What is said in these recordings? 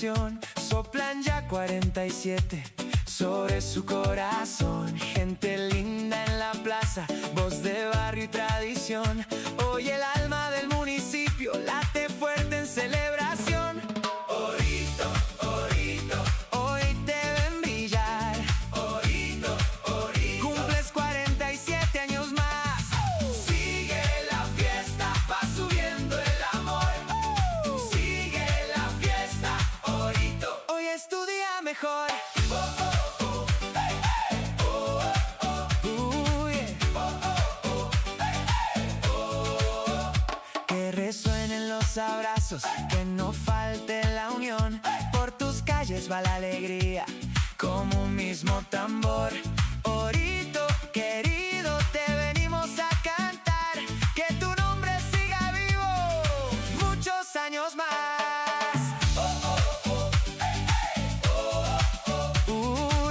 celebración. Soplan ya 47 sobre su corazón. Gente linda en la plaza, voz de barrio y tradición. Hoy el alma del municipio late fuerte en celebración. Orito, Orito, hoy te ven brillar. Orito, Orito, cumples 47 años más. Sigue la fiesta, va subiendo el amor. Sigue la fiesta, Orito, hoy es tu día mejor. Que resuenen los abrazos, que no falte la unión. Por tus calles va la alegría, como un mismo tambor. Orito, querido, te venimos a cantar. Que tu nombre siga vivo muchos años más.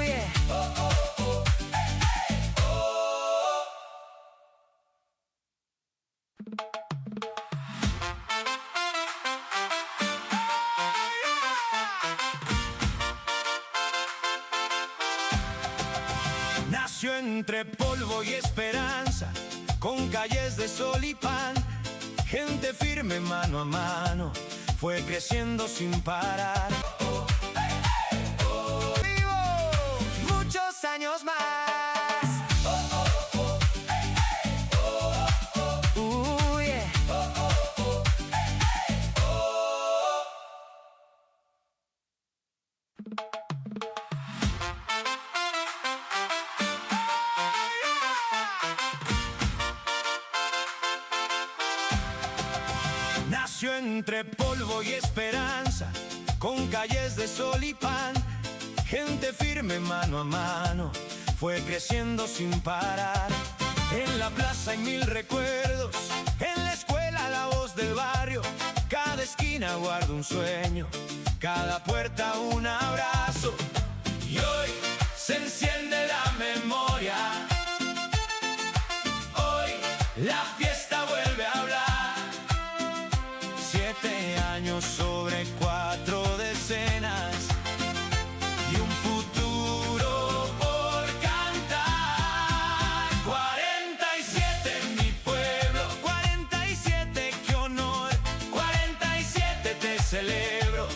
Yeah. Nació entre polvo y esperanza, con calles de sol y pan. Gente firme mano a mano, fue creciendo sin parar. Vivo muchos años más. Yeah. Nació entre polvo y esperanza, con calles de sol y pan. Gente firme mano a mano, fue creciendo sin parar. En la plaza hay mil recuerdos, en la escuela la voz del barrio. Cada esquina guarda un sueño, cada puerta un abrazo. Y hoy se enciende la memoria. Hoy la fiesta vuelve a hablar. 7 años sobre 4 decenas y un futuro por cantar. 47 en mi pueblo, 47 qué honor. 47 te celebro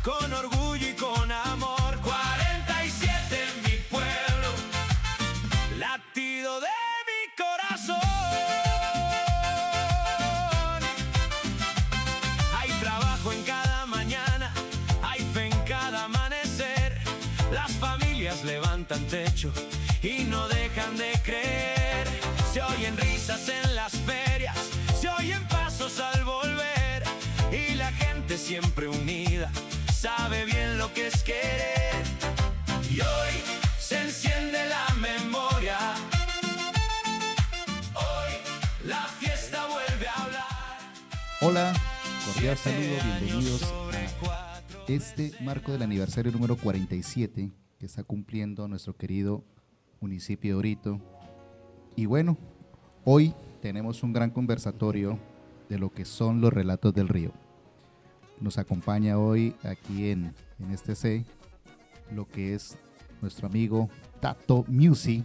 con orgullo y con amor. 47 en mi pueblo, latido de mi corazón. Hay trabajo en cada mañana, hay fe en cada amanecer. Las familias levantan techo y no dejan de creer. Se oyen risas en las ferias, se oyen pasos al volver. Y la gente siempre unida, sabe bien lo que es querer. Y hoy se enciende la memoria. Hoy la fiesta vuelve a hablar. Hola, cordial saludo, bienvenidos a este marco del aniversario número 47 que está cumpliendo nuestro querido municipio de Orito. Y bueno, hoy tenemos un gran conversatorio de lo que son los relatos del río. Nos acompaña hoy aquí en este C lo que es nuestro amigo Tato Music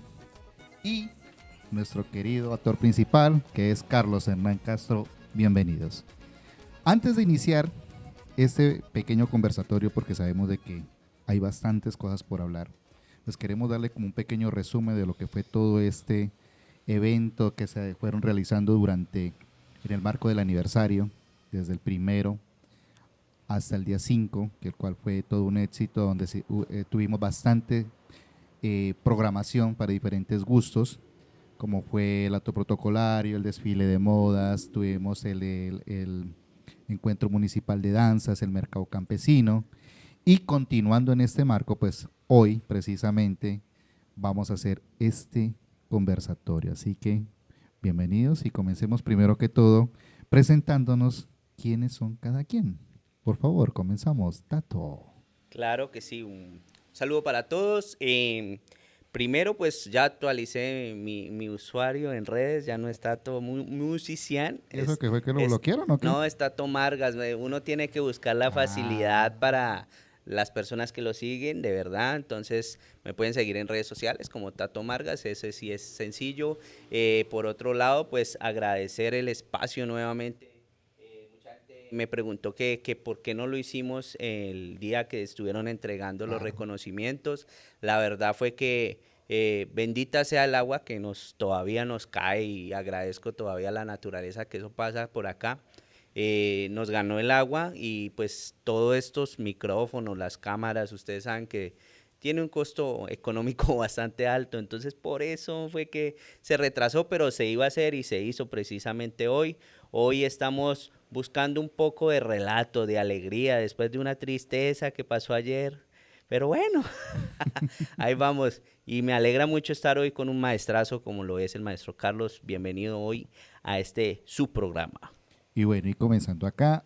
y nuestro querido actor principal, que es Carlos Hernán Castro. Bienvenidos. Antes de iniciar este pequeño conversatorio, porque sabemos de que hay bastantes cosas por hablar, pues queremos darle como un pequeño resumen de lo que fue todo este evento que se fueron realizando en el marco del aniversario, desde el 1 hasta el día 5, que el cual fue todo un éxito, donde tuvimos bastante programación para diferentes gustos, como fue el acto protocolario, el desfile de modas, tuvimos el encuentro municipal de danzas, el mercado campesino, y continuando en este marco, pues hoy precisamente vamos a hacer este conversatorio. Así que bienvenidos y comencemos primero que todo presentándonos quiénes son cada quien. Por favor, comenzamos. Tato. Claro que sí, un saludo para todos. Primero, pues ya actualicé mi usuario en redes, ya no es Tato Musician. ¿Eso que fue que lo bloquearon o qué? No, es Tato Margas. Uno tiene que buscar la facilidad para las personas que lo siguen, de verdad. Entonces me pueden seguir en redes sociales como Tato Margas, ese sí es sencillo. Por otro lado, pues agradecer el espacio nuevamente. Mucha gente me preguntó que por qué no lo hicimos el día que estuvieron entregando los reconocimientos. La verdad fue que bendita sea el agua que todavía nos cae, y agradezco todavía a la naturaleza que eso pasa por acá. Nos ganó el agua, y pues todos estos micrófonos, las cámaras, ustedes saben que tiene un costo económico bastante alto, entonces por eso fue que se retrasó, pero se iba a hacer y se hizo precisamente hoy. Hoy estamos buscando un poco de relato, de alegría, después de una tristeza que pasó ayer, pero bueno, ahí vamos. Y me alegra mucho estar hoy con un maestrazo como lo es el maestro Carlos. Bienvenido hoy a su programa. Y bueno, y comenzando acá,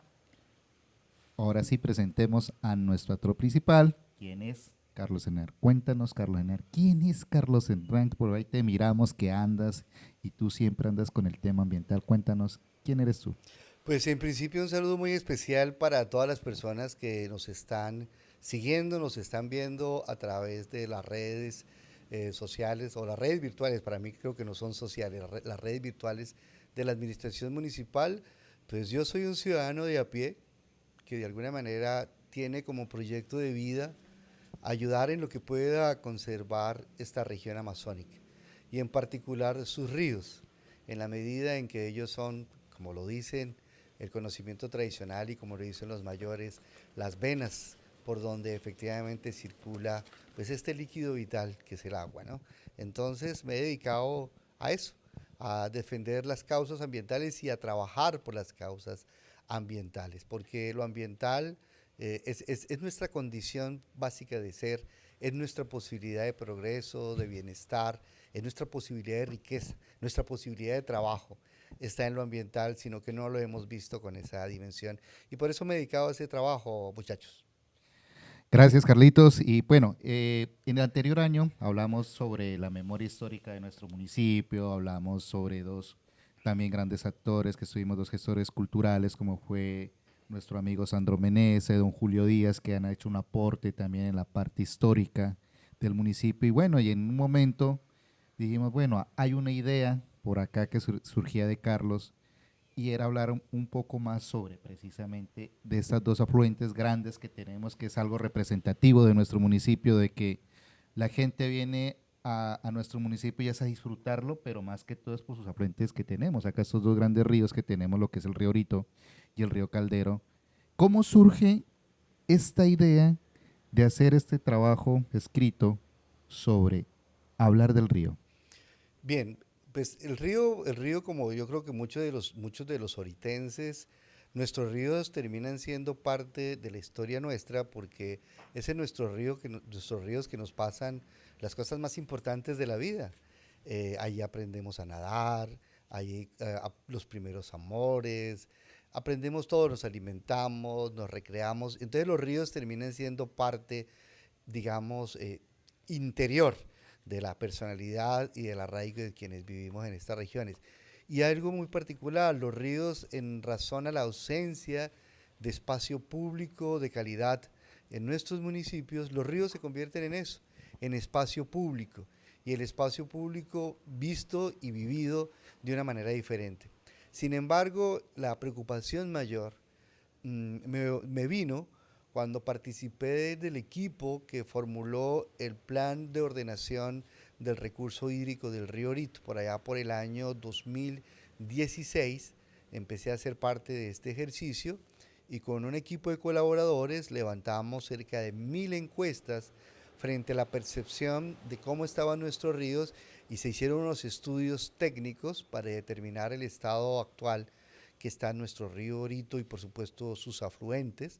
ahora sí presentemos a nuestro actor principal. ¿Quién es? Carlos Henar. Cuéntanos, Carlos Henar, ¿quién es Carlos Henar? Por ahí te miramos que andas y tú siempre andas con el tema ambiental. Cuéntanos, ¿quién eres tú? Pues en principio un saludo muy especial para todas las personas que nos están siguiendo, nos están viendo a través de las redes sociales o las redes virtuales. Para mí creo que no son sociales, las redes virtuales de la administración municipal. Pues yo soy un ciudadano de a pie que de alguna manera tiene como proyecto de vida ayudar en lo que pueda conservar esta región amazónica y en particular sus ríos, en la medida en que ellos son, como lo dicen el conocimiento tradicional y como lo dicen los mayores, las venas por donde efectivamente circula pues este líquido vital que es el agua, ¿no? Entonces me he dedicado a eso, a defender las causas ambientales y a trabajar por las causas ambientales, porque lo ambiental es nuestra condición básica de ser, es nuestra posibilidad de progreso, de bienestar, es nuestra posibilidad de riqueza, nuestra posibilidad de trabajo está en lo ambiental, sino que no lo hemos visto con esa dimensión. Y por eso me he dedicado a ese trabajo, muchachos. Gracias, Carlitos. Y bueno, en el anterior año hablamos sobre la memoria histórica de nuestro municipio, hablamos sobre dos también grandes actores, que estuvimos dos gestores culturales, como fue nuestro amigo Sandro Menezes, don Julio Díaz, que han hecho un aporte también en la parte histórica del municipio. Y bueno, y en un momento dijimos, bueno, hay una idea por acá que surgía de Carlos, y era hablar un poco más sobre precisamente de estas dos afluentes grandes que tenemos, que es algo representativo de nuestro municipio, de que la gente viene a nuestro municipio y es a disfrutarlo, pero más que todo es por sus afluentes que tenemos. Acá estos dos grandes ríos que tenemos, lo que es el río Orito y el río Caldero. ¿Cómo surge esta idea de hacer este trabajo escrito sobre hablar del río? Bien, pues el río como yo creo que muchos de los oritenses, nuestros ríos terminan siendo parte de la historia nuestra porque es en nuestro río nuestros ríos que nos pasan las cosas más importantes de la vida. Allí aprendemos a nadar, allí los primeros amores, aprendemos todo, nos alimentamos, nos recreamos. Entonces los ríos terminan siendo parte, digamos, interior de la personalidad y del arraigo de quienes vivimos en estas regiones. Y algo muy particular, los ríos, en razón a la ausencia de espacio público de calidad en nuestros municipios, los ríos se convierten en eso, en espacio público, y el espacio público visto y vivido de una manera diferente. Sin embargo, la preocupación mayor me vino cuando participé del equipo que formuló el plan de ordenación del recurso hídrico del río Orito. Por allá por el año 2016 empecé a ser parte de este ejercicio y con un equipo de colaboradores levantamos cerca de 1000 encuestas frente a la percepción de cómo estaban nuestros ríos y se hicieron unos estudios técnicos para determinar el estado actual que está en nuestro río Orito y por supuesto sus afluentes.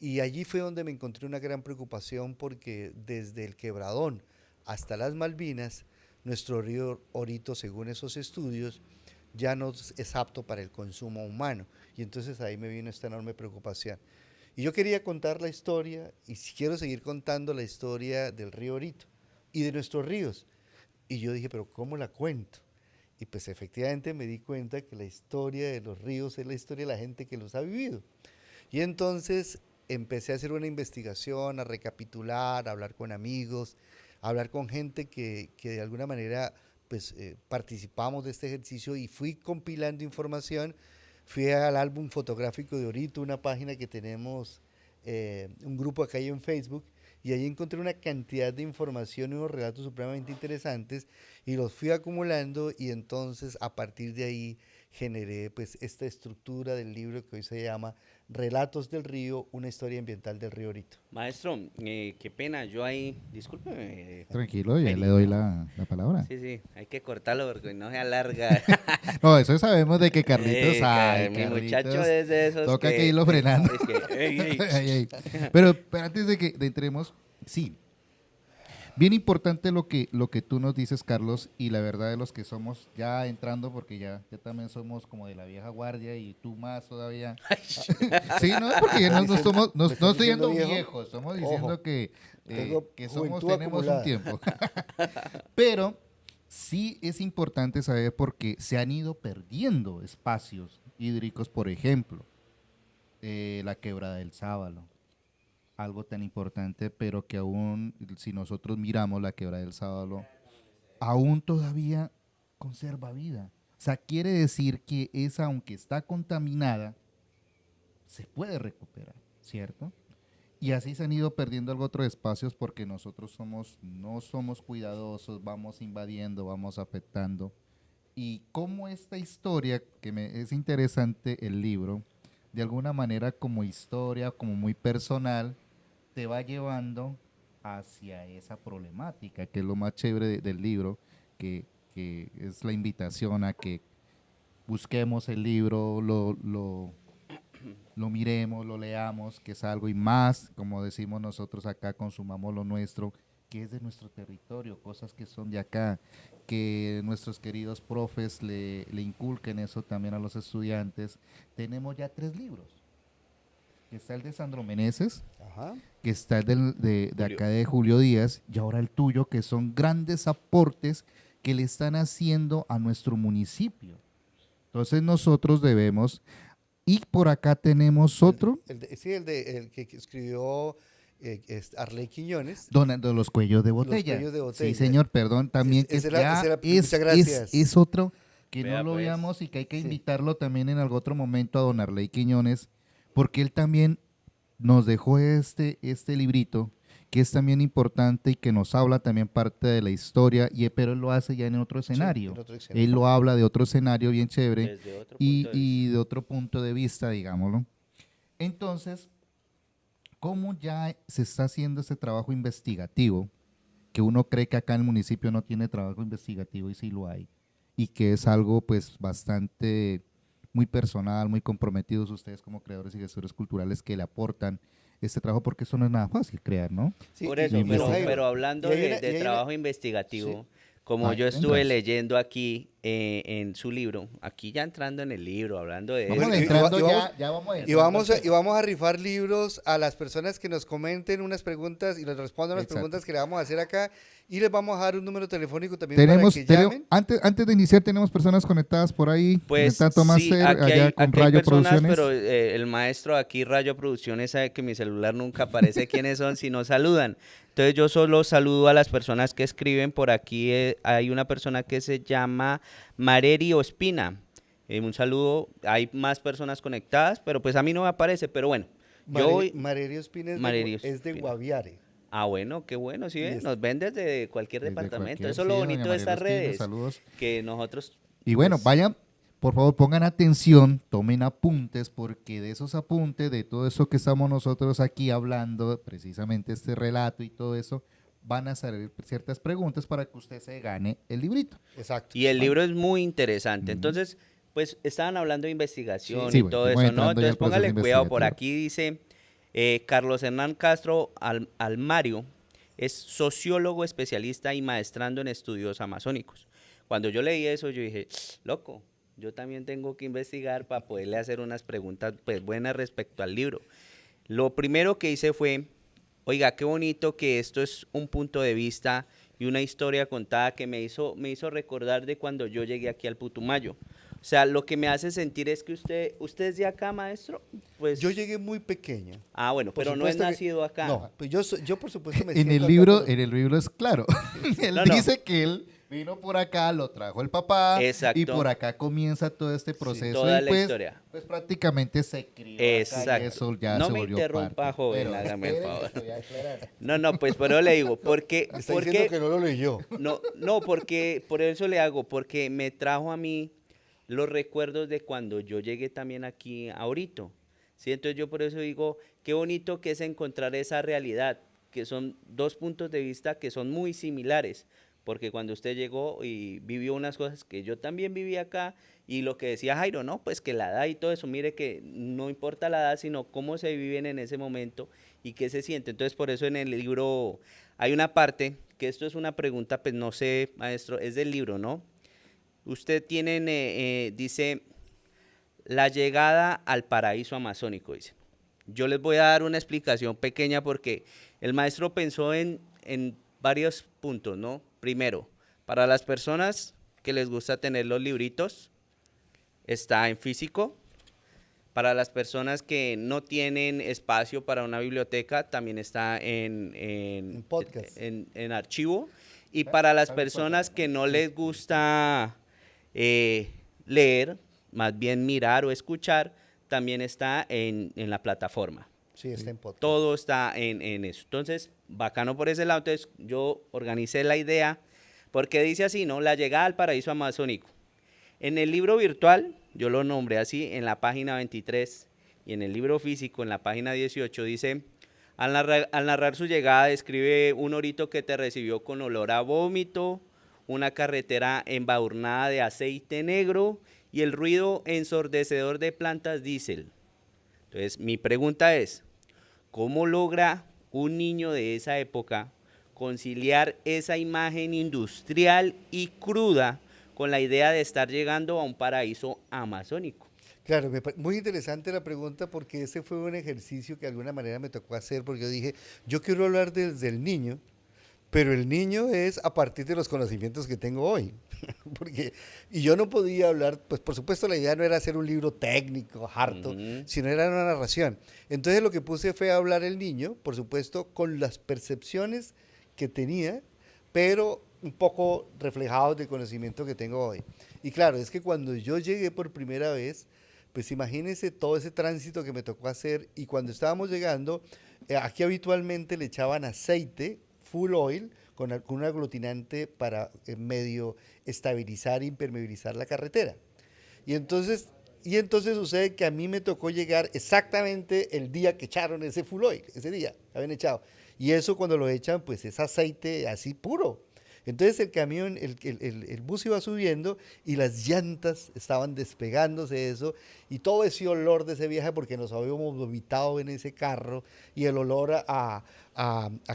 Y allí fue donde me encontré una gran preocupación porque desde el Quebradón hasta las Malvinas, nuestro río Orito, según esos estudios, ya no es apto para el consumo humano. Y entonces ahí me vino esta enorme preocupación. Y yo quería contar la historia, y quiero seguir contando la historia del río Orito y de nuestros ríos. Y yo dije, pero ¿cómo la cuento? Y pues efectivamente me di cuenta que la historia de los ríos es la historia de la gente que los ha vivido. Y entonces empecé a hacer una investigación, a recapitular, a hablar con amigos, a hablar con gente que de alguna manera pues participamos de este ejercicio y fui compilando información, fui al álbum fotográfico de Orito, una página que tenemos, un grupo acá en Facebook, y ahí encontré una cantidad de información y unos relatos supremamente interesantes y los fui acumulando y entonces a partir de ahí generé pues esta estructura del libro que hoy se llama Relatos del Río, una historia ambiental del río Orito. Maestro, qué pena, yo ahí, discúlpeme. Tranquilo, ya Feli, le doy ¿no? la palabra. Sí, sí, hay que cortarlo porque no se alarga. No, eso sabemos de que Carlitos, ay, Mi muchacho Carlitos, es de esos toca que irlo frenando. Es que, ey, ey. Ay, ay. Pero antes de entremos, sí, bien importante lo que tú nos dices, Carlos, y la verdad de los que somos ya entrando, porque ya también somos como de la vieja guardia y tú más todavía. Sí, no, porque ya no somos, no ¿Me estás estoy diciendo diciendo viejo? viejos, estamos diciendo Ojo, que somos, juventud tenemos un acumulada. tiempo. Pero sí es importante saber porque se han ido perdiendo espacios hídricos, por ejemplo, la quebrada del Sábalo, algo tan importante, pero que aún, si nosotros miramos la quebrada del Sábalo, aún todavía conserva vida. O sea, quiere decir que esa, aunque está contaminada, se puede recuperar, ¿cierto? Y así se han ido perdiendo algo otros espacios porque nosotros no somos cuidadosos, vamos invadiendo, vamos afectando. Y cómo esta historia, es interesante el libro, de alguna manera como historia, como muy personal, te va llevando hacia esa problemática, que es lo más chévere del libro, que es la invitación a que busquemos el libro, lo miremos, lo leamos, que es algo y más, como decimos nosotros acá, consumamos lo nuestro, que es de nuestro territorio, cosas que son de acá, que nuestros queridos profes le inculquen eso también a los estudiantes. Tenemos ya 3 libros. Está el de Sandro Meneses, Ajá. que está el de Julio. acá de Julio Díaz, y ahora el tuyo, que son grandes aportes que le están haciendo a nuestro municipio. Entonces nosotros debemos, y por acá tenemos otro, El que escribió Arley Quiñones. donando los cuellos de botella. cuellos de Sí, botella. señor, perdón, también que Ese era- ya ese era- es, muchas gracias. es otro que Vea, no lo pues. veamos y que hay que Sí. invitarlo también en algún otro momento a don Arley Quiñones, porque él también nos dejó este librito, que es también importante y que nos habla también parte de la historia, pero él lo hace ya en otro escenario. en otro escenario. Él lo habla de otro escenario bien chévere Desde otro y, punto de y de otro punto de vista, digámoslo. Entonces, ¿cómo ya se está haciendo ese trabajo investigativo? Que uno cree que acá en el municipio no tiene trabajo investigativo y sí lo hay. Y que es algo pues bastante muy personal, muy comprometidos ustedes como creadores y gestores culturales que le aportan este trabajo, porque eso no es nada fácil crear, ¿no? Sí, Por y- eso, y pero, Jairo, pero hablando y hay de, una- de y hay una- trabajo investigativo, como Ah, yo estuve entras. leyendo aquí en su libro, aquí ya entrando en el libro, hablando de Vamos eso, y- entrando y vamos- ya vamos Y vamos a rifar libros a las personas que nos comenten unas preguntas y nos respondan las Exacto. preguntas que le vamos a hacer acá. Y les vamos a dar un número telefónico también tenemos, para que llamen. antes de iniciar tenemos personas conectadas por ahí. Pues está Tomás sí, Ser, aquí allá hay, con aquí hay Rayo personas, Producciones. pero el maestro aquí, Rayo Producciones, sabe que mi celular nunca aparece quiénes son si no saludan. Entonces yo solo saludo a las personas que escriben. Por aquí hay una persona que se llama Mareri Ospina. Un saludo, hay más personas conectadas, pero pues a mí no me aparece, pero bueno. Yo voy- Marerio Espina Marerio es de Espina. Guaviare. Ah, bueno, qué bueno, sí, Y ven, nos ven desde cualquier Desde departamento. cualquier- Eso es lo sí, bonito doña de estas María Los Pines, redes, saludos. que nosotros... Y bueno, pues, vayan, por favor, pongan atención, tomen apuntes, porque de esos apuntes, de todo eso que estamos nosotros aquí hablando, precisamente este relato y todo eso, van a salir ciertas preguntas para que usted se gane el librito. Exacto. Y el libro es muy interesante. Ujú. Entonces, pues estaban hablando de investigación Sí, y bueno, todo vamos eso, entrando ¿no? ya al Entonces, póngale proceso cuidado. Por investigativo. aquí dice Carlos Hernán Castro Almario es sociólogo especialista y maestrando en estudios amazónicos. Cuando yo leí eso, yo dije, loco, yo también tengo que investigar para poderle hacer unas preguntas pues buenas respecto al libro. Lo primero que hice fue, oiga, qué bonito que esto es un punto de vista y una historia contada que me hizo recordar de cuando yo llegué aquí al Putumayo. O sea, lo que me hace sentir es que usted es de acá, maestro. Pues, Yo llegué muy pequeño. ah, bueno, Por pero no es supuesto que- nacido acá. No, pues yo por supuesto me En siento el acá, libro, pero- en el libro es claro. Él No, no. dice que él vino por acá, lo trajo el papá Exacto. y por acá comienza todo este proceso. toda y la pues, historia. pues prácticamente se crió acá Exacto. y eso ya No se me volvió interrumpa, parte. joven, Pero hágame el espere, favor. que voy a aclarar. No, pues por eso le digo, porque, Está diciendo que no lo leyó. no, porque por eso le hago, porque me trajo a mí los recuerdos de cuando yo llegué también aquí ahorita. ¿Sí? Entonces yo por eso digo, qué bonito que es encontrar esa realidad, que son dos puntos de vista que son muy similares, porque cuando usted llegó y vivió unas cosas que yo también viví acá, y lo que decía Jairo, no, pues que la edad y todo eso, mire que no importa la edad, sino cómo se viven en ese momento y qué se siente. Entonces por eso en el libro hay una parte, que esto es una pregunta, pues no sé, maestro, es del libro, ¿no? Usted tiene, dice, la llegada al paraíso amazónico, dice. Yo les voy a dar una explicación pequeña porque el maestro pensó en varios puntos, ¿no? Primero, para las personas que les gusta tener los libritos, está en físico. Para las personas que no tienen espacio para una biblioteca, también está En podcast. en archivo. Y para las personas que no les gusta leer, más bien mirar o escuchar, también está en la plataforma. Sí, está en podcast. Todo está en eso. Entonces, bacano por ese lado. Entonces, yo organicé la idea, porque dice así, ¿no? La llegada al paraíso amazónico. En el libro virtual, yo lo nombré así, en la página 23, y en el libro físico, en la página 18, dice, al narrar su llegada, describe un orito que te recibió con olor a vómito, una carretera embadurnada de aceite negro y el ruido ensordecedor de plantas diésel. Entonces, mi pregunta es, ¿cómo logra un niño de esa época conciliar esa imagen industrial y cruda con la idea de estar llegando a un paraíso amazónico? Claro, muy interesante la pregunta porque ese fue un ejercicio que de alguna manera me tocó hacer porque yo dije, yo quiero hablar desde el niño, pero el niño es a partir de los conocimientos que tengo hoy. Y yo no podía hablar, pues por supuesto la idea no era hacer un libro técnico, harto, sino era una narración. Entonces lo que puse fue hablar el niño, por supuesto, con las percepciones que tenía, pero un poco reflejados del conocimiento que tengo hoy. Y claro, es que cuando yo llegué por primera vez, pues imagínense todo ese tránsito que me tocó hacer y cuando estábamos llegando, aquí habitualmente le echaban aceite, full oil, con un aglutinante para medio estabilizar e impermeabilizar la carretera. Y entonces sucede que a mí me tocó llegar exactamente el día que echaron ese full oil, ese día, habían echado. Y eso cuando lo echan, pues es aceite así puro. Entonces el camión, el bus iba subiendo y las llantas estaban despegándose de eso y todo ese olor de ese viaje porque nos habíamos vomitado en ese carro y el olor a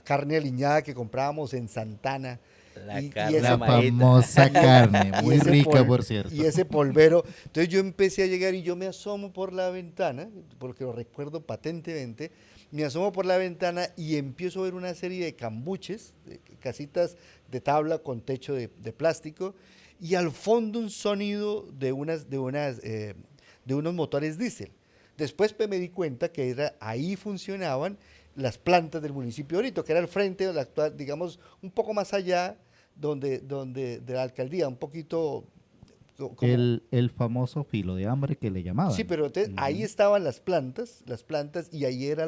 carne aliñada que comprábamos en Santana. La y carne La Maeta. famosa carne, y muy ese rica, por cierto. Y ese polvero. Entonces yo empecé a llegar y yo me asomo por la ventana, porque lo recuerdo patentemente, me asomo por la ventana y empiezo a ver una serie de cambuches, de casitas de tabla con techo de plástico, y al fondo un sonido de unos motores diésel. Después me di cuenta que ahí funcionaban las plantas del municipio de Orito, que era el frente de la actual, digamos, un poco más allá de la alcaldía, un poquito... El famoso filo de hambre que le llamaban. Sí, pero entonces ahí estaban las plantas, y ahí era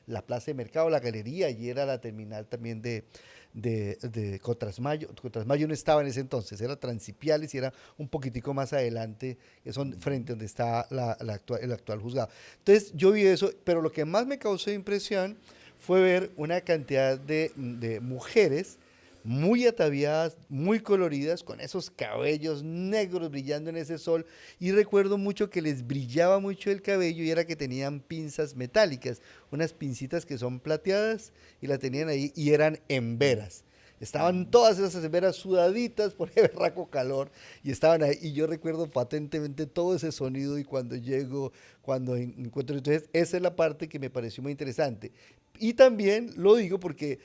la plaza de mercado, la galería, y era la terminal también de Cotrasmayo. Cotrasmayo no estaba en ese entonces, era Transipiales y era un poquitico más adelante, que son frente donde está el actual juzgado. Entonces yo vi eso, pero lo que más me causó impresión fue ver una cantidad de mujeres muy ataviadas, muy coloridas, con esos cabellos negros brillando en ese sol, y recuerdo mucho que les brillaba mucho el cabello y era que tenían pinzas metálicas, unas pincitas que son plateadas y la tenían ahí y eran emberas. Estaban todas esas emberas sudaditas por el berraco calor y estaban ahí, y yo recuerdo patentemente todo ese sonido y cuando llego, cuando encuentro, entonces esa es la parte que me pareció muy interesante. Y también lo digo porque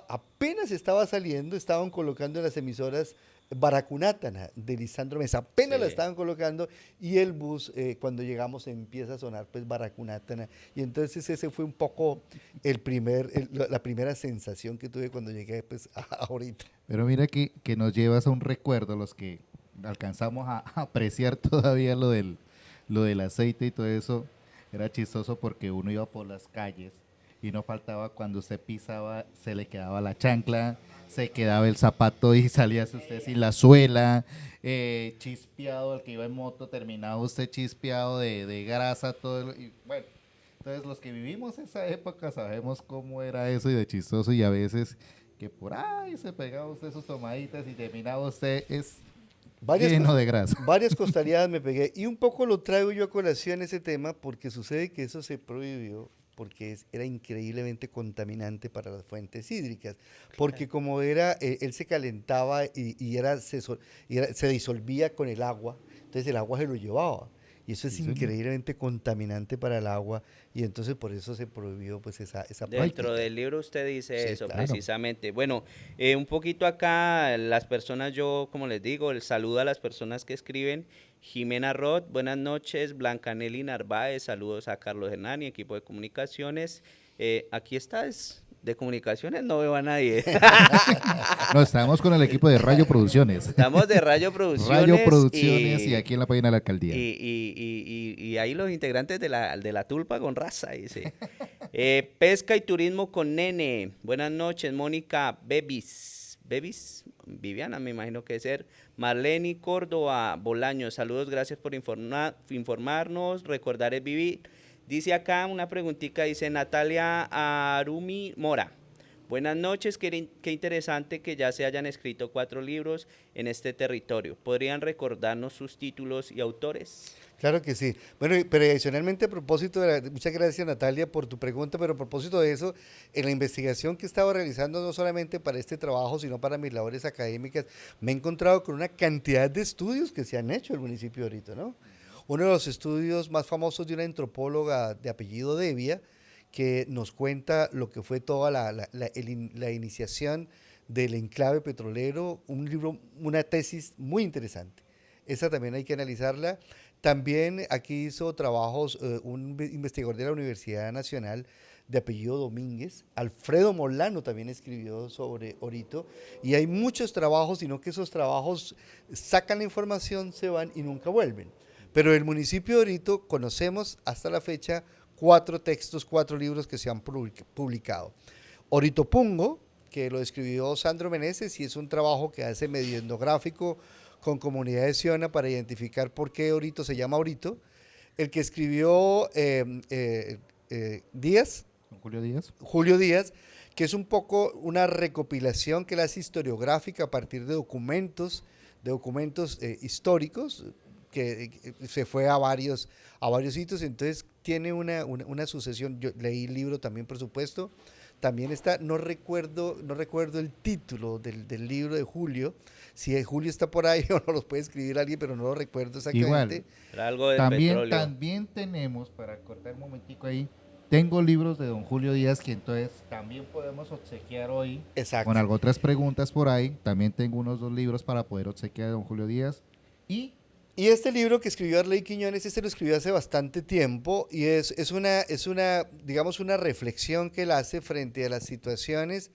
apenas estaba saliendo, estaban colocando en las emisoras Baracunátana de Lisandro Mesa, apenas Sí. la estaban colocando y el bus, cuando llegamos empieza a sonar pues Baracunátana, y entonces ese fue un poco la primera sensación que tuve cuando llegué pues ahorita. Pero mira que nos llevas a un recuerdo, los que alcanzamos a apreciar todavía lo del aceite y todo eso. Era chistoso porque uno iba por las calles y no faltaba cuando usted pisaba, se le quedaba la chancla, se quedaba el zapato y salía usted sin la suela, chispeado, el que iba en moto terminaba usted chispeado de grasa, y bueno, entonces los que vivimos esa época sabemos cómo era eso y de chistoso, y a veces que por ahí se pegaba usted sus tomaditas y terminaba usted lleno de grasa. Varias costaleadas me pegué, y un poco lo traigo yo a colación ese tema porque sucede que eso se prohibió porque era increíblemente contaminante para las fuentes hídricas, porque como él se calentaba se disolvía con el agua, entonces el agua se lo llevaba, y eso es Sí, señor. increíblemente contaminante para el agua, y entonces por eso se prohibió pues esa práctica. Dentro del libro usted dice Sí, eso, claro. precisamente. Bueno, un poquito acá, las personas, yo como les digo, el saludo a las personas que escriben. Jimena Roth, buenas noches. Blanca Nelly Narváez, saludos a Carlos Hernán y equipo de comunicaciones. Aquí estás, de comunicaciones no veo a nadie. No, estábamos con el equipo de Rayo Producciones. Estamos de Rayo Producciones. Rayo Producciones y aquí en la página de la alcaldía. Y ahí los integrantes de la Tulpa con raza, dice. Pesca y turismo con Nene. Buenas noches, Mónica Bebis. Viviana, me imagino que es ser. Marleni Córdoba Bolaño, saludos, gracias por informarnos. Recordar es vivir. Dice acá una preguntita, dice Natalia Arumi Mora. Buenas noches, qué interesante que ya se hayan escrito 4 libros en este territorio. ¿Podrían recordarnos sus títulos y autores? Claro que sí. Bueno, pero adicionalmente a propósito muchas gracias Natalia por tu pregunta, pero a propósito de eso, en la investigación que he estado realizando no solamente para este trabajo, sino para mis labores académicas, me he encontrado con una cantidad de estudios que se han hecho en el municipio de Orito, ¿no? Uno de los estudios más famosos de una antropóloga de apellido Devia, que nos cuenta lo que fue toda la iniciación del enclave petrolero, un libro, una tesis muy interesante. Esa también hay que analizarla. También aquí hizo trabajos un investigador de la Universidad Nacional de apellido Domínguez, Alfredo Molano también escribió sobre Orito, y hay muchos trabajos, sino que esos trabajos sacan la información, se van y nunca vuelven. Pero el municipio de Orito conocemos hasta la fecha 4 textos, 4 libros que se han publicado. Oritopungo, que lo escribió Sandro Meneses, y es un trabajo que hace medio etnográfico con comunidades de Ciona para identificar por qué Orito se llama Orito. El que escribió Díaz, Julio Díaz, que es un poco una recopilación que la hace historiográfica a partir de documentos históricos, que se fue a varios sitios, entonces tiene una sucesión. Yo leí el libro también, por supuesto. También está, no recuerdo el título del libro de Julio. Si Julio está por ahí o no los puede escribir alguien, pero no lo recuerdo exactamente. Igual, Era algo del también, petróleo. también tenemos, para cortar un momentico ahí, tengo libros de don Julio Díaz que entonces también podemos obsequiar hoy. Exacto. Con otras preguntas por ahí. También tengo unos 2 libros para poder obsequiar a don Julio Díaz. Y este libro que escribió Arley Quiñones, lo escribió hace bastante tiempo, y es una, digamos, una reflexión que él hace frente a las situaciones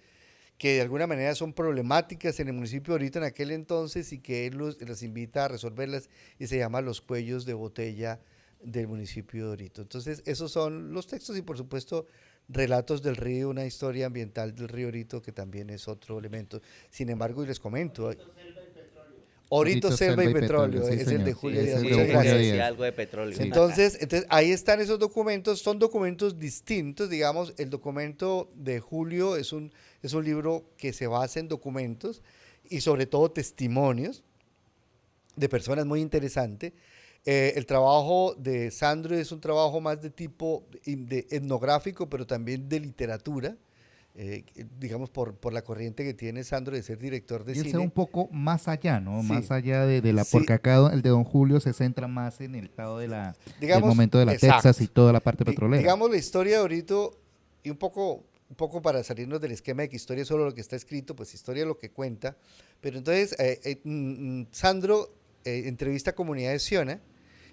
que de alguna manera son problemáticas en el municipio de Orito en aquel entonces, y que él los invita a resolverlas, y se llama Los cuellos de botella del municipio de Orito. Entonces, esos son los textos, y por supuesto Relatos del río, una historia ambiental del río Orito, que también es otro elemento. Sin embargo, y les comento, Orito, Selva y Petróleo, sí, es señor. el de Sí, Julio es Díaz. el de Muchas Julio gracias. Díaz. decía algo de petróleo. Entonces ahí están esos documentos, son documentos distintos, digamos. El documento de Julio es un libro que se basa en documentos y sobre todo testimonios de personas muy interesantes. El trabajo de Sandro es un trabajo más de tipo etnográfico, pero también de literatura. Digamos por la corriente que tiene Sandro de ser director de y él cine. se va un poco más allá, ¿no? Sí. Más allá de la, Sí. porque acá el de don Julio se centra más en el estado del Digamos, momento de la exacto. Texas y toda la parte petrolera. Digamos la historia de Orito y un poco un poco para salirnos del esquema de que historia es solo lo que está escrito, pues historia es lo que cuenta. Pero entonces Sandro entrevista a comunidades Siona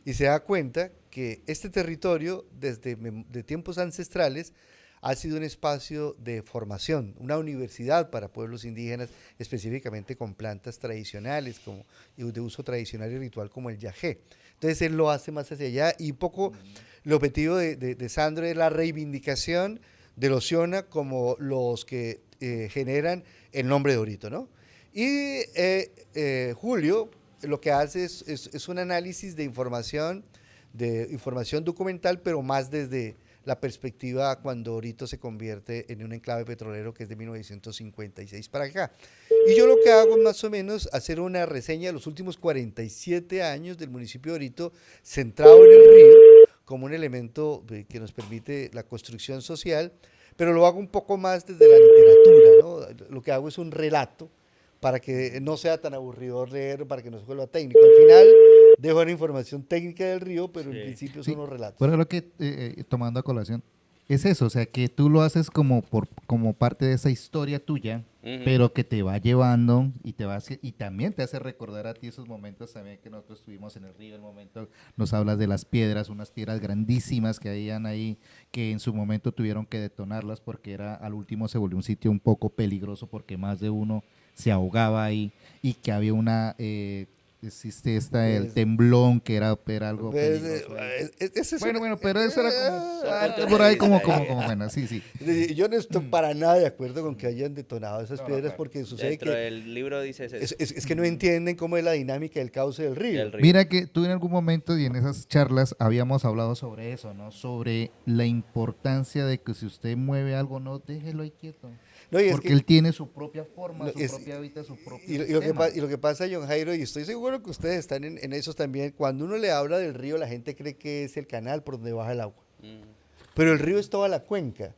y se da cuenta que este territorio desde de tiempos ancestrales ha sido un espacio de formación, una universidad para pueblos indígenas, específicamente con plantas tradicionales como de uso tradicional y ritual como el yagé. Entonces él lo hace más hacia allá y un poco el objetivo de Sandro es la reivindicación de los Siona como los que generan el nombre de Orito, ¿no? Y Julio lo que hace es un análisis de información documental, pero más desde la perspectiva cuando Orito se convierte en un enclave petrolero que es de 1956 para acá. Y yo lo que hago es más o menos hacer una reseña de los últimos 47 años del municipio de Orito centrado en el río como un elemento que nos permite la construcción social, pero lo hago un poco más desde la literatura, ¿no? Lo que hago es un relato para que no sea tan aburridor leer, para que no se vuelva técnico. Al final dejo una información técnica del río, pero en principio son los relatos. Pero lo que, tomando a colación, es eso, o sea, que tú lo haces como parte de esa historia tuya, pero que te va llevando y también te hace recordar a ti esos momentos también que nosotros estuvimos en el río, el momento, nos hablas de las piedras, unas piedras grandísimas que habían ahí, que en su momento tuvieron que detonarlas porque al último se volvió un sitio un poco peligroso porque más de uno se ahogaba ahí y que había existe el temblón que era algo peligroso. Bueno, pero eso era como por ahí como bueno, sí. Yo no estoy para nada de acuerdo con que hayan detonado esas piedras porque sucede dentro que del libro dice eso. Es que no entienden cómo es la dinámica del cauce del río. Mira que tú en algún momento y en esas charlas habíamos hablado sobre eso, ¿no? Sobre la importancia de que si usted mueve algo, no déjelo ahí quieto. No, porque él tiene su propia forma, su propia hábitat, su propio y lo que pasa, John Jairo, y estoy seguro que ustedes están en esos también, cuando uno le habla del río, la gente cree que es el canal por donde baja el agua. Pero el río es toda la cuenca,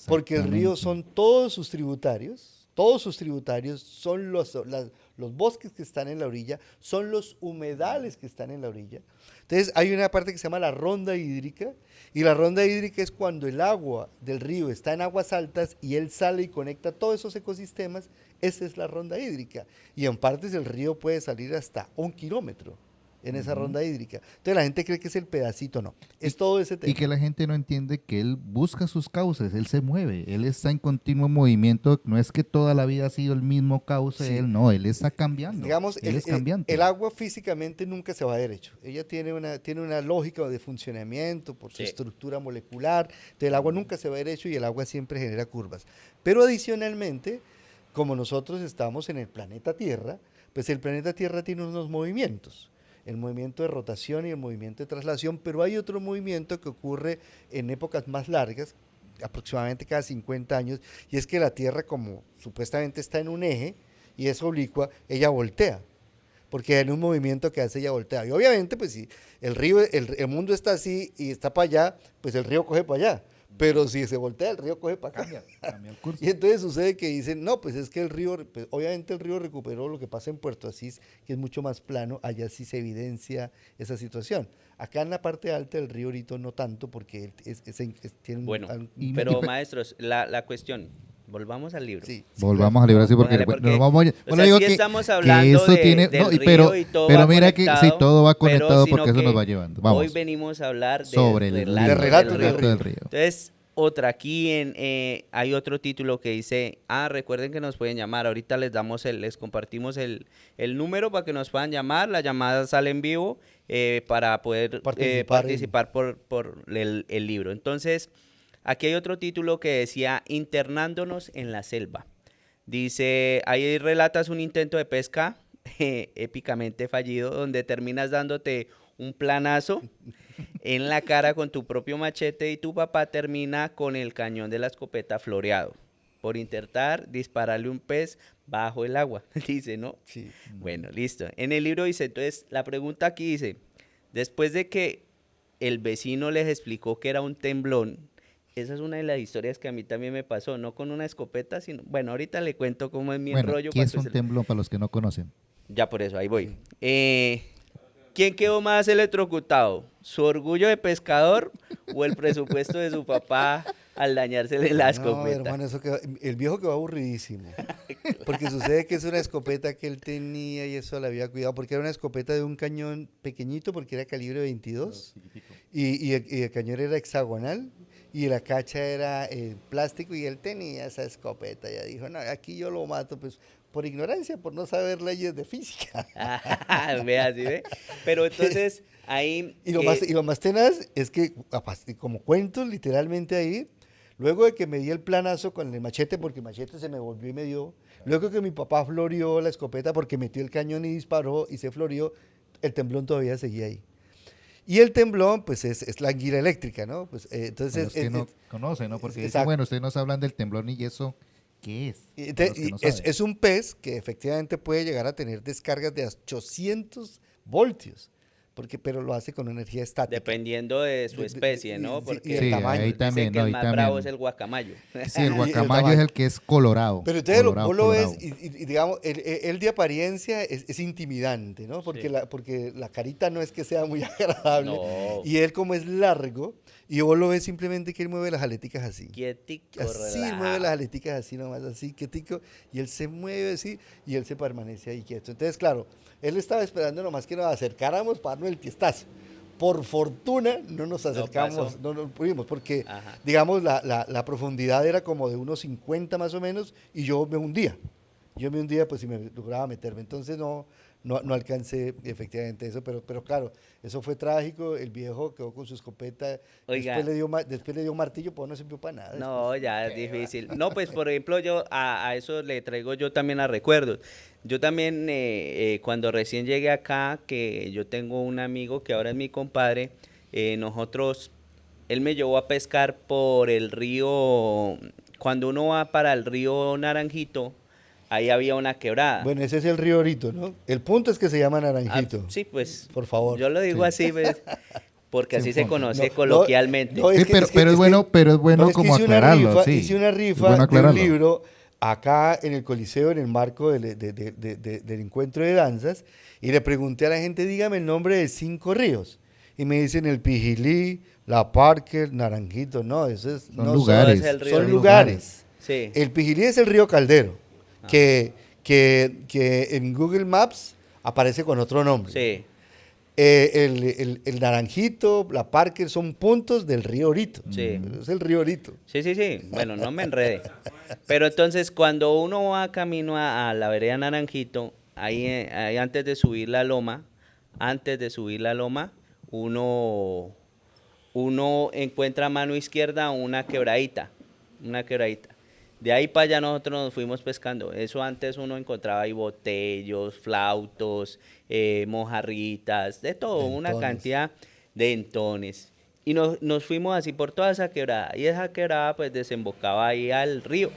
porque el río son todos sus tributarios son los bosques que están en la orilla, son los humedales que están en la orilla. Entonces hay una parte que se llama la ronda hídrica, y la ronda hídrica es cuando el agua del río está en aguas altas y él sale y conecta todos esos ecosistemas, esa es la ronda hídrica. Y en partes el río puede salir hasta 1 kilómetro en esa ronda hídrica. Entonces la gente cree que es el pedacito, no, es todo ese tema. Y que la gente no entiende que él busca sus cauces, él se mueve, él está en continuo movimiento, no es que toda la vida ha sido el mismo cauce, él está cambiando, digamos, él es cambiante. El agua físicamente nunca se va derecho, ella tiene una lógica de funcionamiento por su estructura molecular, entonces el agua nunca se va derecho y el agua siempre genera curvas, pero adicionalmente, como nosotros estamos en el planeta Tierra, pues el planeta Tierra tiene unos movimientos, el movimiento de rotación y el movimiento de traslación, pero hay otro movimiento que ocurre en épocas más largas, aproximadamente cada 50 años, y es que la Tierra, como supuestamente está en un eje y es oblicua, ella voltea, porque en un movimiento que hace ella voltea. Y obviamente, pues si el río, el mundo está así y está para allá, pues el río coge para allá. Pero si se voltea, el río coge para acá. Cambia el curso. Y entonces sucede que dicen, no, pues es que el río, pues obviamente el río recuperó lo que pasa en Puerto Asís, que es mucho más plano, allá sí se evidencia esa situación. Acá en la parte alta del río Orito no tanto, porque tiene bueno, pero maestros, la cuestión, volvamos al libro. Sí, volvamos al libro, sí, porque nos vamos sí estamos hablando del pero, río y todo pero va mira conectado, que sí, todo va conectado porque eso que nos va llevando. Vamos. Hoy venimos a hablar sobre el relato del río. Entonces, aquí hay otro título que dice, recuerden que nos pueden llamar, ahorita les compartimos el número para que nos puedan llamar, la llamada sale en vivo para poder participar por el libro. Entonces, aquí hay otro título que decía, internándonos en la selva. Dice, ahí relatas un intento de pesca épicamente fallido, donde terminas dándote un planazo en la cara con tu propio machete y tu papá termina con el cañón de la escopeta floreado por intentar dispararle un pez bajo el agua, dice, ¿no? Sí. Bueno, listo. En el libro dice, entonces, la pregunta aquí dice, después de que el vecino les explicó que era un temblón, esa es una de las historias que a mí también me pasó, no con una escopeta, sino, bueno, ahorita le cuento cómo es mi rollo. ¿Qué es un temblón para los que no conocen? Ya por eso, ahí voy. ¿Quién quedó más electrocutado? ¿Su orgullo de pescador o el presupuesto de su papá al dañársele la No, escopeta. hermano, el viejo quedó aburridísimo. Porque sucede que es una escopeta que él tenía y eso la había cuidado, porque era una escopeta de un cañón pequeñito, porque era calibre 22, y el cañón era hexagonal, y la cacha era plástico, y él tenía esa escopeta. Ya dijo, no, aquí yo lo mato, pues por ignorancia, por no saber leyes de física. Vea, ¿sí ve? Pero entonces ahí... Y lo más tenaz es que, como cuento literalmente ahí, luego de que me di el planazo con el machete, porque el machete se me volvió y me dio, luego que mi papá floreó la escopeta porque metió el cañón y disparó y se floreó, el temblón todavía seguía ahí. Y el temblón, pues es la anguila eléctrica, ¿no? Pues, entonces, Para los que no conocen, ¿no? Porque dicen, exacto. bueno, ustedes nos hablan del temblón y eso, ¿qué es? Y Para los que no saben. es un pez que efectivamente puede llegar a tener descargas de 800 voltios, pero lo hace con energía estática. Dependiendo de su especie, ¿no? Sí, Porque y el Sí, tamaño. ahí dicen también, que no, el ahí más bravo es también. el guacamayo. Sí, el el guacamayo es tamaño. el que es colorado. Pero entonces colorado, vos lo ves colorado. y digamos, él de apariencia es intimidante, ¿no? Porque, Sí. porque la carita no es que sea muy agradable. No. Y él como es largo, y vos lo ves simplemente que él mueve las aleticas así. Quietico, Así relajado. mueve las aleticas así nomás, así quietico, y él se mueve así, y él se permanece ahí quieto. Entonces, claro, él estaba esperando nomás que nos acercáramos para darnos el tiestazo. Por fortuna no nos acercamos, pasó. no pudimos, porque, Ajá. digamos, la profundidad era como de unos 50 más o menos, y yo me hundía. Yo me hundía, pues, si me lograba meterme. Entonces, no alcancé efectivamente eso, pero claro, eso fue trágico. El viejo quedó con su escopeta, Oiga. después le dio un martillo, pues no sirvió para nada. No, ya es difícil. No, pues por ejemplo, yo a eso le traigo yo también a recuerdos. Yo también, cuando recién llegué acá, que yo tengo un amigo que ahora es mi compadre, él me llevó a pescar por el río, cuando uno va para el río Naranjito, ahí había una quebrada. Bueno, ese es el río Orito, ¿no? El punto es que se llama Ah, Naranjito. sí, pues, Por favor. yo lo digo así, pues, porque Sí, así se punto. conoce No, coloquialmente. no, Sí, pero es bueno no, es que como hice una aclararlo, rifa, sí. hice una Es rifa bueno de un aclararlo. libro acá en el Coliseo, en el marco del encuentro de danzas, y le pregunté a la gente, dígame el nombre de 5 ríos. Y me dicen el Pijilí, La Parker, Naranjito. No, eso es... Son no, lugares. Solo es el río. Son lugares. Sí. El Pijilí es el río Caldero, que en Google Maps aparece con otro nombre. Sí. El Naranjito, la Parker son puntos del río Orito. Sí. Es el río Orito. Sí, sí, sí. Bueno, no me enrede. Pero entonces, cuando uno va camino a la vereda Naranjito, ahí antes de subir la loma, uno encuentra a mano izquierda una quebradita. De ahí para allá nosotros nos fuimos pescando. Eso antes uno encontraba ahí botellos, flautos, mojarritas, de todo, una Dentones. cantidad de entones. Y nos fuimos así por toda esa quebrada. Y esa quebrada pues desembocaba ahí al río.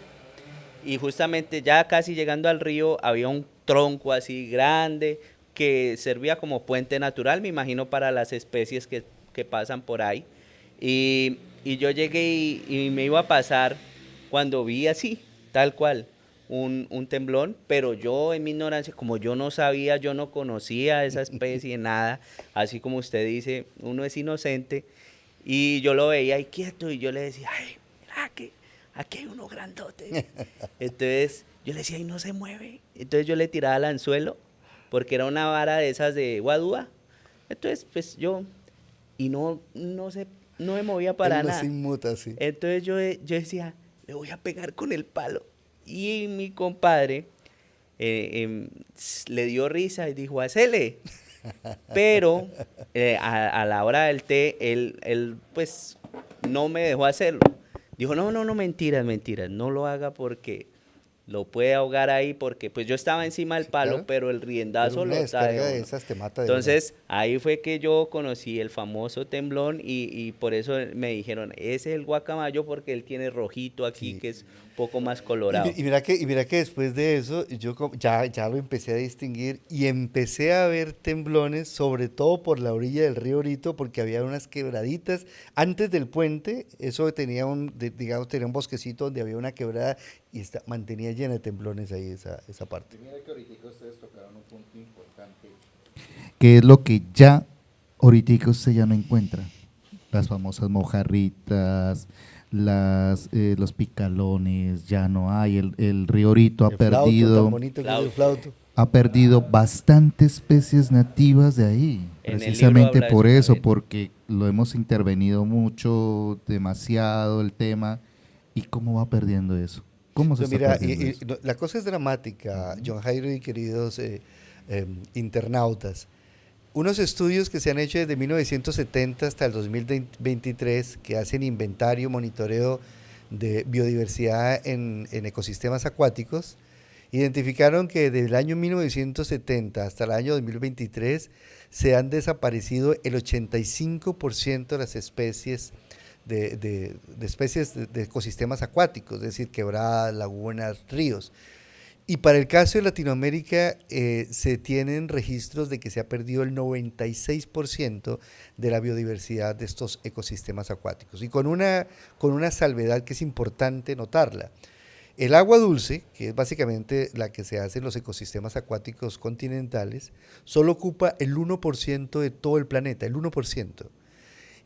Y justamente ya casi llegando al río había un tronco así grande que servía como puente natural, me imagino, para las especies que pasan por ahí. Y yo llegué y me iba a pasar cuando vi así, tal cual, un temblón, pero yo en mi ignorancia, como yo no sabía, yo no conocía esa especie, nada, así como usted dice, uno es inocente, y yo lo veía ahí quieto y yo le decía, ay, mira que aquí hay uno grandote. Entonces yo le decía, y no se mueve. Entonces yo le tiraba el anzuelo, porque era una vara de esas de guadúa. Entonces, pues yo, y no me movía para Él no nada. se inmuta, sí. Entonces yo decía, le voy a pegar con el palo. Y mi compadre le dio risa y dijo, hacele. Pero a la hora del té, él pues no me dejó hacerlo. Dijo, no, mentiras, no lo haga porque lo puede ahogar ahí, porque pues yo estaba encima del Sí, palo, claro. pero el Pero riendazo una lo descarga trae de uno. esas te mata de Entonces, ahí fue que yo conocí el famoso temblón y por eso me dijeron, ese es el guacamayo porque él tiene rojito aquí, Sí. que es un poco más una. colorado. Y mira que después de eso, yo ya lo empecé a distinguir y empecé a ver temblones, sobre todo por la orilla del río Orito, porque había unas quebraditas. Antes del puente, eso tenía tenía un bosquecito donde había una quebrada y mantenía llena de temblones ahí esa parte. Que es lo que ya ahorita usted ya no encuentra. Las famosas mojarritas, los picalones, ya no hay, el río Orito ha El flauto, perdido, tan bonito que es el flauto. ha perdido bastantes especies nativas de ahí, En el libro precisamente habla de por eso eso, también. porque lo hemos intervenido mucho, demasiado el tema, y cómo va perdiendo eso, cómo se No, está mira, perdiendo eso. no, la cosa es dramática, John Jairo y queridos internautas. Unos estudios que se han hecho desde 1970 hasta el 2023 que hacen inventario, monitoreo de biodiversidad en ecosistemas acuáticos, identificaron que desde el año 1970 hasta el año 2023 se han desaparecido el 85% de las especies de especies de ecosistemas acuáticos, es decir, quebradas, lagunas, ríos. Y para el caso de Latinoamérica se tienen registros de que se ha perdido el 96% de la biodiversidad de estos ecosistemas acuáticos. Y con una salvedad que es importante notarla. El agua dulce, que es básicamente la que se hace en los ecosistemas acuáticos continentales, solo ocupa el 1% de todo el planeta, el 1%.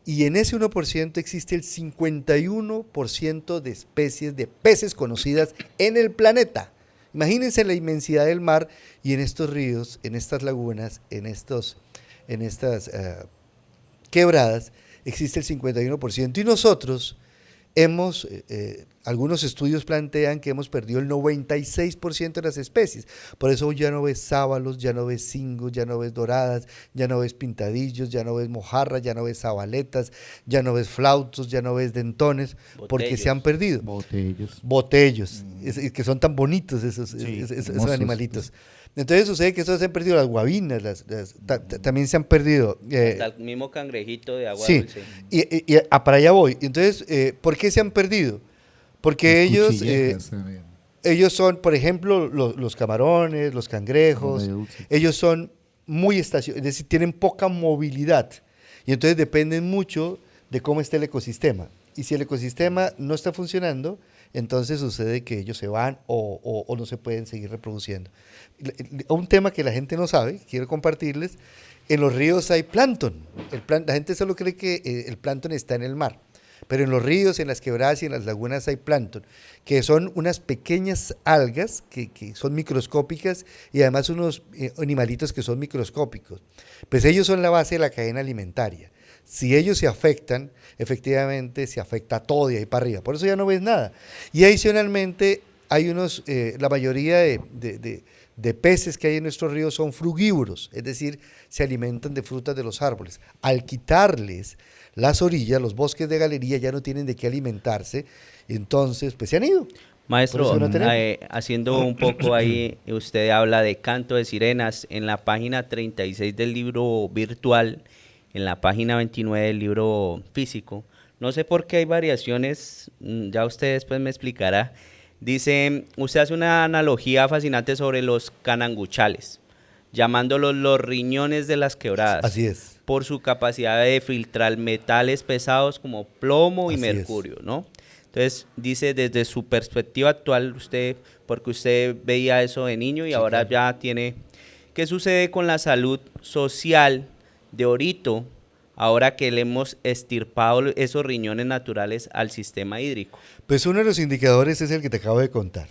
Y en ese 1% existe el 51% de especies de peces conocidas en el planeta. Imagínense la inmensidad del mar y en estos ríos, en estas lagunas, en estas quebradas, existe el 51%. Y nosotros algunos estudios plantean que hemos perdido el 96% de las especies. Por eso ya no ves sábalos, ya no ves cingos, ya no ves doradas, ya no ves pintadillos, ya no ves mojarras, ya no ves zabaletas, ya no ves flautos, ya no ves dentones, porque se han perdido. Botellos, que son tan bonitos esos animalitos. Entonces sucede que estos se han perdido, las guabinas, también se han perdido. Hasta el mismo cangrejito de agua sí, dulce. Y para allá voy. Entonces, ¿por qué se han perdido? Porque ellos son, por ejemplo, los camarones, los cangrejos, ellos son muy estacionarios, es decir, tienen poca movilidad. Y entonces dependen mucho de cómo esté el ecosistema. Y si el ecosistema no está funcionando, entonces sucede que ellos se van o no se pueden seguir reproduciendo. Un tema que la gente no sabe, quiero compartirles, en los ríos hay plancton. La gente solo cree que el plancton está en el mar, pero en los ríos, en las quebradas y en las lagunas hay plancton, que son unas pequeñas algas que son microscópicas y además unos animalitos que son microscópicos. Pues ellos son la base de la cadena alimentaria. Si ellos se afectan, efectivamente se afecta todo de ahí para arriba. Por eso ya no ves nada. Y adicionalmente hay la mayoría de peces que hay en nuestros ríos son frugívoros, es decir, se alimentan de frutas de los árboles. Al quitarles las orillas, los bosques de galería ya no tienen de qué alimentarse, entonces pues se han ido. Maestro, no haciendo un poco ahí, usted habla de canto de sirenas en la página 36 del libro virtual, en la página 29 del libro físico. No sé por qué hay variaciones, ya usted después me explicará. Dice, usted hace una analogía fascinante sobre los cananguchales, llamándolos los riñones de las quebradas. Así es. Por su capacidad de filtrar metales pesados como plomo y Así mercurio, ¿no? Entonces, dice, desde su perspectiva actual, porque usted veía eso de niño y ahora claro. ya tiene... ¿Qué sucede con la salud social de Orito ahora que le hemos extirpado esos riñones naturales al sistema hídrico? Pues uno de los indicadores es el que te acabo de contar.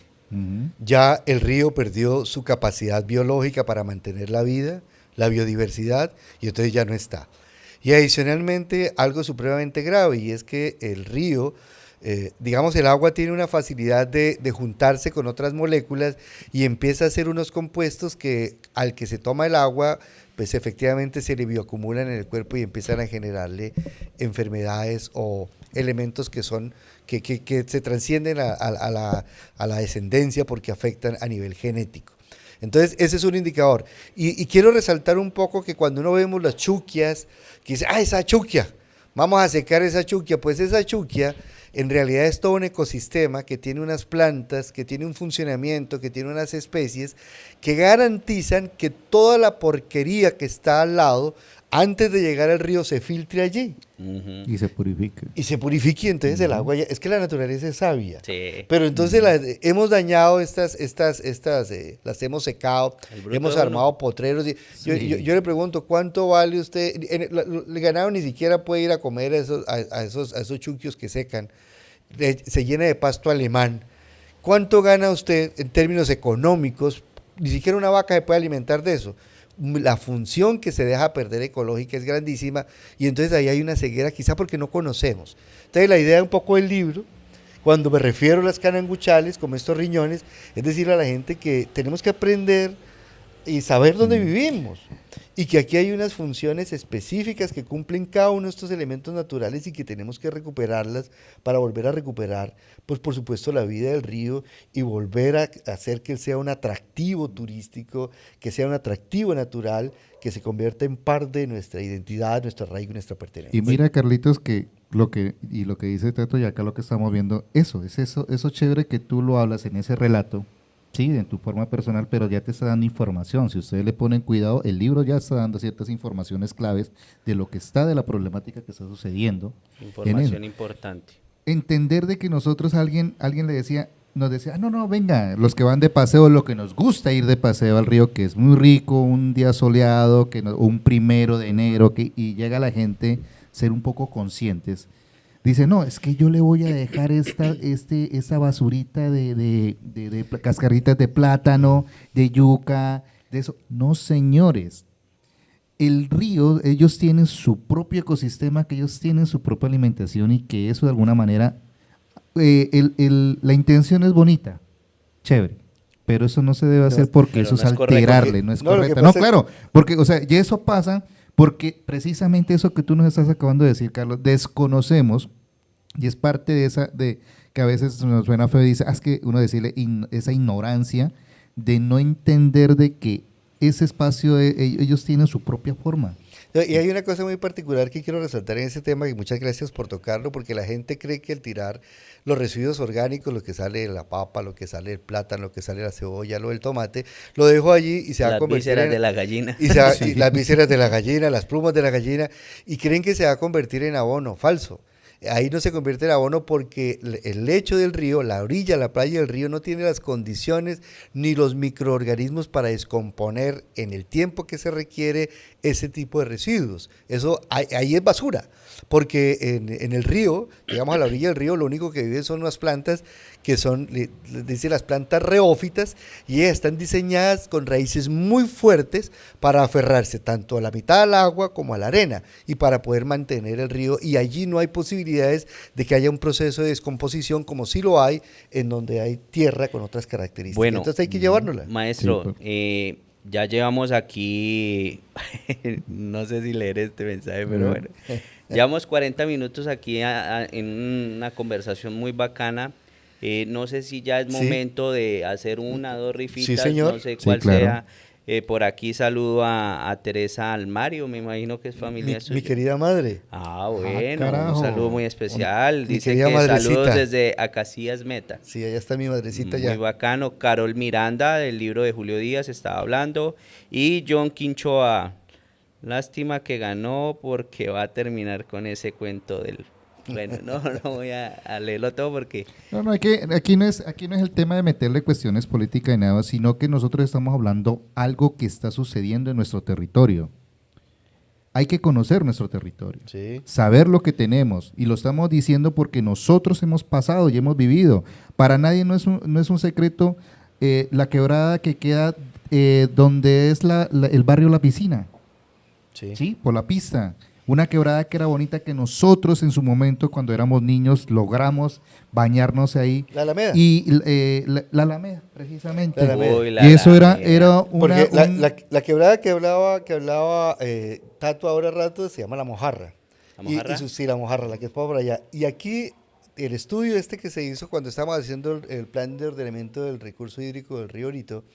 Ya el río perdió su capacidad biológica para mantener la vida, la biodiversidad, y entonces ya no está. Y adicionalmente, algo supremamente grave, y es que el río, digamos, el agua tiene una facilidad de juntarse con otras moléculas y empieza a hacer unos compuestos que al que se toma el agua, pues efectivamente se le bioacumulan en el cuerpo y empiezan a generarle enfermedades o elementos que se transcienden a la descendencia porque afectan a nivel genético. Entonces, ese es un indicador. Y quiero resaltar un poco que cuando uno vemos las chuquias, que dice, esa chuquia, vamos a secar esa chuquia, pues esa chuquia en realidad es todo un ecosistema que tiene unas plantas, que tiene un funcionamiento, que tiene unas especies que garantizan que toda la porquería que está al lado, antes de llegar al río, se filtre allí. Y se purifique. Y se purifique, entonces el agua, es que la naturaleza es sabia. Sí. Pero entonces hemos dañado estas las hemos secado, hemos armado potreros. Yo le pregunto, ¿cuánto vale usted? El ganado ni siquiera puede ir a comer a esos chuquios que secan. se llena de pasto alemán. ¿Cuánto gana usted en términos económicos? Ni siquiera una vaca se puede alimentar de eso. La función que se deja perder ecológica es grandísima y entonces ahí hay una ceguera quizá porque no conocemos. Entonces la idea un poco del libro, cuando me refiero a las cananguchales, como estos riñones, es decir a la gente que tenemos que aprender y saber dónde vivimos y que aquí hay unas funciones específicas que cumplen cada uno de estos elementos naturales y que tenemos que recuperarlas para volver a recuperar, pues por supuesto la vida del río y volver a hacer que sea un atractivo turístico, que sea un atractivo natural, que se convierta en parte de nuestra identidad, nuestra arraigo y nuestra pertenencia. Y mira, Carlitos, que lo que dice Tato y acá lo que estamos viendo, eso chévere que tú lo hablas en ese relato, sí, en tu forma personal, pero ya te está dando información. Si ustedes le ponen cuidado, el libro ya está dando ciertas informaciones claves de lo que está, de la problemática que está sucediendo. Información importante. Entender de que nosotros alguien nos decía, no, venga, los que van de paseo, lo que nos gusta ir de paseo al río, que es muy rico, un día soleado, un 1 de enero, y llega la gente ser un poco conscientes. Dice, no, es que yo le voy a dejar esa basurita de cascaritas de plátano, de yuca, de eso. No, señores. El río, ellos tienen su propio ecosistema, que ellos tienen su propia alimentación y que eso de alguna manera, la intención es bonita, chévere, pero eso no se debe hacer porque eso es alterarle, no es correcto. No, claro, porque, o sea, y eso pasa porque precisamente eso que tú nos estás acabando de decir, Carlos, desconocemos, y es parte de que a veces nos suena feo y dice, es que uno decirle esa ignorancia de no entender de que ese espacio, ellos tienen su propia forma. Y hay una cosa muy particular que quiero resaltar en ese tema y muchas gracias por tocarlo, porque la gente cree que al tirar los residuos orgánicos, lo que sale de la papa, lo que sale del plátano, lo que sale de la cebolla, lo del tomate, lo dejo allí y se va a convertir las vísceras de la gallina. Y las vísceras de la gallina, las plumas de la gallina, y creen que se va a convertir en abono. Falso. Ahí no se convierte en abono porque el lecho del río, la orilla, la playa del río no tiene las condiciones ni los microorganismos para descomponer en el tiempo que se requiere ese tipo de residuos. Eso ahí es basura, porque en el río, digamos a la orilla del río, lo único que viven son unas plantas que son, dice las plantas reófitas, y ellas están diseñadas con raíces muy fuertes para aferrarse tanto a la mitad del agua como a la arena y para poder mantener el río, y allí no hay posibilidades de que haya un proceso de descomposición como sí lo hay en donde hay tierra con otras características. Bueno, entonces hay que llevárnosla. Maestro, ya llevamos aquí, no sé si leer este mensaje, pero bueno, llevamos 40 minutos aquí en una conversación muy bacana. No sé si ya es momento de hacer 1 o 2 rifitas, sí, señor. No sé cuál claro. sea. Por aquí saludo a Teresa Almario, me imagino que es familia suya. Mi querida madre. Bueno, carajo. un saludo muy especial. Mi Dice querida que madrecita. saludos desde Acacias Meta. Sí, allá está mi madrecita ya. Muy bacano. Carol Miranda, del libro de Julio Díaz, estaba hablando. Y John Quinchoa, lástima que ganó porque va a terminar con ese cuento del... Bueno, no voy a leerlo todo porque... No, aquí no es el tema de meterle cuestiones políticas y nada, sino que nosotros estamos hablando algo que está sucediendo en nuestro territorio. Hay que conocer nuestro territorio, Sí. saber lo que tenemos, y lo estamos diciendo porque nosotros hemos pasado y hemos vivido. Para nadie no es un secreto la quebrada que queda donde es el barrio La Piscina, ¿sí? Por la pista. Una quebrada que era bonita, que nosotros en su momento, cuando éramos niños, logramos bañarnos ahí. La Alameda. Y la Alameda, precisamente. La Alameda. Uy, la Y eso era Alameda. una... Porque la quebrada que hablaba Tato ahora rato se llama La Mojarra. ¿La Mojarra? Sí, La Mojarra, la que es por allá. Y aquí el estudio que se hizo cuando estábamos haciendo el plan de ordenamiento del recurso hídrico del río Orito,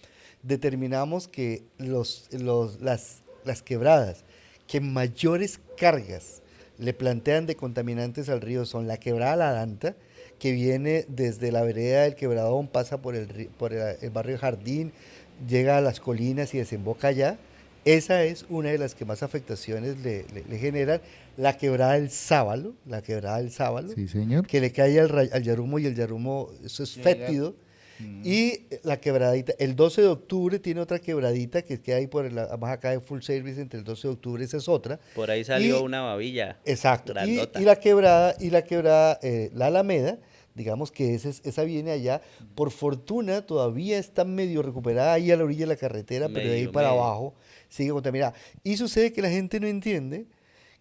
determinamos que las quebradas que mayores cargas le plantean de contaminantes al río son la quebrada La Danta, que viene desde la vereda del Quebradón, pasa por el barrio Jardín, llega a las colinas y desemboca allá. Esa es una de las que más afectaciones le generan. La quebrada del Sábalo, Sí, señor. que le cae al yarumo, y el yarumo, eso es fétido. Y la quebradita, el 12 de octubre tiene otra quebradita que queda ahí más acá de Full Service, entre el 12 de octubre, esa es otra. Por ahí salió una babilla. Exacto. Grandota. Y la quebrada, la Alameda, digamos que esa viene allá. Por fortuna todavía está medio recuperada ahí a la orilla de la carretera, pero de ahí Medio, para medio. abajo sigue contaminada. Y sucede que la gente no entiende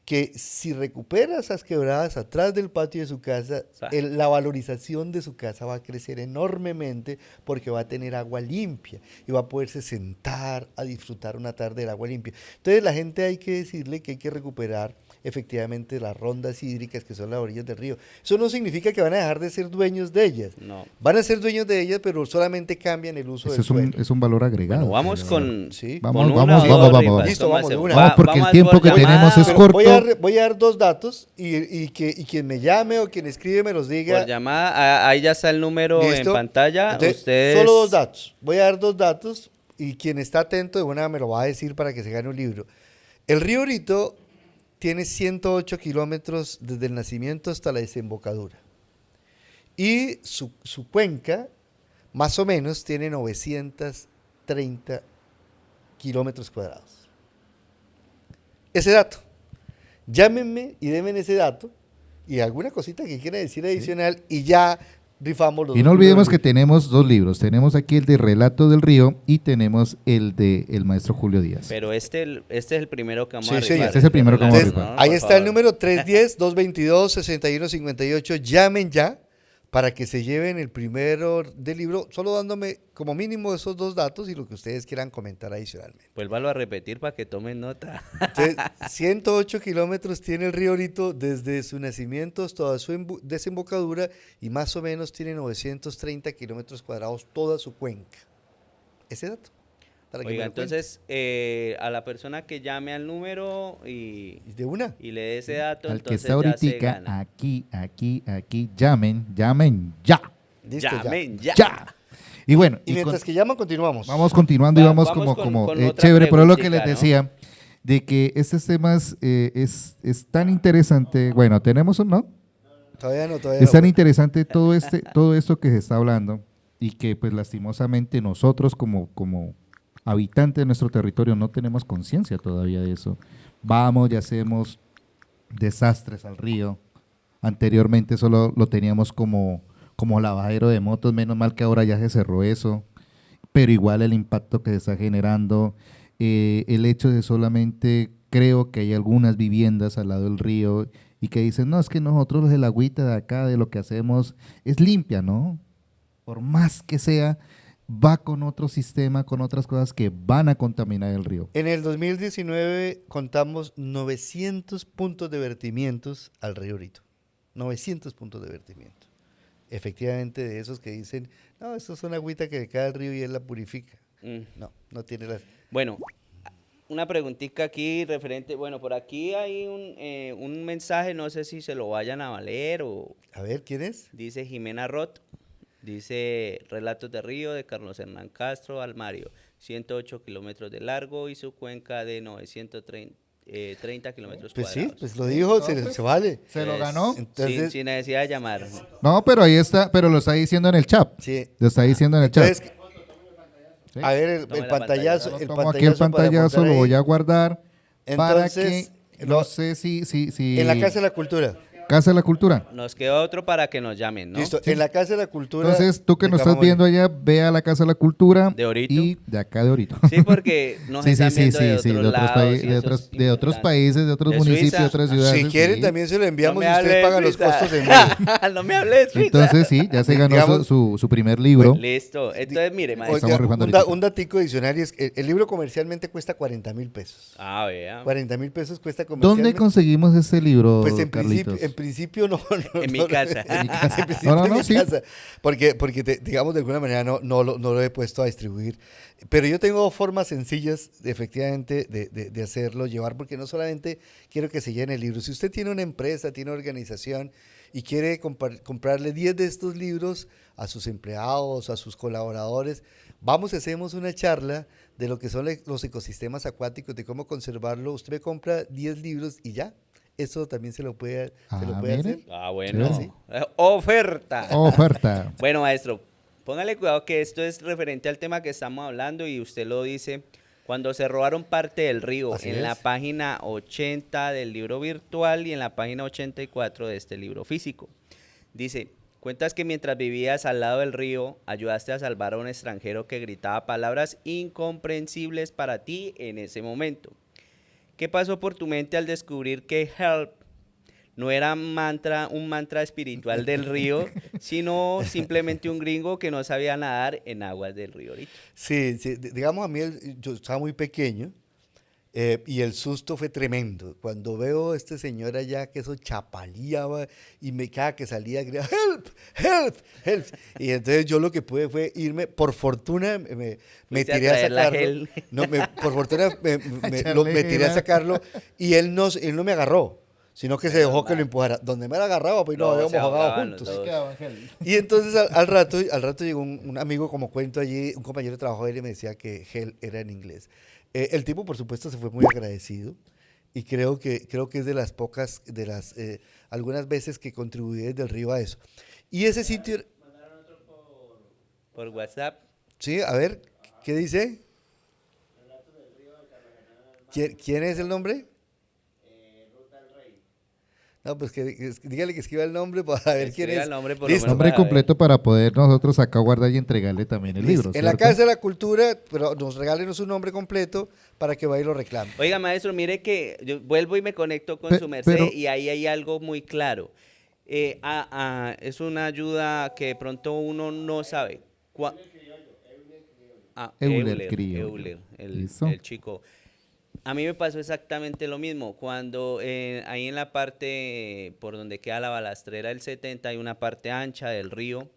que si recupera esas quebradas atrás del patio de su casa, Sa- la valorización de su casa va a crecer enormemente porque va a tener agua limpia y va a poderse sentar a disfrutar una tarde del agua limpia. Entonces la gente hay que decirle que hay que recuperar efectivamente las rondas hídricas que son las orillas del río. Eso no significa que van a dejar de ser dueños de ellas. No. Van a ser dueños de ellas, pero solamente cambian el uso Ese del es un, suelo. es un valor agregado. Bueno, vamos pero- con, Sí. Vamos, con vamos, una o vamos, dos vamos. rifas. Listo, ¿Cómo vamos de hacemos? una. Vamos, porque el ¿Vamos tiempo por que llamada tenemos es o corto. Voy a dar dos datos y quien me llame o quien escribe me los diga. Por llamada, ahí ya está el número en ¿Listo? pantalla. Entonces, Ustedes solo dos datos. Voy a dar dos datos y quien está atento de una me lo va a decir para que se gane un libro. El río Orito tiene 108 kilómetros desde el nacimiento hasta la desembocadura. Y su cuenca, más o menos, tiene 930 kilómetros cuadrados. Ese dato. Llámenme y denme ese dato y alguna cosita que quiera decir adicional y ya rifamos los Y no dos olvidemos que libros. tenemos dos libros. Tenemos aquí el de Relato del Río y tenemos el de el maestro Julio Díaz. Pero este es el primero que vamos Sí, a sí, rifar. este es el primero que vamos a Relato, rifar. ¿no? Ahí Por está el favor. número 310-222-6158. Llamen ya para que se lleven el primero del libro, solo dándome como mínimo esos dos datos y lo que ustedes quieran comentar adicionalmente. Vuélvalo a repetir para que tomen nota. Entonces, 108 kilómetros tiene el río Orito desde su nacimiento hasta su desembocadura y más o menos tiene 930 kilómetros cuadrados toda su cuenca. Ese dato. Para que me Oiga, lo cuente. entonces, a la persona que llame al número Y de una. y le dé ese dato, Al que entonces está ya se ahorita, gana. aquí, llamen ya. Listo, ya. Llamen ya. Ya. Y bueno, Y mientras que llaman, continuamos. vamos continuando y vamos Vamos como con otra chévere, pero lo que les preguntita, ¿no? decía, de que estos temas es tan interesante. Bueno, tenemos un no. Todavía no, todavía Es tan no. interesante todo esto que se está hablando y que pues lastimosamente nosotros como habitantes de nuestro territorio no tenemos conciencia todavía de eso. Vamos y hacemos desastres al río. Anteriormente solo lo teníamos como lavadero de motos, menos mal que ahora ya se cerró eso, pero igual el impacto que se está generando, el hecho de solamente creo que hay algunas viviendas al lado del río y que dicen, no, es que nosotros el agüita de acá, de lo que hacemos, es limpia, ¿no? Por más que sea, va con otro sistema, con otras cosas que van a contaminar el río. En el 2019 contamos 900 puntos de vertimientos al río Orito. 900 puntos de vertimiento. Efectivamente, de esos que dicen, no, esto es una agüita que cae al río y él la purifica. Mm. No, no tiene las... Bueno, una preguntita aquí referente, bueno, por aquí hay un mensaje, no sé si se lo vayan a leer o A ver, ¿quién es? dice Jimena Roth, dice Relatos de Río de Carlos Hernán Castro Almario, 108 kilómetros de largo y su cuenca de 930 kilómetros Pues sí, cuadrados. pues lo dijo, no, se pues. vale. ¿Se lo Pues, ganó? Entonces- sin necesidad de llamar. No, pero ahí está, pero lo está diciendo en el chat. Sí. Lo está diciendo en el chat. Entonces, Sí. a ver, Tome el la pantallazo. pantalla. Yo El tomo aquí el para pantallazo, montar lo ahí. voy a guardar para Entonces, que, no sé si En la Casa de la Cultura. Casa de la Cultura. Nos queda otro para que nos llamen, ¿no? Listo, en la Casa de la Cultura. Entonces, tú que de nos estás Camamoña. viendo allá, ve a la Casa de la Cultura De Orito. y de acá de Orito. Sí, porque nos Sí, sí, están sí, viendo sí, de sí, otros de otros, lados países, y de eso otros, es de otros importante. países, de otros De municipios, Suiza. de otras ciudades. Si quieren, sí. también se lo enviamos No y me ustedes hable, pagan los Suiza. costos de envío. No me hables, Suiza. Entonces, sí, ya se ganó Digamos- su primer libro. Listo. Entonces, mire, maestro. Estamos Oiga, rifando un, ahorita. un datico adicional y es que el libro comercialmente cuesta 40.000 pesos. Ah, vea. 40.000 pesos cuesta ¿Dónde comercialmente. conseguimos este libro, Pues en Carlitos? principio no. En mi casa. En principio No, en mi sí. casa. Porque digamos, de alguna manera no lo he puesto a distribuir. Pero yo tengo formas sencillas, efectivamente, de hacerlo llevar, porque no solamente quiero que se llene el libro. Si usted tiene una empresa, tiene una organización y quiere comprarle 10 de estos libros a sus empleados, a sus colaboradores, vamos y hacemos una charla de lo que son los ecosistemas acuáticos, de cómo conservarlo. Usted me compra 10 libros y ya. Eso también se lo puede mire. hacer. Ah, bueno. Sí. Oferta. Oferta. Bueno, maestro, póngale cuidado que esto es referente al tema que estamos hablando y usted lo dice. Cuando se robaron parte del río, Así en la es. página 80 del libro virtual y en la página 84 de este libro físico. Dice, Cuentas que mientras vivías al lado del río, ayudaste a salvar a un extranjero que gritaba palabras incomprensibles para ti en ese momento. ¿Qué pasó por tu mente al descubrir que help no era un mantra espiritual del río, sino simplemente un gringo que no sabía nadar en aguas del río Orito? Sí, sí, digamos a mí, yo estaba muy pequeño y el susto fue tremendo. Cuando veo a este señor allá que eso chapaleaba y cada que salía gritaba, help, help, help. Y entonces yo lo que pude fue irme, por fortuna me Fuiste a tiré a traer la sacarlo. gel. No, por fortuna me Echarle tiré a gel. sacarlo y él no me agarró, sino que se Menos dejó que lo mal. empujara. Donde me la agarraba, pues nos No, habíamos se ahogado ahogaban los juntos. dos. Y entonces al rato llegó un amigo, como cuento allí, un compañero de trabajo de él y me decía que gel era en inglés. El tipo, por supuesto, se fue muy agradecido y creo que es de las pocas, algunas veces que contribuí desde el río a eso. Y ese sitio, Por WhatsApp. sí, a ver, ¿qué dice? ¿Quién es el nombre? No, pues dígale que escriba el nombre para ver quién Escriba es. el nombre por lo Listo. menos Nombre para ver. completo para poder nosotros acá guardar y entregarle también el Listo. libro. En la ¿cierto? Casa de la Cultura, pero nos regálenos su nombre completo para que vaya y lo reclame. Oiga, maestro, mire que yo vuelvo y me conecto con Pe- su merced pero- y ahí hay algo muy claro. Es una ayuda que de pronto uno no sabe. Euler Criollo. Euler, Listo. el chico. A mí me pasó exactamente lo mismo. Cuando ahí en la parte por donde queda la balastrera del 70 hay una parte ancha del río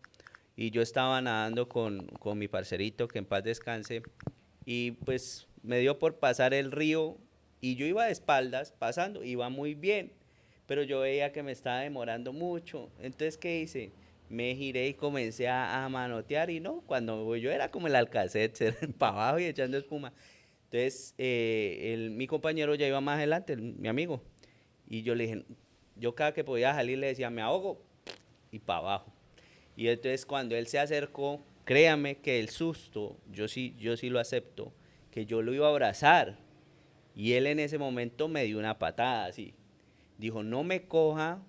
y yo estaba nadando con mi parcerito, que en paz descanse, y pues me dio por pasar el río y yo iba de espaldas pasando, iba muy bien, pero yo veía que me estaba demorando mucho. Entonces, ¿qué hice? Me giré y comencé a manotear y no, cuando yo era como el Alcacete, para abajo y echando espuma. Entonces, mi compañero ya iba más adelante, mi amigo, y yo le dije, yo cada que podía salir le decía, me ahogo, y para abajo. Y entonces cuando él se acercó, créame que el susto, yo sí lo acepto, que yo lo iba a abrazar, y él en ese momento me dio una patada así. Dijo, no me coja,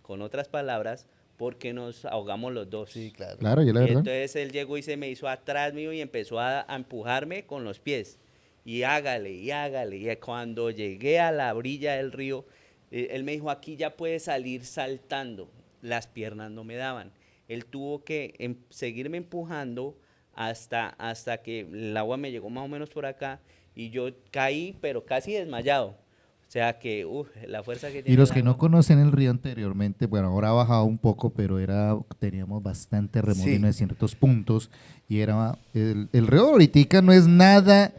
con otras palabras, porque nos ahogamos los dos. Sí, claro. Claro, yo la Y verdad. entonces él llegó y se me hizo atrás mío y empezó a empujarme con los pies. Y hágale, y hágale. Y cuando llegué a la orilla del río, él me dijo, aquí ya puedes salir saltando. Las piernas no me daban. Él tuvo que seguirme empujando hasta que el agua me llegó más o menos por acá y yo caí, pero casi desmayado. O sea que, la fuerza que Y tiene los el que no agua. conocen el río anteriormente, bueno, ahora ha bajado un poco, pero teníamos bastante remolino Sí. en ciertos puntos y era el río ahorita no es nada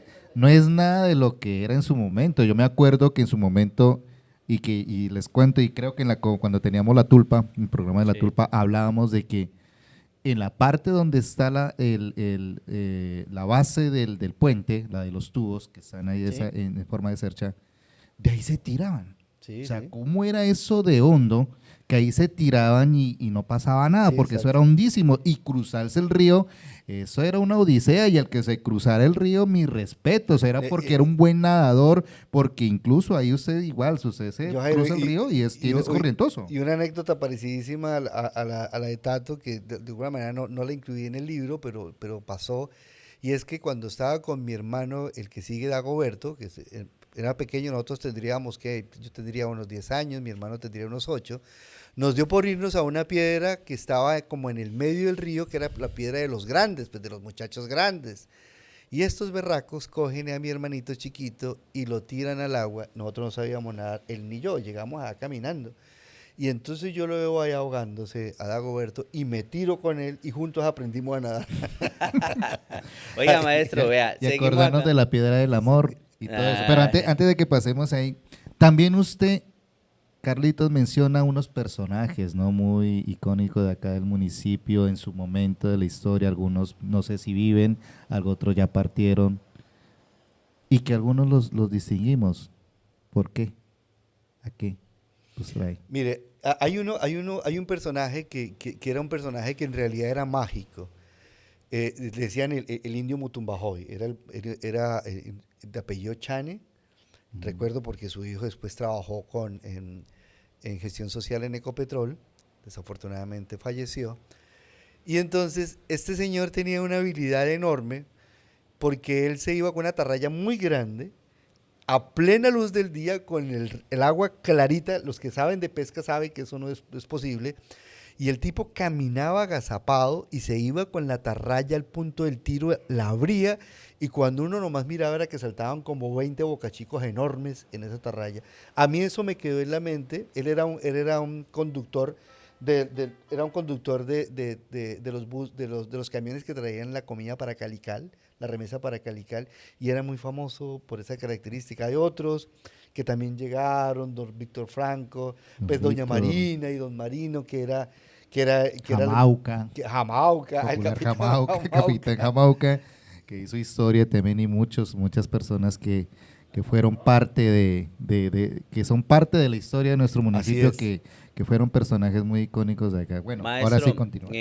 de lo que era en su momento. Yo me acuerdo que en su momento y les cuento y creo que cuando teníamos la tulpa, el programa de la Sí. tulpa, hablábamos de que en la parte donde está la base del puente, la de los tubos que están ahí Sí. en forma de cercha, de ahí se tiraban. Sí, O sea, sí. ¿cómo era eso de hondo? Que ahí se tiraban y no pasaba nada, Sí, porque eso exacto. era hondísimo. Y cruzarse el río, eso era una odisea. Y al que se cruzara el río, mi respeto. O sea, era porque era un buen nadador, porque incluso ahí usted igual, usted se Yo, Jairo, cruza el río y es corrientoso. Y una anécdota parecidísima a la de Tato, que de alguna manera no la incluí en el libro, pero pasó. Y es que cuando estaba con mi hermano, el que sigue Dagoberto, era pequeño, nosotros yo tendría unos 10 años, mi hermano tendría unos 8, nos dio por irnos a una piedra que estaba como en el medio del río, que era la piedra de los grandes, pues de los muchachos grandes. Y estos berracos cogen a mi hermanito chiquito y lo tiran al agua. Nosotros no sabíamos nadar, él ni yo, llegamos allá caminando. Y entonces yo lo veo ahí ahogándose a Dagoberto y me tiro con él y juntos aprendimos a nadar. Oiga, maestro, vea, Y seguimos acordarnos acá. de la piedra del amor y todo eso. Pero Ah, antes de que pasemos ahí, también usted, Carlitos, menciona unos personajes, ¿no? Muy icónicos de acá del municipio en su momento de la historia. Algunos no sé si viven, otros ya partieron. Y que algunos los distinguimos. ¿Por qué? ¿A qué? Pues trae. Mire, hay un personaje que era un personaje que en realidad era mágico. Le decían el indio Mutumbajoy, era de apellido Chane, recuerdo porque su hijo después trabajó en gestión social en Ecopetrol, desafortunadamente falleció. Y entonces este señor tenía una habilidad enorme porque él se iba con una atarraya muy grande, a plena luz del día, con el agua clarita. Los que saben de pesca saben que eso no es posible. Y el tipo caminaba agazapado y se iba con la atarraya al punto del tiro, la abría, y cuando uno nomás miraba era que saltaban como 20 bocachicos enormes en esa atarraya. A mí eso me quedó en la mente. Él era un conductor era un conductor de los camiones que traían la comida para Calical, la remesa para Calical, y era muy famoso por esa característica. Hay otros que también llegaron, don Víctor Franco, pues doña Víctor, Marina y don Marino, que era Jamauca, Jamauca, el popular capitán Jamauca, capitán Jamauca, que hizo historia también, y muchas personas que fueron parte que son parte de la historia de nuestro municipio, es. que fueron personajes muy icónicos de acá. Bueno, ahora sí Maestro, continúa.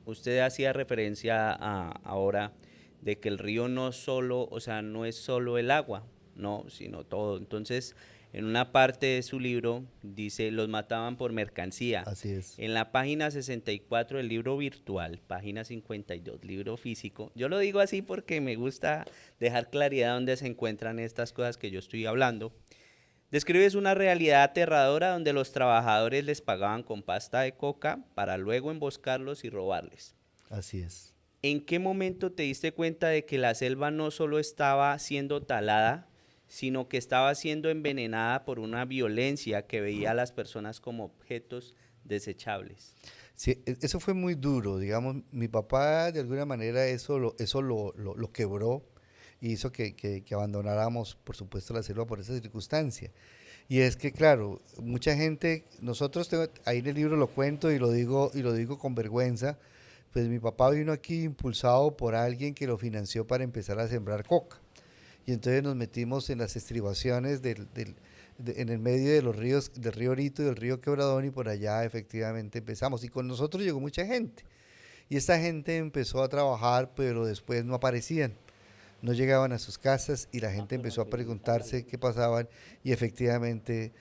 usted hacía referencia ahora de que el río no solo, o sea, no es solo el agua, no, sino todo. Entonces, en una parte de su libro dice, los mataban por mercancía. Así es. En la página 64 del libro virtual, página 52, libro físico, yo lo digo así porque me gusta dejar claridad donde se encuentran estas cosas que yo estoy hablando. Describes una realidad aterradora donde los trabajadores les pagaban con pasta de coca para luego emboscarlos y robarles. Así es. ¿En qué momento te diste cuenta de que la selva no solo estaba siendo talada, sino que estaba siendo envenenada por una violencia que veía a las personas como objetos desechables? Sí, eso fue muy duro, digamos. Mi papá de alguna manera eso lo quebró y hizo que abandonáramos, por supuesto, la selva por esa circunstancia. Y es que, claro, mucha gente, ahí en el libro lo cuento y lo digo con vergüenza, pues mi papá vino aquí impulsado por alguien que lo financió para empezar a sembrar coca. Y entonces nos metimos en las estribaciones en el medio de los ríos, del río Orito y del río Quebradón, y por allá efectivamente empezamos. Y con nosotros llegó mucha gente. Y esta gente empezó a trabajar, pero después no aparecían. No llegaban a sus casas y la gente empezó a preguntarse qué pasaban, y efectivamente,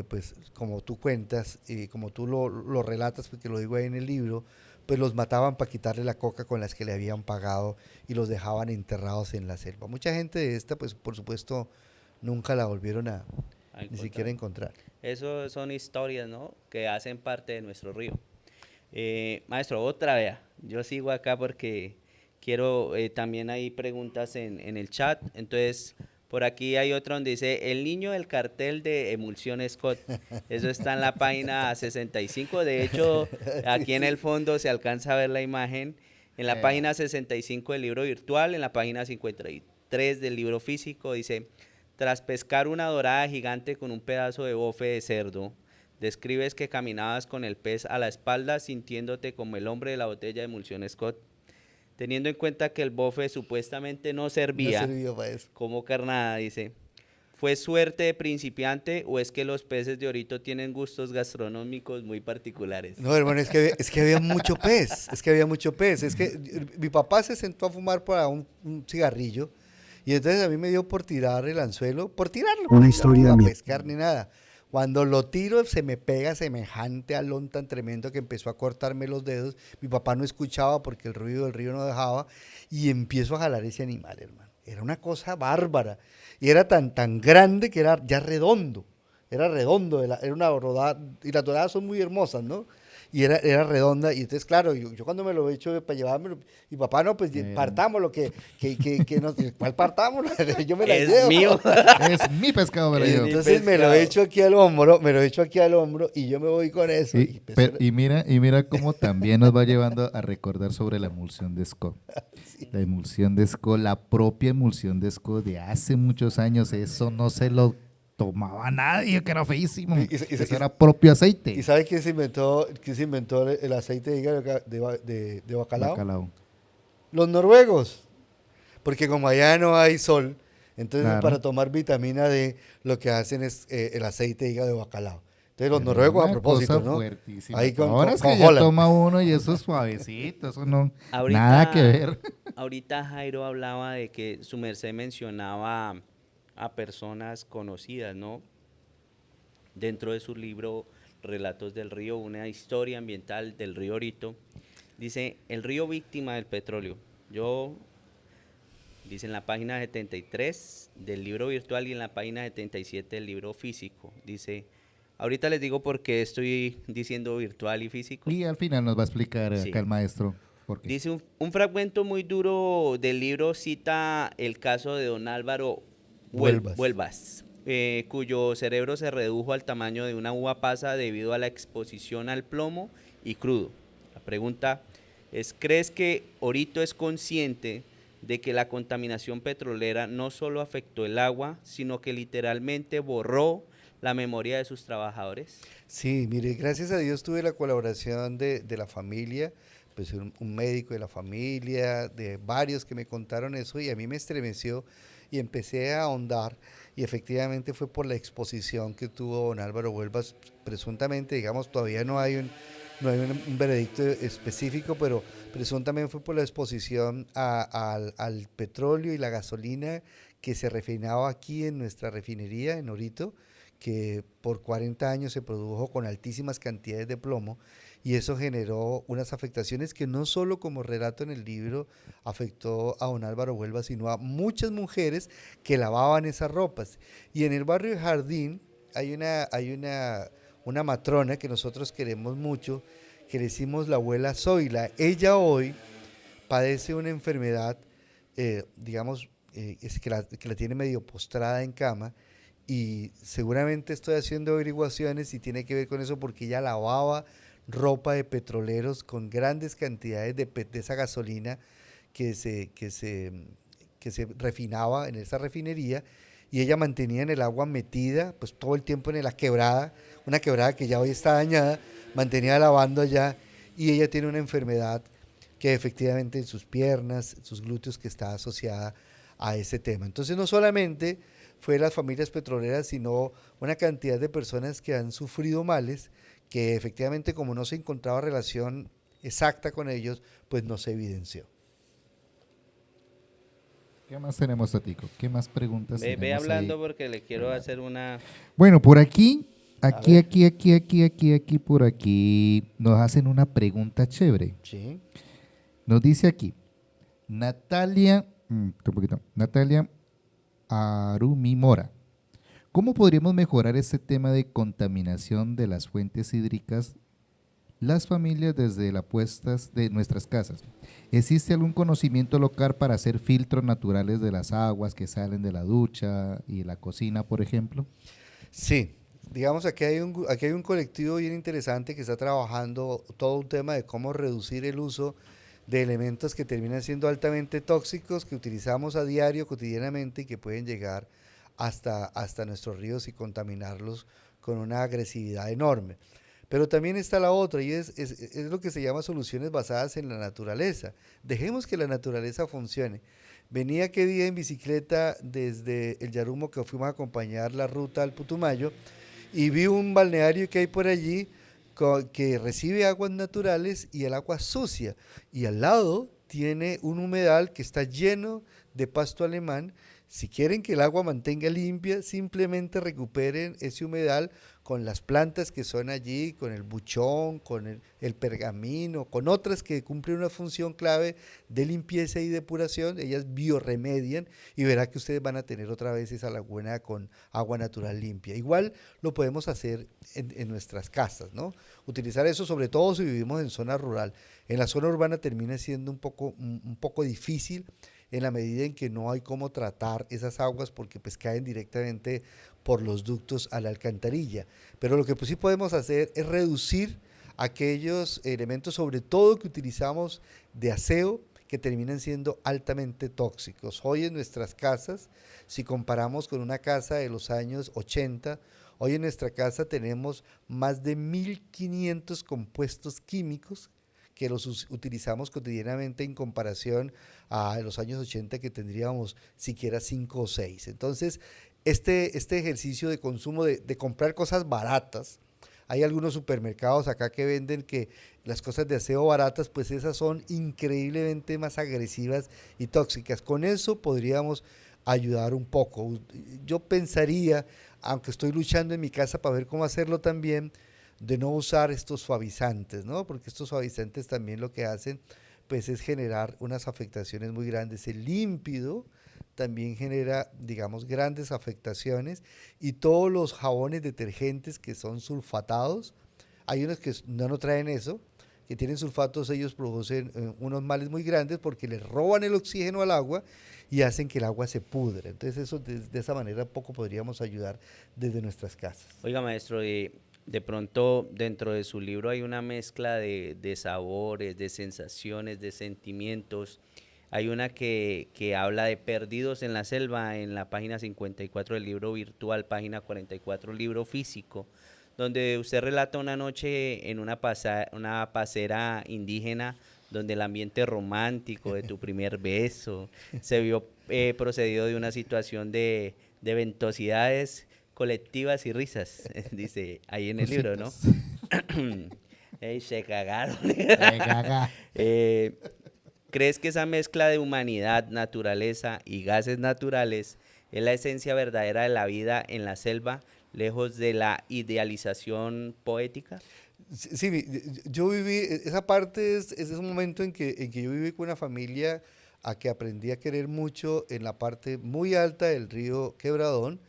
pues como tú cuentas y como tú lo relatas, porque lo digo ahí en el libro, pues los mataban para quitarle la coca con las que le habían pagado y los dejaban enterrados en la selva. Mucha gente de esta, pues por supuesto, nunca la volvieron a ni siquiera encontrar. Eso son historias, ¿no?, que hacen parte de nuestro río. Maestro, otra vez, yo sigo acá porque quiero, también hay preguntas en el chat. Entonces, por aquí hay otra donde dice, el niño del cartel de Emulsión Scott. Eso está en la página 65. De hecho, aquí en el fondo se alcanza a ver la imagen. En la página 65 del libro virtual, en la página 53 del libro físico, dice, tras pescar una dorada gigante con un pedazo de bofe de cerdo, describes que caminabas con el pez a la espalda sintiéndote como el hombre de la botella de Emulsión Scott. Teniendo en cuenta que el bofe supuestamente no servía para eso. como carnada, dice, ¿fue suerte de principiante o es que los peces de Orito tienen gustos gastronómicos muy particulares? No, hermano, es que había mucho pez, es que mi papá se sentó a fumar para un cigarrillo, y entonces a mí me dio por tirar el anzuelo, por tirarlo, Una historia no a mía. pescar ni nada. Cuando lo tiro se me pega semejante alón tan tremendo que empezó a cortarme los dedos. Mi papá no escuchaba porque el ruido del río no dejaba, y empiezo a jalar ese animal, hermano. Era una cosa bárbara y era tan grande que era ya redondo. Era redondo, era una rodada, y las doradas son muy hermosas, ¿no? Y era redonda, y entonces, claro, yo cuando me lo he hecho para llevármelo, y papá, no, pues partámoslo, no, ¿cuál partámoslo? Yo me la Es llevo. mío. Es mi pescado, me lo llevo. Entonces me lo he hecho aquí al hombro, y yo me voy con eso. Y mira cómo también nos va llevando a recordar sobre la emulsión de Scott. La emulsión de Scott, la propia emulsión de Scott de hace muchos años, eso no se lo tomaba nadie, que era feísimo. Eso era propio aceite. ¿Y sabe quién se inventó el aceite de hígado de bacalao? Bacalao. Los noruegos. Porque como allá no hay sol, entonces Claro. para tomar vitamina D lo que hacen es el aceite de hígado de bacalao. Entonces los Pero noruegos, a una propósito, cosa ¿no? fuertísima. Ahí Ahora es que con ya Holland. toma uno y eso es suavecito, eso no, Ahorita- nada que ver. Ahorita Jairo hablaba de que su merced mencionaba a personas conocidas, ¿no? Dentro de su libro Relatos del Río, una historia ambiental del río Orito. Dice, el río víctima del petróleo. Dice en la página 73 del libro virtual y en la página 77 del libro físico. Dice, ahorita les digo por qué estoy diciendo virtual y físico. Y al final nos va a explicar Sí. acá el maestro por qué. Dice un fragmento muy duro del libro cita el caso de don Álvaro Huelvas, cuyo cerebro se redujo al tamaño de una uva pasa debido a la exposición al plomo y crudo. La pregunta es, ¿crees que Orito es consciente de que la contaminación petrolera no solo afectó el agua, sino que literalmente borró la memoria de sus trabajadores? Sí, mire, gracias a Dios tuve la colaboración de la familia, pues un médico de la familia, de varios que me contaron eso y a mí me estremeció y empecé a ahondar y efectivamente fue por la exposición que tuvo don Álvaro Huelvas, presuntamente, digamos, todavía no hay un veredicto específico, pero presuntamente fue por la exposición al petróleo y la gasolina que se refinaba aquí en nuestra refinería en Orito, que por 40 años se produjo con altísimas cantidades de plomo y eso generó unas afectaciones que no solo como relato en el libro afectó a don Álvaro Huelva, sino a muchas mujeres que lavaban esas ropas. Y en el barrio de Jardín hay una matrona que nosotros queremos mucho, que le decimos la abuela Zoila. Ella hoy padece una enfermedad, es que la tiene medio postrada en cama, y seguramente estoy haciendo averiguaciones y tiene que ver con eso porque ella lavaba ropa de petroleros con grandes cantidades de esa gasolina que se refinaba en esa refinería y ella mantenía en el agua metida pues todo el tiempo en la quebrada, una quebrada que ya hoy está dañada, mantenía lavando allá y ella tiene una enfermedad que efectivamente en sus piernas, sus glúteos que está asociada a ese tema. Entonces no solamente fue las familias petroleras, sino una cantidad de personas que han sufrido males, que efectivamente como no se encontraba relación exacta con ellos, pues no se evidenció. ¿Qué más tenemos, Tatico? ¿Qué más preguntas Ve tenemos hablando ahí? porque le quiero hacer una... Bueno, por aquí, ver. por aquí, nos hacen una pregunta chévere. Sí. Nos dice aquí, Natalia Arumi Mora. ¿Cómo podríamos mejorar este tema de contaminación de las fuentes hídricas, las familias desde las puestas de nuestras casas? ¿Existe algún conocimiento local para hacer filtros naturales de las aguas que salen de la ducha y la cocina, por ejemplo? Sí, digamos aquí hay un colectivo bien interesante que está trabajando todo un tema de cómo reducir el uso de elementos que terminan siendo altamente tóxicos, que utilizamos a diario, cotidianamente y que pueden llegar hasta nuestros ríos y contaminarlos con una agresividad enorme. Pero también está la otra y es lo que se llama soluciones basadas en la naturaleza. Dejemos que la naturaleza funcione. Venía aquel día en bicicleta desde el Yarumo que fuimos a acompañar la ruta al Putumayo y vi un balneario que hay por allí que recibe aguas naturales y el agua sucia y al lado tiene un humedal que está lleno de pasto alemán. Si quieren que el agua mantenga limpia, simplemente recuperen ese humedal con las plantas que son allí, con el buchón, con el pergamino, con otras que cumplen una función clave de limpieza y depuración. Ellas biorremedian y verá que ustedes van a tener otra vez esa laguna con agua natural limpia. Igual lo podemos hacer en nuestras casas, ¿no? Utilizar eso sobre todo si vivimos en zona rural. En la zona urbana termina siendo un poco difícil en la medida en que no hay cómo tratar esas aguas porque pues caen directamente por los ductos a la alcantarilla. Pero lo que pues sí podemos hacer es reducir aquellos elementos, sobre todo que utilizamos de aseo, que terminan siendo altamente tóxicos. Hoy en nuestras casas, si comparamos con una casa de los años 80, hoy en nuestra casa tenemos más de 1.500 compuestos químicos que los utilizamos cotidianamente en comparación a los años 80 que tendríamos siquiera 5 o 6. Entonces, este ejercicio de consumo de comprar cosas baratas, hay algunos supermercados acá que venden que las cosas de aseo baratas, pues esas son increíblemente más agresivas y tóxicas. Con eso podríamos ayudar un poco. Yo pensaría, aunque estoy luchando en mi casa para ver cómo hacerlo también, de no usar estos suavizantes, ¿no? Porque estos suavizantes también lo que hacen pues es generar unas afectaciones muy grandes. El límpido también genera, digamos, grandes afectaciones, y todos los jabones detergentes que son sulfatados, hay unos que no traen eso, que tienen sulfatos, ellos producen unos males muy grandes porque les roban el oxígeno al agua y hacen que el agua se pudra. Entonces eso de esa manera poco podríamos ayudar desde nuestras casas. Oiga, maestro, de pronto dentro de su libro hay una mezcla de sabores, de sensaciones, de sentimientos. Hay una que habla de Perdidos en la Selva en la página 54 del libro virtual, página 44 libro físico, donde usted relata una noche en una pasera indígena donde el ambiente romántico de tu primer beso se vio procedido de una situación de ventosidades colectivas y risas, dice ahí en el libro, ¿no? Ey, se cagaron. ¿Crees que esa mezcla de humanidad, naturaleza y gases naturales es la esencia verdadera de la vida en la selva, lejos de la idealización poética? Sí, yo viví, esa parte es un momento en que yo viví con una familia a que aprendí a querer mucho en la parte muy alta del río Quebradón,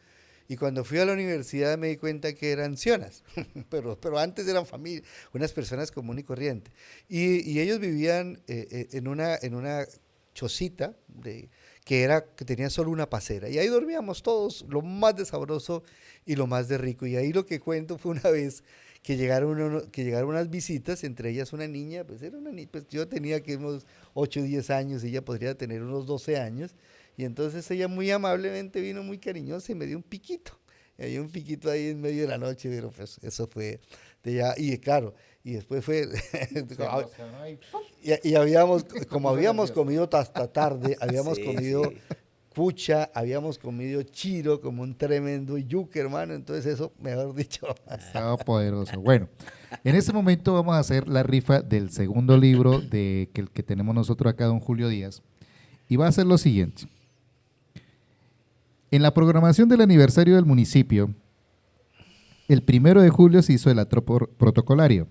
y cuando fui a la universidad me di cuenta que eran sionas, pero antes eran familia, unas personas común y corriente, y ellos vivían en una chocita que tenía solo una pasera, y ahí dormíamos todos, lo más de sabroso y lo más de rico. Y ahí lo que cuento fue una vez que llegaron unas visitas, entre ellas una niña, pues era una niña, pues yo tenía que unos 8 o 10 años, ella podría tener unos 12 años, y entonces ella muy amablemente vino, muy cariñosa, y me dio un piquito. Y había un piquito ahí en medio de la noche, pero pues eso fue de ya, y claro, y después fue, y habíamos comido hasta tarde, habíamos comido cucha, habíamos comido chiro como un tremendo yuca, hermano, entonces eso, mejor dicho. Estaba poderoso. Bueno, en este momento vamos a hacer la rifa del segundo libro el que tenemos nosotros acá, don Julio Díaz, y va a ser lo siguiente. En la programación del aniversario del municipio, el 1 de julio se hizo el acto protocolario,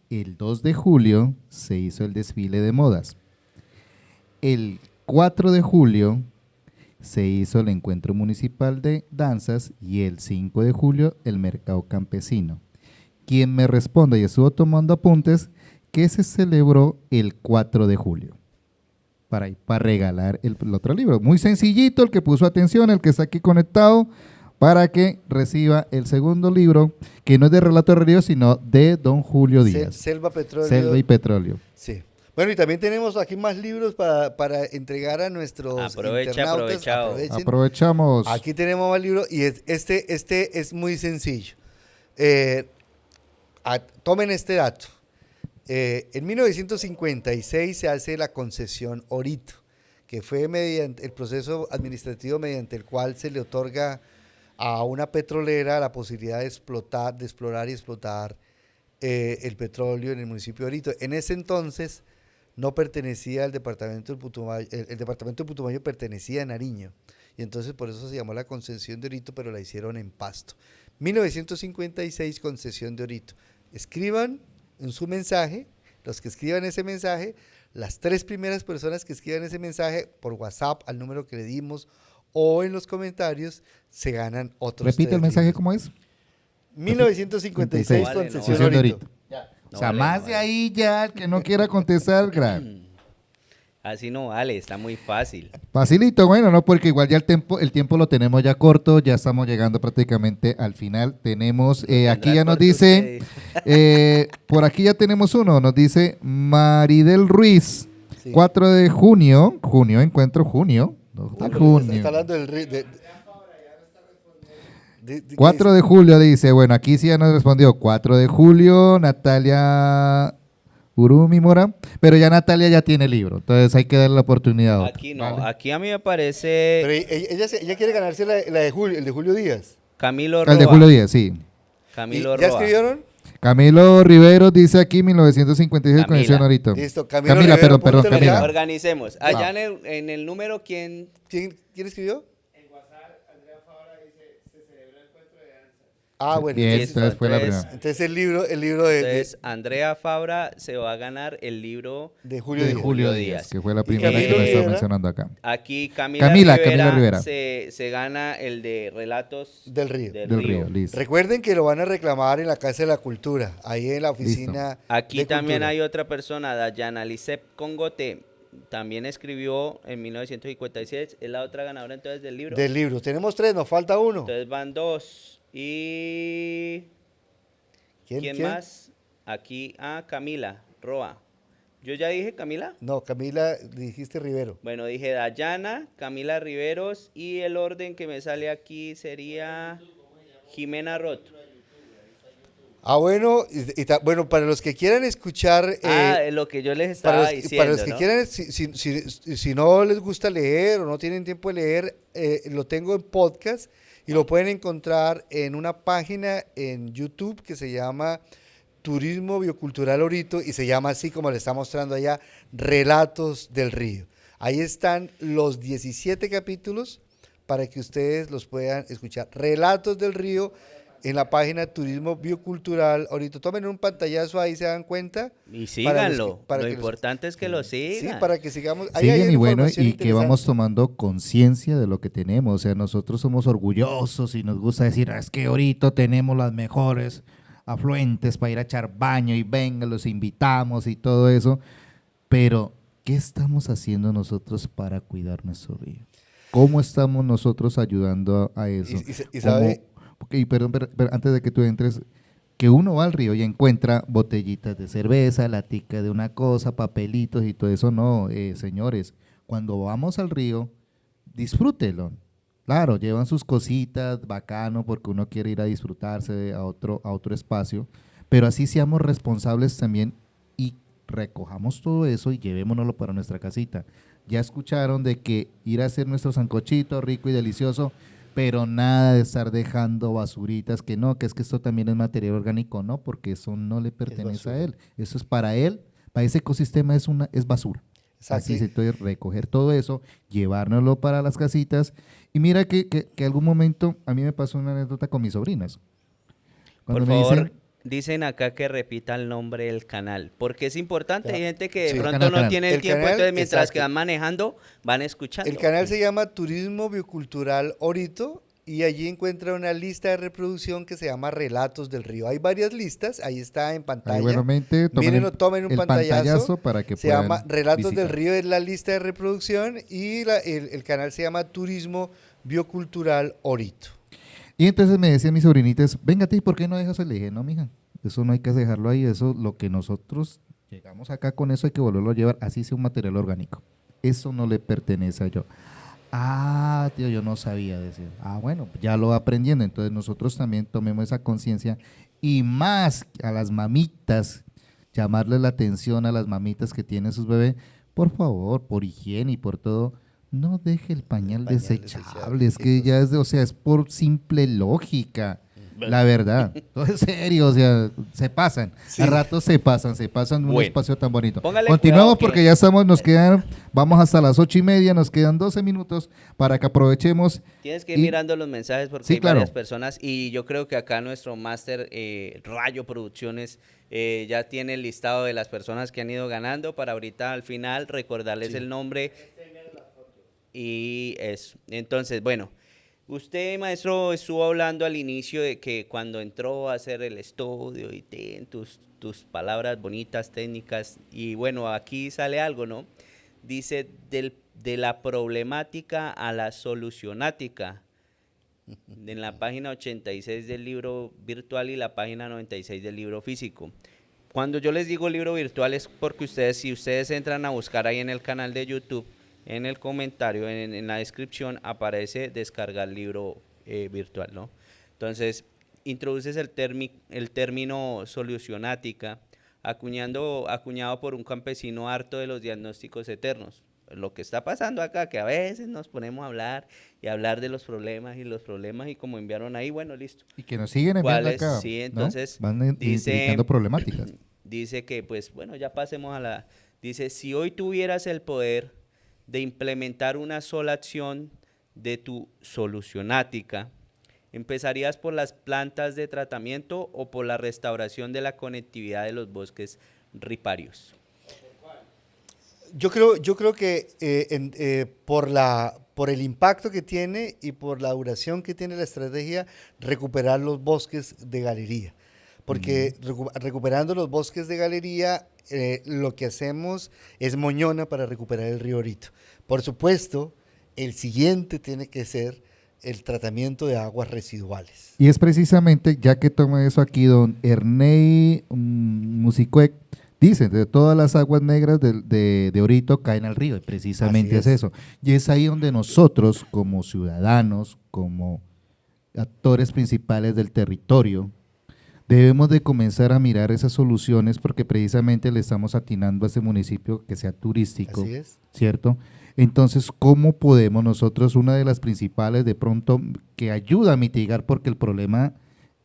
el 2 de julio se hizo el desfile de modas, el 4 de julio se hizo el encuentro municipal de danzas y el 5 de julio el mercado campesino. Quien me responda, y estuvo tomando apuntes, que se celebró el 4 de julio. Para regalar el otro libro. Muy sencillito, el que puso atención, el que está aquí conectado, para que reciba el segundo libro, que no es de Relato de Ríos, sino de don Julio Díaz. Selva, Petróleo. Selva y Petróleo. Sí. Bueno, y también tenemos aquí más libros para entregar a nuestros internautas. Aprovechamos. Aquí tenemos más libros, y este es muy sencillo. Tomen este dato. En 1956 se hace la concesión Orito, que fue mediante el proceso administrativo mediante el cual se le otorga a una petrolera la posibilidad de explorar y explotar el petróleo en el municipio de Orito. En ese entonces no pertenecía al departamento del Putumayo, el departamento de Putumayo pertenecía a Nariño, y entonces por eso se llamó la concesión de Orito, pero la hicieron en Pasto. 1956, concesión de Orito. Escriban en su mensaje, los que escriban ese mensaje, las 3 primeras personas que escriban ese mensaje por WhatsApp al número que le dimos o en los comentarios, se ganan otros. Repite el mensaje, libros. ¿cómo es? 1956, Vale, concesión no. de Orito. O sea, más de ahí ya, el que no quiera contestar, Así no vale, está muy fácil. facilito, bueno, no, porque igual ya el tiempo lo tenemos ya corto, ya estamos llegando prácticamente al final. Tenemos, aquí ya nos dice, por aquí ya tenemos uno, nos dice Maridel Ruiz, Sí. 4 de junio, encuentro junio, Está hablando del 4 de julio dice, bueno, aquí sí ya nos respondió, 4 de julio, Natalia Urumi Mora, pero ya Natalia ya tiene libro, entonces hay que darle la oportunidad a otra. Aquí no, ¿vale? aquí a mí me parece Pero ella quiere ganarse la de Julio, el de Julio Díaz. Camilo Roa. El de Julio Díaz, sí. Camilo ¿Ya Roa. escribieron? Camilo Rivero dice aquí 1956 Camila. conexión ahorita. Listo, Camila, Rivero, perdón, apúntelo Camila. ya. Organicemos. Allá en el número, ¿quién? ¿Quién escribió? Ah, bueno, Bien, entonces, entonces fue la entonces- primera. entonces el libro Entonces, Andrea Fabra se va a ganar el libro de Julio De Díaz. Julio Díaz. Díaz, que fue la Y primera que Camilo me está Rivera. mencionando acá. Aquí Camila Camila Rivera, Rivera. Se gana el de Relatos Del Río. Del Río, listo. Recuerden que lo van a reclamar en la Casa de la Cultura, ahí en la oficina Aquí de también Cultura. hay otra persona, Dayana Lisep Congote, también escribió en 1956, es la otra ganadora entonces del libro. Del libro. Tenemos 3, nos falta uno. Entonces van 2. Y ¿quién más? Aquí, Camila Roa. ¿Yo ya dije Camila? No, Camila, dijiste Rivero. Bueno, dije Dayana, Camila Riveros y el orden que me sale aquí sería Jimena Roth. Ah, bueno, bueno, para los que quieran escuchar... Lo que yo les para estaba los, diciendo, para los que ¿no? quieran, si no les gusta leer o no tienen tiempo de leer, lo tengo en podcast y lo pueden encontrar en una página en YouTube que se llama Turismo Biocultural Orito y se llama así como le está mostrando allá, Relatos del Río. Ahí están los 17 capítulos para que ustedes los puedan escuchar. Relatos del Río en la página Turismo Biocultural Orito. Tomen un pantallazo ahí, se dan cuenta. Y síganlo. para Lo que los- importante es que lo Sí, sigan. para que sigamos. Ahí hay Siguen y bueno, información y que vamos interesante. tomando conciencia de lo que tenemos. O sea, nosotros somos orgullosos y nos gusta decir, "Ah, es que ahorita tenemos las mejores afluentes para ir a echar baño y venga, los invitamos y todo eso. Pero, ¿qué estamos haciendo nosotros para cuidar nuestro río? ¿Cómo estamos nosotros ayudando a eso? Y sabe, Ok, perdón, pero antes de que tú entres, que uno va al río y encuentra botellitas de cerveza, latica de una cosa, papelitos y todo eso, no, señores, cuando vamos al río, disfrútelo. Claro, llevan sus cositas, bacano, porque uno quiere ir a disfrutarse a otro espacio, pero así seamos responsables también y recojamos todo eso y llevémonoslo para nuestra casita. Ya escucharon de que ir a hacer nuestro sancochito rico y delicioso, pero nada de estar dejando basuritas, que no, que es que esto también es material orgánico, no, porque eso no le pertenece a basura. él, eso es para él, para ese ecosistema es basura. Exacto. Así es, entonces recoger todo eso, llevárnoslo para las casitas, y mira que algún momento, a mí me pasó una anécdota con mis sobrinas. Cuando Por me favor, dicen, dicen acá que repita el nombre del canal, porque es importante. Ya. Hay gente que de Sí. pronto Canal. no tiene el El tiempo, canal, entonces mientras exacto. que van manejando, van escuchando. el canal se llama Turismo Biocultural Orito y allí encuentra una lista de reproducción que se llama Relatos del Río. Hay varias listas, ahí está en pantalla. ahí buenamente, Mírenlo, tomen un el pantallazo. para que Se puedan llama Relatos del visitar. Río, es la lista de reproducción y el canal se llama Turismo Biocultural Orito. Y entonces me decían mis sobrinitas, venga, ¿y por qué no dejas eso? Le dije, no, mija, eso no hay que dejarlo ahí, eso, lo que nosotros llegamos acá con eso hay que volverlo a llevar, así sea un material orgánico. Eso no le pertenece a yo. Ah, tío, yo no sabía decir. Ah, bueno, ya lo va aprendiendo. Entonces nosotros también tomemos esa conciencia y más a las mamitas, llamarle la atención a las mamitas que tienen sus bebés, por favor, por higiene y por todo, no deje el pañal pañal desechable, es desechable, que sí, ya es de, o sea, es por simple lógica. La verdad, todo es serio, o sea, se pasan, Sí. a ratos se pasan un Bueno. espacio tan bonito. Póngale Continuamos cuidado que- porque ya estamos, nos quedan, vamos hasta las 8:30, nos quedan 12 minutos para que aprovechemos. Tienes que ir Y- mirando los mensajes porque Sí, hay claro. varias personas y yo creo que acá nuestro máster Rayo Producciones ya tiene el listado de las personas que han ido ganando para ahorita al final recordarles el nombre y eso. Entonces, bueno, usted, maestro, estuvo hablando al inicio de que cuando entró a hacer el estudio y tus palabras bonitas, técnicas, y bueno, aquí sale algo, ¿no? Dice de la problemática a la solucionática, en la página 86 del libro virtual y la página 96 del libro físico. Cuando yo les digo libro virtual es porque si ustedes entran a buscar ahí en el canal de YouTube, en el comentario, en la descripción, aparece descargar libro virtual, ¿no? Entonces, introduces el término solucionática, acuñado por un campesino harto de los diagnósticos eternos. Lo que está pasando acá, que a veces nos ponemos a hablar y hablar de los problemas y como enviaron ahí, bueno, listo. Y que nos siguen enviando ¿Cuáles? acá. Sí, ¿no? entonces, Van dice- indicando problemáticas. Dice que, pues, bueno, ya pasemos a la... Dice, si hoy tuvieras el poder de implementar una sola acción de tu solucionática, ¿Empezarías por las plantas de tratamiento o por la restauración de la conectividad de los bosques riparios? Yo creo que por el impacto que tiene y por la duración que tiene la estrategia, recuperar los bosques de galería. Porque recuperando los bosques de galería, lo que hacemos es moñona para recuperar el río Orito. Por supuesto, el siguiente tiene que ser el tratamiento de aguas residuales. Y es precisamente, ya que toma eso aquí, don Ernei Musicuec, dice, de todas las aguas negras de Orito caen al río, y precisamente es eso. Y es ahí donde nosotros, como ciudadanos, como actores principales del territorio, debemos de comenzar a mirar esas soluciones, porque precisamente le estamos atinando a ese municipio que sea turístico, Así es. ¿cierto? Entonces, ¿cómo podemos nosotros, una de las principales de pronto que ayuda a mitigar, porque el problema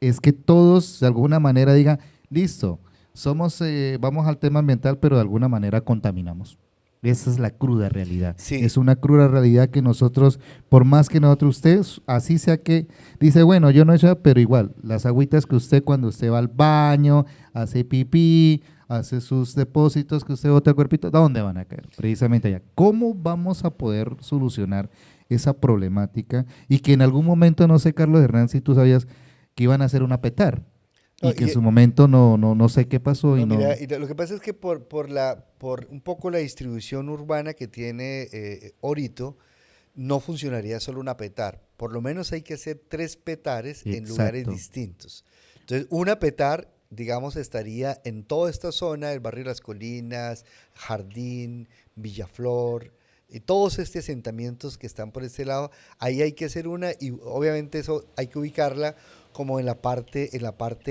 es que todos de alguna manera digan, listo, vamos al tema ambiental, pero de alguna manera contaminamos. Esa es la cruda realidad. Sí. Es una cruda realidad que nosotros, por más que nosotros, usted, así sea que, dice, bueno, yo no he hecho, pero igual, las agüitas que usted cuando usted va al baño, hace pipí, hace sus depósitos que usted bota el cuerpito, ¿dónde van a caer? Precisamente allá. ¿Cómo vamos a poder solucionar esa problemática? Y que en algún momento, no sé, Carlos Hernán, si tú sabías que iban a hacer una petar. Y que en su momento no sé qué pasó. Mira, y lo que pasa es que por un poco la distribución urbana que tiene Orito, no funcionaría solo una petar. Por lo menos hay que hacer 3 petares en lugares distintos. Entonces, una petar, digamos, estaría en toda esta zona, el barrio Las Colinas, Jardín, Villaflor, y todos estos asentamientos que están por este lado. Ahí hay que hacer una, y obviamente eso hay que ubicarla como en la parte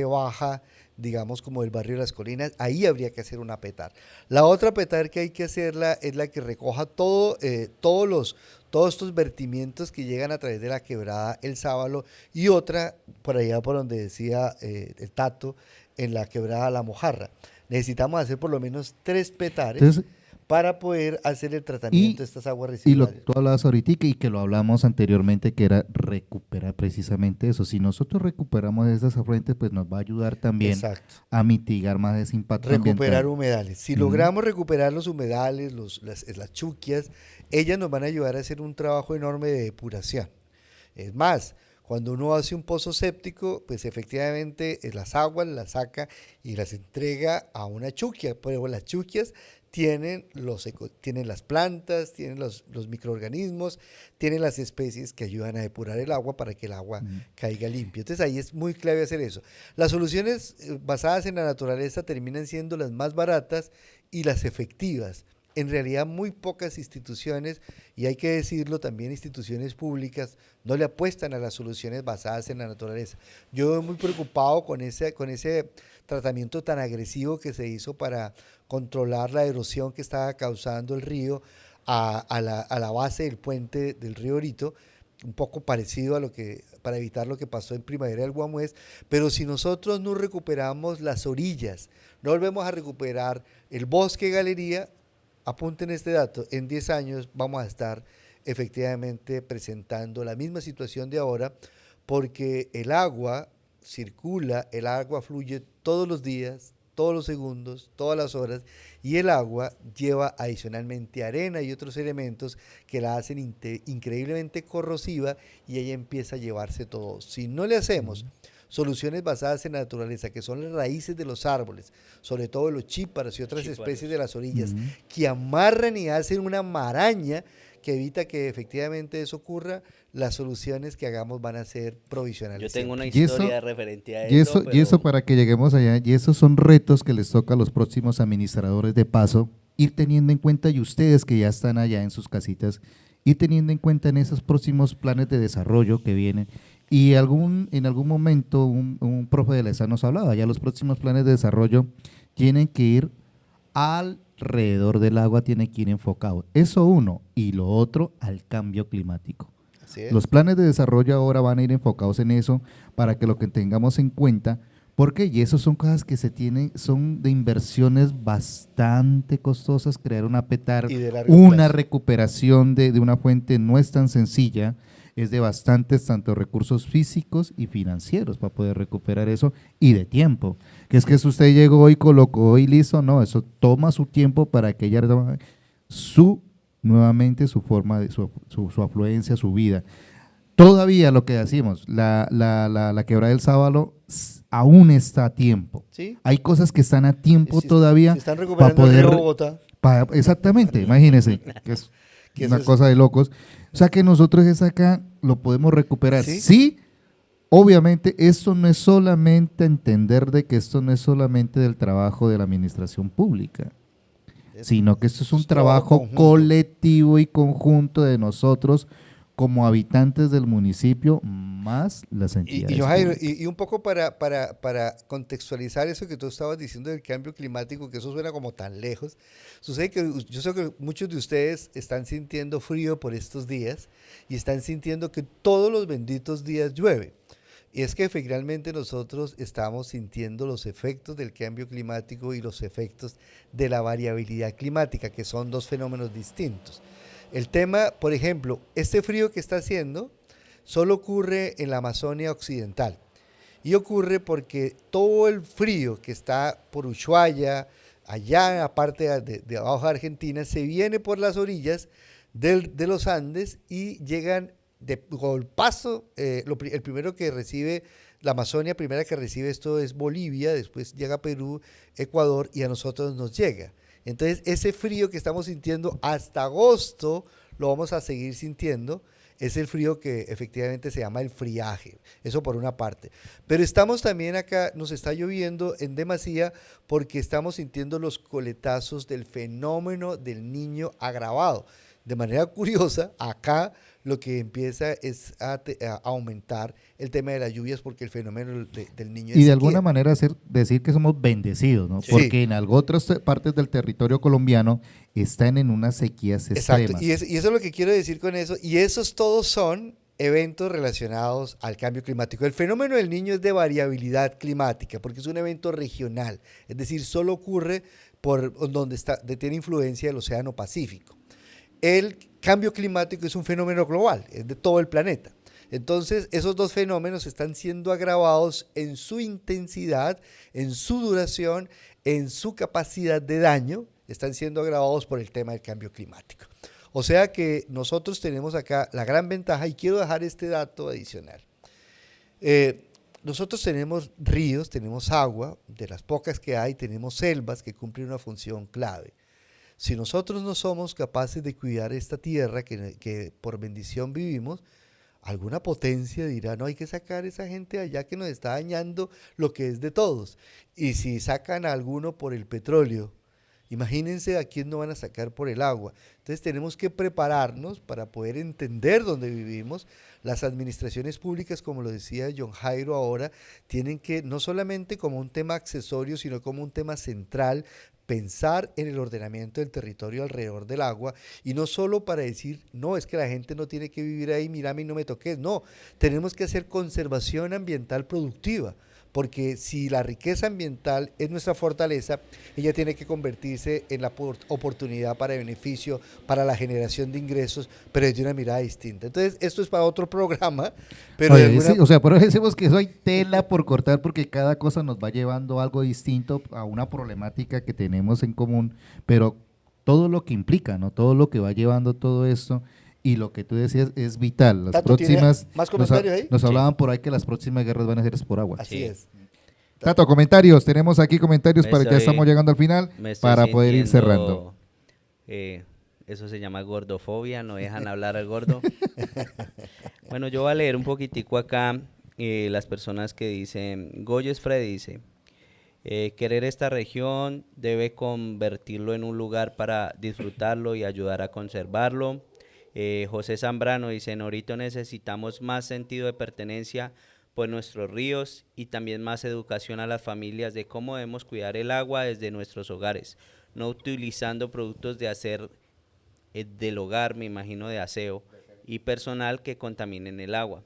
baja, digamos, como del barrio de Las Colinas. Ahí habría que hacer una petar. La otra petar que hay que hacerla es la que recoja todos estos vertimientos que llegan a través de la quebrada El Sábalo, y otra por allá por donde decía el Tato, en la quebrada La Mojarra. Necesitamos hacer por lo menos 3 petares. Entonces, para poder hacer el tratamiento de estas aguas residuales. Y tú hablabas ahorita y que lo hablamos anteriormente, que era recuperar precisamente eso. Si nosotros recuperamos esas afluentes, pues nos va a ayudar también a mitigar más ese impacto recuperar ambiental. Humedales. Si logramos recuperar los humedales, las chuquias, ellas nos van a ayudar a hacer un trabajo enorme de depuración. Es más, cuando uno hace un pozo séptico, pues efectivamente las aguas las saca y las entrega a una chuquia. Pero las chuquias tienen las plantas, tienen los microorganismos, tienen las especies que ayudan a depurar el agua para que el agua caiga limpio. Entonces ahí es muy clave hacer eso. Las soluciones basadas en la naturaleza terminan siendo las más baratas y las efectivas. En realidad muy pocas instituciones, y hay que decirlo también, instituciones públicas, no le apuestan a las soluciones basadas en la naturaleza. Yo muy preocupado con ese tratamiento tan agresivo que se hizo para controlar la erosión que estaba causando el río a la base del puente del río Orito, un poco parecido para evitar lo que pasó en Primavera del Guamués. Pero si nosotros no recuperamos las orillas, no volvemos a recuperar el bosque galería, apunten este dato, en 10 años vamos a estar efectivamente presentando la misma situación de ahora, porque el agua circula, el agua fluye todos los días, todos los segundos, todas las horas, y el agua lleva adicionalmente arena y otros elementos que la hacen increíblemente corrosiva, y ella empieza a llevarse todo. Si no le hacemos soluciones basadas en la naturaleza, que son las raíces de los árboles, sobre todo los chíparos y otras especies de las orillas, que amarran y hacen una maraña que evita que efectivamente eso ocurra, las soluciones que hagamos van a ser provisionales. Yo tengo una historia referente a eso. Y eso para que lleguemos allá, y esos son retos que les toca a los próximos administradores de paso, ir teniendo en cuenta, y ustedes que ya están allá en sus casitas, ir teniendo en cuenta en esos próximos planes de desarrollo que vienen. Y en algún momento un profe de la ESA nos hablaba, ya los próximos planes de desarrollo tienen que ir alrededor del agua, tienen que ir enfocados. Eso uno, y lo otro, al cambio climático. Así es. Los planes de desarrollo ahora van a ir enfocados en eso, para que lo que tengamos en cuenta, porque y eso son cosas que son de inversiones bastante costosas. Crear una petar, una recuperación de una fuente no es tan sencilla. es de bastantes tanto recursos físicos y financieros para poder recuperar eso y de tiempo. Que es que si usted llegó y colocó y listo, no, eso toma su tiempo para que ella nuevamente su forma, de su afluencia, su vida. Todavía lo que decimos, la quebrada del Sábalo aún está a tiempo. ¿Sí? Hay cosas que están a tiempo Si todavía están para recuperando el poder río Bogotá. exactamente, imagínense, que es ¿Qué es una eso? cosa de locos. O sea que nosotros es acá, lo podemos recuperar. ¿Sí? Sí, obviamente esto no es solamente entender de que esto no es solamente del trabajo de la administración pública, sino que esto es un trabajo conjunto. colectivo y conjunto de nosotros como habitantes del municipio, más las entidades Y Jairo, públicas. y un poco para contextualizar eso que tú estabas diciendo del cambio climático, que eso suena como tan lejos, sucede que yo sé que muchos de ustedes están sintiendo frío por estos días y están sintiendo que todos los benditos días llueve. Y es que finalmente nosotros estamos sintiendo los efectos del cambio climático y los efectos de la variabilidad climática, que son dos fenómenos distintos. El tema, por ejemplo, este frío que está haciendo solo ocurre en la Amazonia occidental. Y ocurre porque todo el frío que está por Ushuaia, allá aparte de abajo de Argentina, se viene por las orillas de los Andes y llegan de golpazo. El primero que recibe la Amazonia, primera que recibe esto es Bolivia, después llega Perú, Ecuador y a nosotros nos llega. Entonces ese frío que estamos sintiendo hasta agosto lo vamos a seguir sintiendo. Es el frío que efectivamente se llama el friaje, eso por una parte. Pero estamos también acá, nos está lloviendo en demasía porque estamos sintiendo los coletazos del fenómeno del niño agravado. De manera curiosa, acá lo que empieza es a aumentar el tema de las lluvias porque el fenómeno del niño es Y de sequía. alguna manera decir que somos bendecidos, ¿no? Sí. Porque en otras partes del territorio colombiano están en unas sequías Exacto, extremas. y eso es lo que quiero decir con eso, y esos todos son eventos relacionados al cambio climático. El fenómeno del niño es de variabilidad climática, porque es un evento regional, es decir, solo ocurre por donde tiene influencia el Océano Pacífico. El cambio climático es un fenómeno global, es de todo el planeta. Entonces, esos dos fenómenos están siendo agravados en su intensidad, en su duración, en su capacidad de daño, están siendo agravados por el tema del cambio climático. O sea que nosotros tenemos acá la gran ventaja, y quiero dejar este dato adicional. Nosotros tenemos ríos, tenemos agua, de las pocas que hay, tenemos selvas que cumplen una función clave. Si nosotros no somos capaces de cuidar esta tierra que por bendición vivimos, alguna potencia dirá, no, hay que sacar a esa gente allá que nos está dañando lo que es de todos. Y si sacan a alguno por el petróleo, imagínense a quién no van a sacar por el agua. Entonces tenemos que prepararnos para poder entender dónde vivimos. Las administraciones públicas, como lo decía John Jairo ahora, tienen que no solamente como un tema accesorio, sino como un tema central, pensar en el ordenamiento del territorio alrededor del agua, y no solo para decir, no, es que la gente no tiene que vivir ahí, mírame y no me toques. No, tenemos que hacer conservación ambiental productiva, porque si la riqueza ambiental es nuestra fortaleza, ella tiene que convertirse en la oportunidad para beneficio, para la generación de ingresos, pero desde una mirada distinta. Entonces, esto es para otro programa, pero Oye, sí, o sea, por eso decimos que eso hay tela por cortar, porque cada cosa nos va llevando a algo distinto, a una problemática que tenemos en común, pero todo lo que implica, ¿no? Todo lo que va llevando todo esto, y lo que tú decías es vital. Las Tato, ¿tiene próximas, más comentarios ahí? nos Sí. hablaban por ahí que las próximas guerras van a ser por agua. Así Sí. es. Tato, comentarios, tenemos aquí comentarios Me para ya estoy- estamos llegando al final, Me estoy para poder ir sintiendo, cerrando. Eso se llama gordofobia, no dejan hablar al gordo. Bueno, yo voy a leer un poquitico acá las personas que dicen, Goyes Freddy dice, querer esta región debe convertirlo en un lugar para disfrutarlo y ayudar a conservarlo. José Zambrano dice, en Orito necesitamos más sentido de pertenencia por nuestros ríos y también más educación a las familias de cómo debemos cuidar el agua desde nuestros hogares, no utilizando productos de hacer del hogar, me imagino de aseo, y personal que contaminen el agua.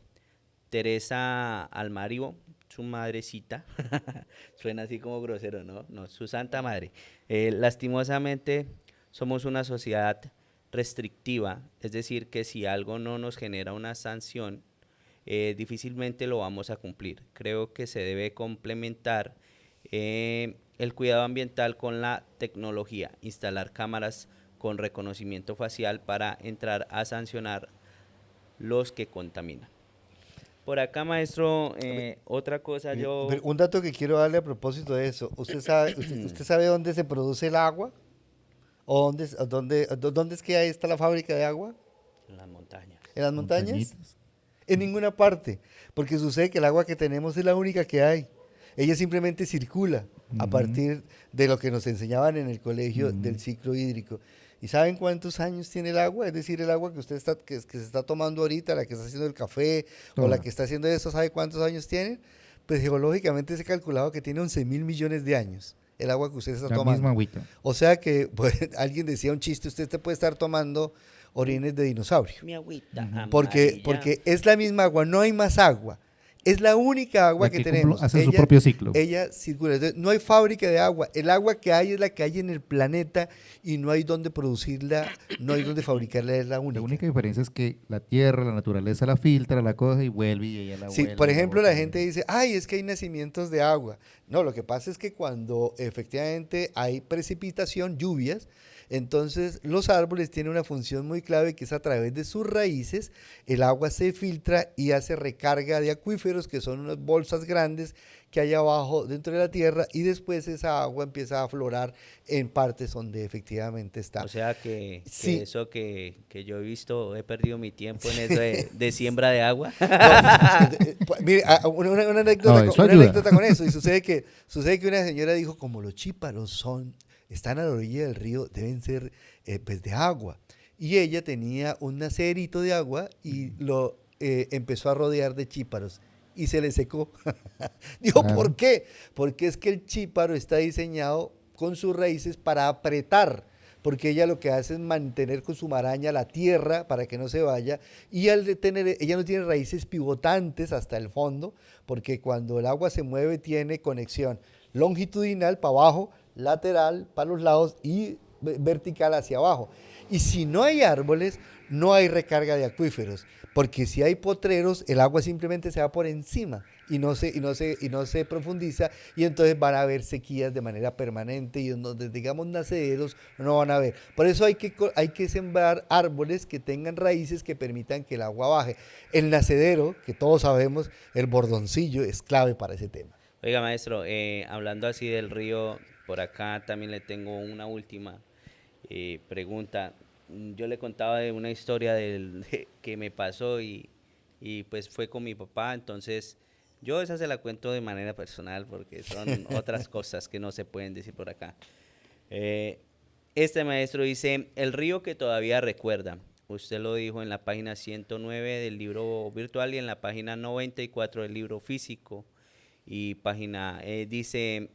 Teresa Almario, su madrecita, suena así como grosero, ¿no? No, su santa madre. Lastimosamente somos una sociedad restrictiva, es decir, que si algo no nos genera una sanción, difícilmente lo vamos a cumplir. Creo que se debe complementar el cuidado ambiental con la tecnología, instalar cámaras con reconocimiento facial para entrar a sancionar los que contaminan. Por acá, maestro, otra cosa Pero un dato que quiero darle a propósito de eso. ¿Usted sabe dónde se produce el agua? ¿O dónde es que ahí está la fábrica de agua? En las montañas. ¿En las montañas? Montañitas. En ninguna parte, porque sucede que el agua que tenemos es la única que hay. Ella simplemente circula a partir de lo que nos enseñaban en el colegio del ciclo hídrico. ¿Y saben cuántos años tiene el agua? Es decir, el agua que usted está, que se está tomando ahorita, la que está haciendo el café o la que está haciendo eso, ¿sabe cuántos años tiene? Pues geológicamente se ha calculado que tiene 11.000 millones de años el agua que usted está La tomando. misma agüita. O sea que pues, alguien decía un chiste, usted puede estar tomando orines de dinosaurio. Mi agüita Porque es la misma agua, no hay más agua. Es la única agua La que que tenemos. hace su propio ciclo. Ella circula. Entonces, no hay fábrica de agua. El agua que hay es la que hay en el planeta y no hay donde producirla, no hay donde fabricarla, es la única. La única diferencia es que la tierra, la naturaleza la filtra, la coge y vuelve y ella la Sí, vuelve. por ejemplo, la bota. gente dice, ay, es que hay nacimientos de agua. No, lo que pasa es que cuando efectivamente hay precipitación, lluvias, entonces los árboles tienen una función muy clave que es a través de sus raíces, el agua se filtra y hace recarga de acuíferos, que son unas bolsas grandes que hay abajo dentro de la tierra, y después esa agua empieza a aflorar en partes donde efectivamente está. O sea que Sí. eso que yo he visto, he perdido mi tiempo en eso de siembra de agua. Mire, una anécdota, No, eso una ayuda. anécdota con eso. Y sucede que una señora dijo, como los chíparos están a la orilla del río, deben ser pues de agua. Y ella tenía un nacerito de agua y lo empezó a rodear de chíparos y se le secó. Dijo, Claro. ¿por qué? Porque es que el chíparo está diseñado con sus raíces para apretar, porque ella lo que hace es mantener con su maraña la tierra para que no se vaya, y ella no tiene raíces pivotantes hasta el fondo, porque cuando el agua se mueve tiene conexión longitudinal para abajo, lateral para los lados y vertical hacia abajo. Y si no hay árboles, no hay recarga de acuíferos, porque si hay potreros, el agua simplemente se va por encima y no se profundiza, y entonces van a haber sequías de manera permanente, y donde digamos nacederos no van a haber. Por eso hay que sembrar árboles que tengan raíces que permitan que el agua baje. El nacedero, que todos sabemos, el bordoncillo, es clave para ese tema. Oiga, maestro, hablando así del río, por acá también le tengo una última pregunta. Yo le contaba de una historia que me pasó y pues fue con mi papá, entonces yo esa se la cuento de manera personal porque son otras cosas que no se pueden decir por acá. Este maestro dice, el río que todavía recuerda. Usted lo dijo en la página 109 del libro virtual y en la página 94 del libro físico. Y página, dice,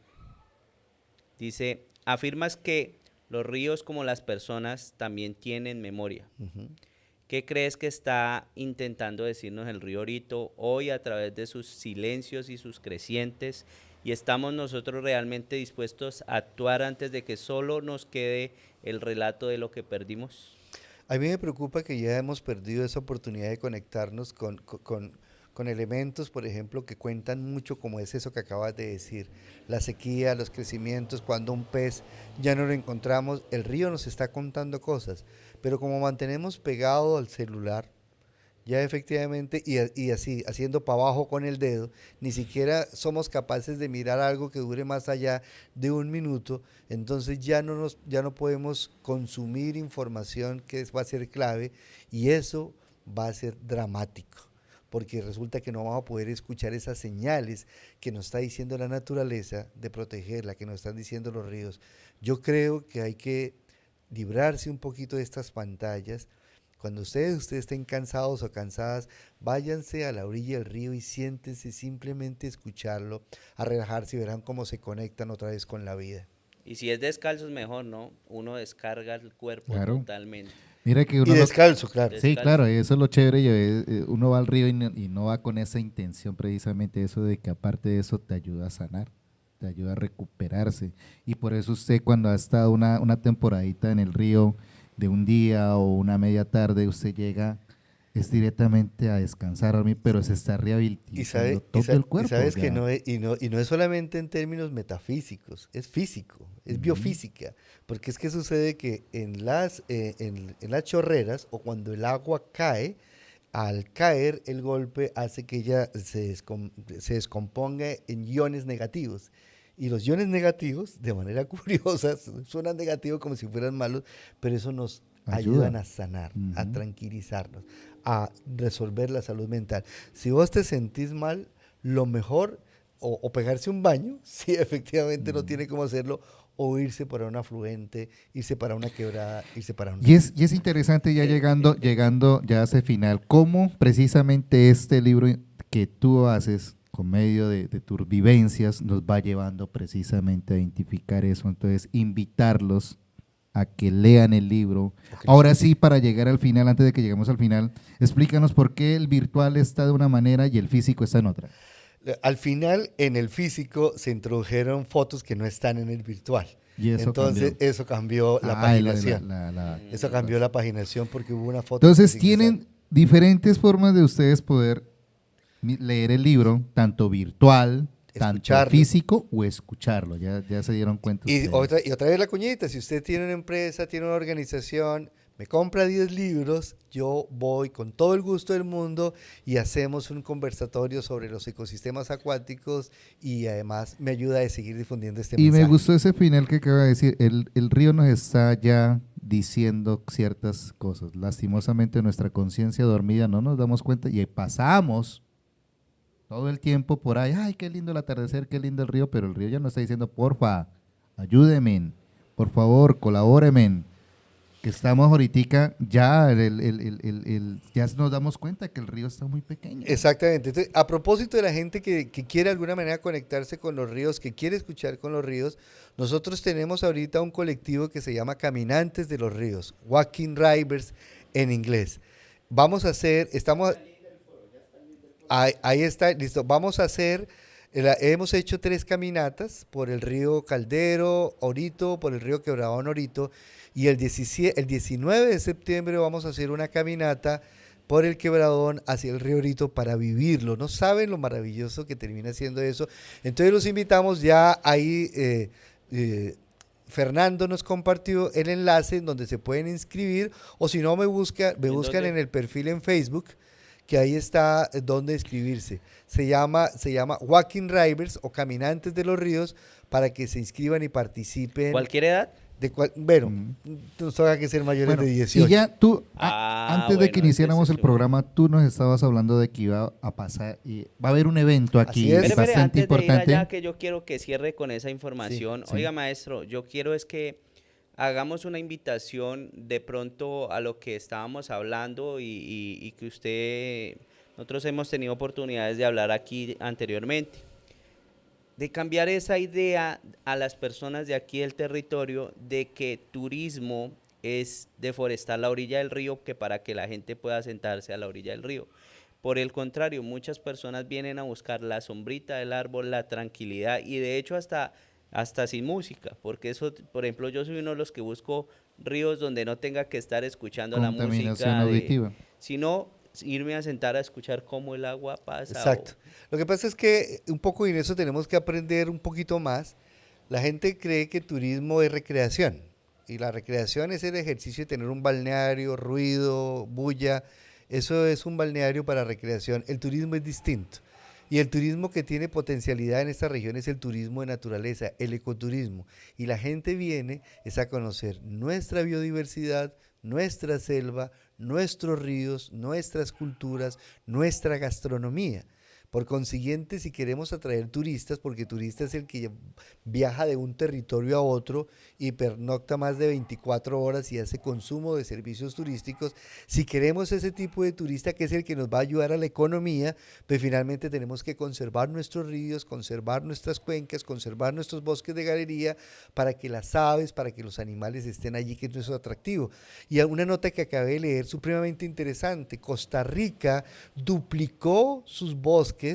afirmas que los ríos como las personas también tienen memoria. ¿Qué crees que está intentando decirnos el río Orito hoy a través de sus silencios y sus crecientes? ¿Y estamos nosotros realmente dispuestos a actuar antes de que solo nos quede el relato de lo que perdimos? A mí me preocupa que ya hemos perdido esa oportunidad de conectarnos con elementos, por ejemplo, que cuentan mucho, como es eso que acabas de decir, la sequía, los crecimientos, cuando un pez ya no lo encontramos, el río nos está contando cosas, pero como mantenemos pegado al celular, ya efectivamente, y así, haciendo para abajo con el dedo, ni siquiera somos capaces de mirar algo que dure más allá de un minuto, entonces ya no podemos consumir información que va a ser clave, y eso va a ser dramático, porque resulta que no vamos a poder escuchar esas señales que nos está diciendo la naturaleza de protegerla, que nos están diciendo los ríos. Yo creo que hay que librarse un poquito de estas pantallas. Cuando ustedes estén cansados o cansadas, váyanse a la orilla del río y siéntense simplemente a escucharlo, a relajarse, y verán cómo se conectan otra vez con la vida. Y si es descalzo es mejor, ¿no? Uno descarga el cuerpo Claro. totalmente. Mira que Y uno descalzo, claro. Sí, claro, eso es lo chévere. Uno va al río y no va con esa intención, precisamente eso de que aparte de eso te ayuda a sanar, te ayuda a recuperarse. Y por eso usted cuando ha estado una temporadita en el río de un día o una media tarde, usted llega es directamente a descansar, a dormir, pero se está rehabilitando todo el cuerpo. Y sabes que ya. no es solamente en términos metafísicos, es físico, es biofísica, porque es que sucede que en las chorreras o cuando el agua cae, al caer el golpe hace que ella se descomponga en iones negativos. Y los iones negativos, de manera curiosa, suenan negativos como si fueran malos, pero eso nos ayudan a sanar, a tranquilizarnos, a resolver la salud mental. Si vos te sentís mal, lo mejor, o pegarse un baño, si efectivamente no tiene cómo hacerlo, o irse para un afluente, irse para una quebrada, irse para un... Y es interesante ya llegando ya a ese final, cómo precisamente este libro que tú haces con medio de tus vivencias nos va llevando precisamente a identificar eso. Entonces, invitarlos a que lean el libro. Ahora sí, para llegar al final, antes de que lleguemos al final, explícanos por qué el virtual está de una manera y el físico está en otra. Al final, en el físico se introdujeron fotos que no están en el virtual. Y eso entonces, cambió. eso cambió la paginación. Eso cambió la paginación porque hubo una foto. Entonces, tienen diferentes formas de ustedes poder leer el libro, tanto virtual, tanto físico o escucharlo. Ya se dieron cuenta. Y otra vez la cuñita, si usted tiene una empresa, tiene una organización, me compra 10 libros, yo voy con todo el gusto del mundo y hacemos un conversatorio sobre los ecosistemas acuáticos y además me ayuda a seguir difundiendo este mensaje. Y me gustó ese final que acaba de decir, el río nos está ya diciendo ciertas cosas. Lastimosamente nuestra conciencia dormida no nos damos cuenta y pasamos todo el tiempo por ahí, ay, qué lindo el atardecer, qué lindo el río, pero el río ya nos está diciendo, porfa, ayúdenme, por favor, colabórenme, que estamos ahorita, ya ya nos damos cuenta que el río está muy pequeño. Exactamente. Entonces, a propósito de la gente que quiere de alguna manera conectarse con los ríos, que quiere escuchar con los ríos, nosotros tenemos ahorita un colectivo que se llama Caminantes de los Ríos, Walking Rivers en inglés. Ahí está, listo. Vamos a hacer, hemos hecho 3 caminatas por el río Caldero, Orito, por el río Quebradón, Orito, y el 19 de septiembre vamos a hacer una caminata por el Quebradón hacia el río Orito para vivirlo. No saben lo maravilloso que termina siendo eso. Entonces los invitamos ya ahí. Fernando nos compartió el enlace en donde se pueden inscribir, o si no me buscan en el perfil en Facebook, que ahí está donde inscribirse. Se llama Walking Rivers o Caminantes de los Ríos, para que se inscriban y participen. ¿Cualquier edad? Nos toca que ser mayores de 18. Y ya tú, antes de que iniciáramos el programa, tú nos estabas hablando de que iba a pasar, y va a haber un evento aquí bastante antes importante. De ir allá, que yo quiero que cierre con esa información. Sí. Oiga, maestro, yo quiero es que hagamos una invitación de pronto a lo que estábamos hablando y que nosotros hemos tenido oportunidades de hablar aquí anteriormente, de cambiar esa idea a las personas de aquí del territorio de que turismo es deforestar la orilla del río, que para que la gente pueda sentarse a la orilla del río. Por el contrario, muchas personas vienen a buscar la sombrita del árbol, la tranquilidad y de hecho hasta sin música, porque eso, por ejemplo, yo soy uno de los que busco ríos donde no tenga que estar escuchando la música, auditiva, sino irme a sentar a escuchar cómo el agua pasa. Exacto. Lo que pasa es que un poco en eso tenemos que aprender un poquito más. La gente cree que turismo es recreación, y la recreación es el ejercicio de tener un balneario, ruido, bulla. Eso es un balneario para recreación. El turismo es distinto. Y el turismo que tiene potencialidad en esta región es el turismo de naturaleza, el ecoturismo. Y la gente viene es a conocer nuestra biodiversidad, nuestra selva, nuestros ríos, nuestras culturas, nuestra gastronomía. Por consiguiente, si queremos atraer turistas, porque turista es el que viaja de un territorio a otro y pernocta más de 24 horas y hace consumo de servicios turísticos, si queremos ese tipo de turista que es el que nos va a ayudar a la economía, pues finalmente tenemos que conservar nuestros ríos, conservar nuestras cuencas, conservar nuestros bosques de galería, para que las aves, para que los animales estén allí, que es nuestro atractivo. Y una nota que acabé de leer, supremamente interesante: Costa Rica duplicó sus bosques,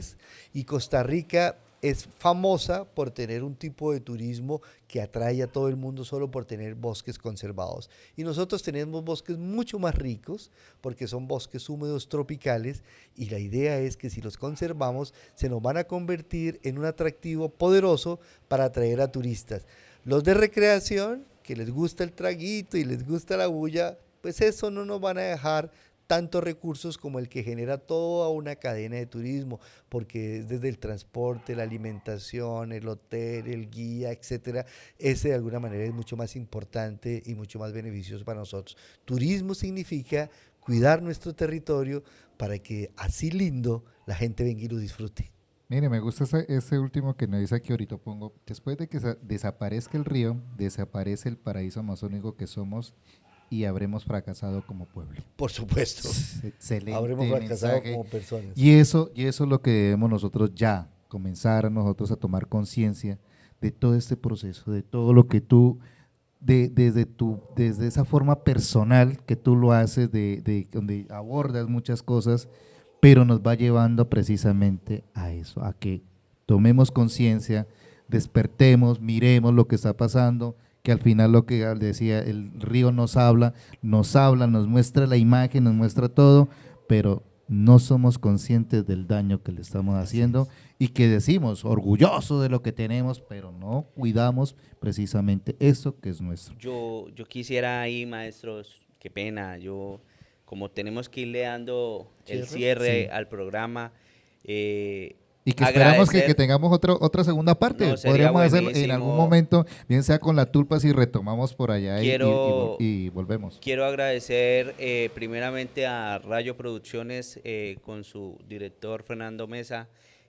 y Costa Rica es famosa por tener un tipo de turismo que atrae a todo el mundo solo por tener bosques conservados. Y nosotros tenemos bosques mucho más ricos porque son bosques húmedos tropicales y la idea es que si los conservamos se nos van a convertir en un atractivo poderoso para atraer a turistas. Los de recreación, que les gusta el traguito y les gusta la bulla, pues eso no nos van a dejar tantos recursos como el que genera toda una cadena de turismo, porque es desde el transporte, la alimentación, el hotel, el guía, etcétera. Ese de alguna manera es mucho más importante y mucho más beneficioso para nosotros. Turismo significa cuidar nuestro territorio para que así lindo la gente venga y lo disfrute. Mire, me gusta ese último que nos dice aquí ahorita, pongo, después de que desaparezca el río, desaparece el paraíso amazónico que somos y habremos fracasado como pueblo. Por supuesto, Excelente habremos fracasado mensaje. como personas. Y eso es lo que debemos nosotros ya comenzar nosotros a tomar conciencia de todo este proceso, de todo lo que tú, desde esa forma personal que tú lo haces, donde abordas muchas cosas, pero nos va llevando precisamente a eso, a que tomemos conciencia, despertemos, miremos lo que está pasando, que al final lo que decía, el río nos habla, nos muestra la imagen, nos muestra todo, pero no somos conscientes del daño que le estamos haciendo y que decimos orgulloso de lo que tenemos, pero no cuidamos precisamente eso que es nuestro. Yo quisiera ahí, maestros, qué pena, como tenemos que irle dando el cierre Sí. al programa, Y que esperamos que agradecer. tengamos otra segunda parte. No, sería Podríamos hacer en buenísimo. algún momento, bien sea con la tulpa, si retomamos por allá Quiero- y volvemos. Quiero agradecer primeramente a Rayo Producciones con su director Fernando Mesa,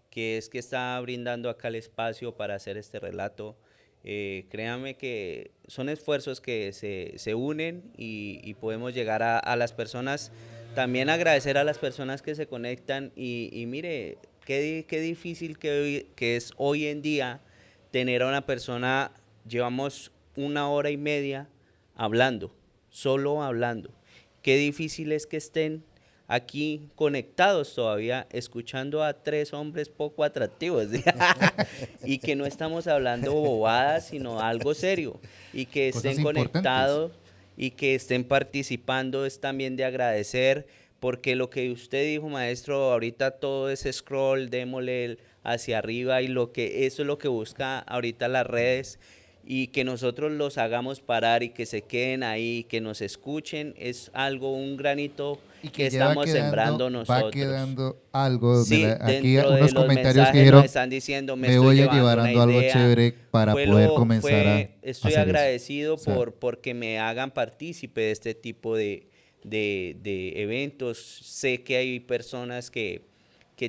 que es que está brindando acá el espacio para hacer este relato. Créanme que son esfuerzos que se unen y podemos llegar a las personas. También agradecer a las personas que se conectan y mire, qué difícil que es hoy en día tener a una persona, llevamos 1 hora y media hablando, solo hablando. Qué difícil es que estén aquí conectados todavía, escuchando a 3 hombres poco atractivos y que no estamos hablando bobadas, sino algo serio, y que Cosas estén importantes. conectados y que estén participando es también de agradecer, porque lo que usted dijo, maestro, ahorita todo ese scroll, démosle hacia arriba y eso es lo que busca ahorita las redes, y que nosotros los hagamos parar y que se queden ahí, que nos escuchen, es algo, un granito Y que ya va estamos sembrando nosotros. Va quedando algo. Sí, Aquí dentro de unos los comentarios que mensajes dijeron, nos están diciendo, me voy a llevar una algo idea. chévere para poder comenzar a Estoy hacer eso. agradecido O sea, porque me hagan partícipe de este tipo de eventos. Sé que hay personas que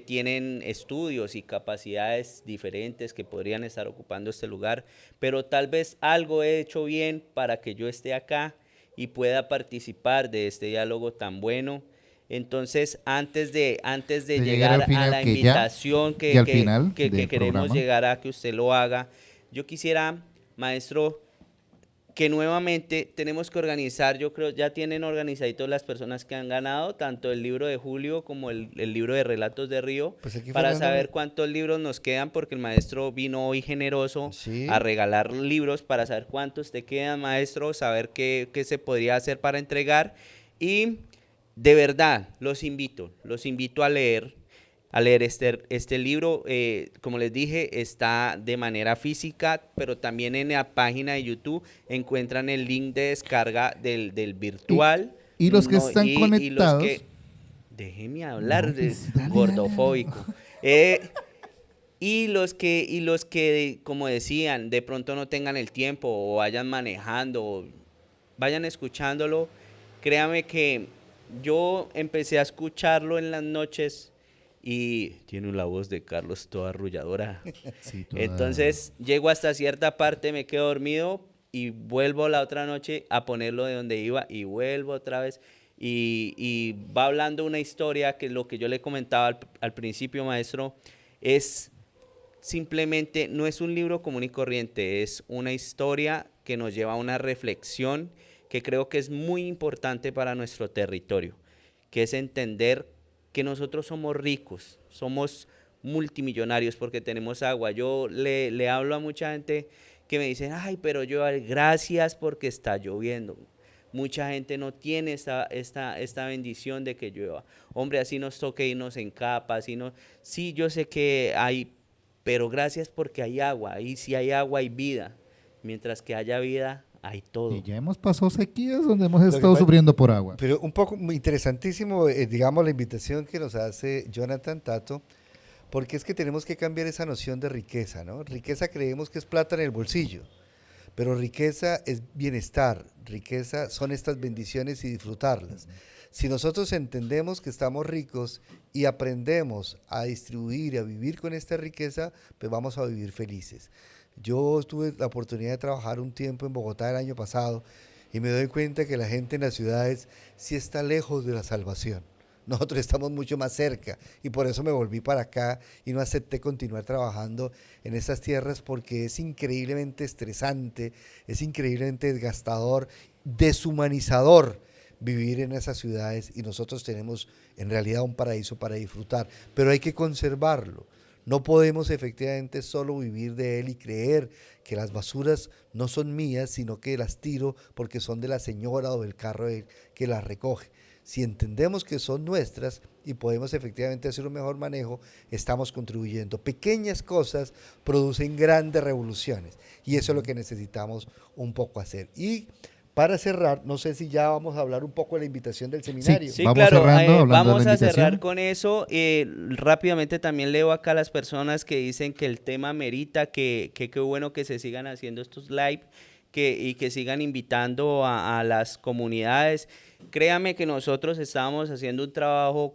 tienen estudios y capacidades diferentes que podrían estar ocupando este lugar, pero tal vez algo he hecho bien para que yo esté acá y pueda participar de este diálogo tan bueno. Entonces, antes de llegar al llegar a final, la que ya- invitación que al final que del queremos programa. llegar a que usted lo haga, yo quisiera, maestro, que nuevamente tenemos que organizar, yo creo, ya tienen organizaditos las personas que han ganado, tanto el libro de Julio como el libro de Relatos de Río, Pues aquí para Fernando saber me- cuántos libros nos quedan, porque el maestro vino hoy generoso Sí. a regalar libros, para saber cuántos te quedan, maestro, saber qué se podría hacer para entregar. Y de verdad, los invito a leer este libro. Como les dije, está de manera física, pero también en la página de YouTube encuentran el link de descarga del virtual. Y los que están y los conectados- que, déjeme hablar, No, de pues, dale, gordofóbico. Y los que, como decían, de pronto no tengan el tiempo o vayan manejando, o vayan escuchándolo, créame que yo empecé a escucharlo en las noches y tiene la voz de Carlos toda arrulladora. Sí, toda- Entonces llego hasta cierta parte, me quedo dormido y vuelvo la otra noche a ponerlo de donde iba y vuelvo otra vez. Y va hablando una historia que lo que yo le comentaba al principio, maestro, es simplemente, no es un libro común y corriente, es una historia que nos lleva a una reflexión que creo que es muy importante para nuestro territorio, que es entender que nosotros somos ricos, somos multimillonarios porque tenemos agua. Yo le hablo a mucha gente que me dicen, ay, pero yo, gracias porque está lloviendo. Mucha gente no tiene esta bendición de que llueva. Hombre, así nos toque irnos en capa, así no. Sí, yo sé que hay, pero gracias porque hay agua. Y si hay agua, hay vida. Mientras que haya vida, hay todo. Y ya hemos pasado sequías donde hemos que estado pasa- sufriendo por agua. Pero un poco muy interesantísimo, digamos, la invitación que nos hace Jonathan Tato, porque es que tenemos que cambiar esa noción de riqueza, ¿no? Riqueza creemos que es plata en el bolsillo, pero riqueza es bienestar, riqueza son estas bendiciones y disfrutarlas. Si nosotros entendemos que estamos ricos y aprendemos a distribuir y a vivir con esta riqueza, pues vamos a vivir felices. Yo tuve la oportunidad de trabajar un tiempo en Bogotá el año pasado y me doy cuenta que la gente en las ciudades sí está lejos de la salvación. Nosotros estamos mucho más cerca y por eso me volví para acá y no acepté continuar trabajando en estas tierras porque es increíblemente estresante, es increíblemente desgastador, deshumanizador vivir en esas ciudades y nosotros tenemos en realidad un paraíso para disfrutar, pero hay que conservarlo. No podemos efectivamente solo vivir de él y creer que las basuras no son mías, sino que las tiro porque son de la señora o del carro que las recoge. Si entendemos que son nuestras y podemos efectivamente hacer un mejor manejo, estamos contribuyendo. Pequeñas cosas producen grandes revoluciones y eso es lo que necesitamos un poco hacer. Y para cerrar, no sé si ya vamos a hablar un poco de la invitación del seminario. Sí, Vamos claro, cerrando, hablando de vamos la a cerrar invitación. con eso. Rápidamente también leo acá a las personas que dicen que el tema merita, que qué bueno que se sigan haciendo estos live y que sigan invitando a las comunidades. Créame que nosotros estábamos haciendo un trabajo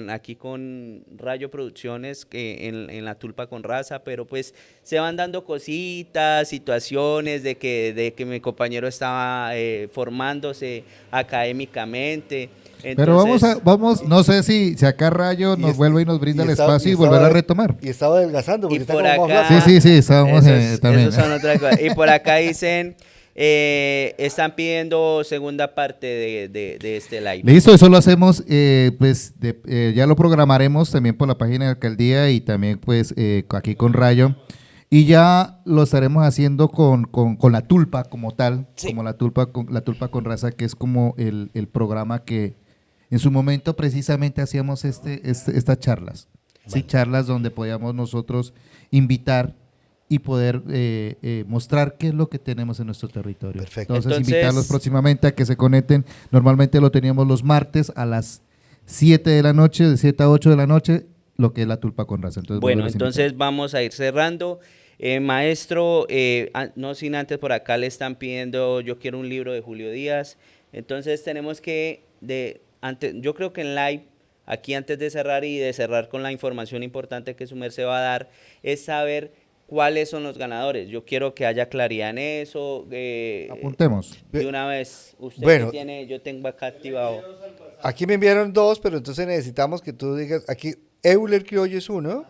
aquí con Rayo Producciones en la Tulpa con Raza, pero pues se van dando cositas, situaciones de que mi compañero estaba formándose académicamente. Pero Entonces, vamos, no sé si acá Rayo Y nos es- vuelve y nos brinda el está- espacio y estaba- volver a retomar. Y estaba adelgazando porque y está por como más acá, flaco. Sí, estábamos esos también. son otra cosa. Y por acá dicen, están pidiendo segunda parte de este live. Listo, eso lo hacemos, ya lo programaremos también por la página de alcaldía y también pues aquí con Rayo. Y ya lo estaremos haciendo con la Tulpa como tal, Sí. como la Tulpa con Raza, que es como el programa que en su momento precisamente hacíamos estas charlas. Sí, charlas donde podíamos nosotros invitar y poder mostrar qué es lo que tenemos en nuestro territorio. Perfecto. Entonces, Entonces- invitarlos próximamente a que se conecten. Normalmente lo teníamos los martes a las 7 de la noche, de 7 a 8 de la noche, lo que es la Tulpa con Raza. Entonces, Bueno, volverlos a entonces vamos a ir cerrando. Maestro, no sin antes por acá le están pidiendo, yo quiero un libro de Julio Díaz. Entonces tenemos que, yo creo que en live, aquí antes de cerrar y de cerrar con la información importante que su merced va a dar, es saber cuáles son los ganadores. Yo quiero que haya claridad en eso. invitar. Apuntemos. De una vez, usted Bueno. que tiene, yo tengo acá activado. Aquí me enviaron dos, pero entonces necesitamos que tú digas, aquí Euler Criollo es uno,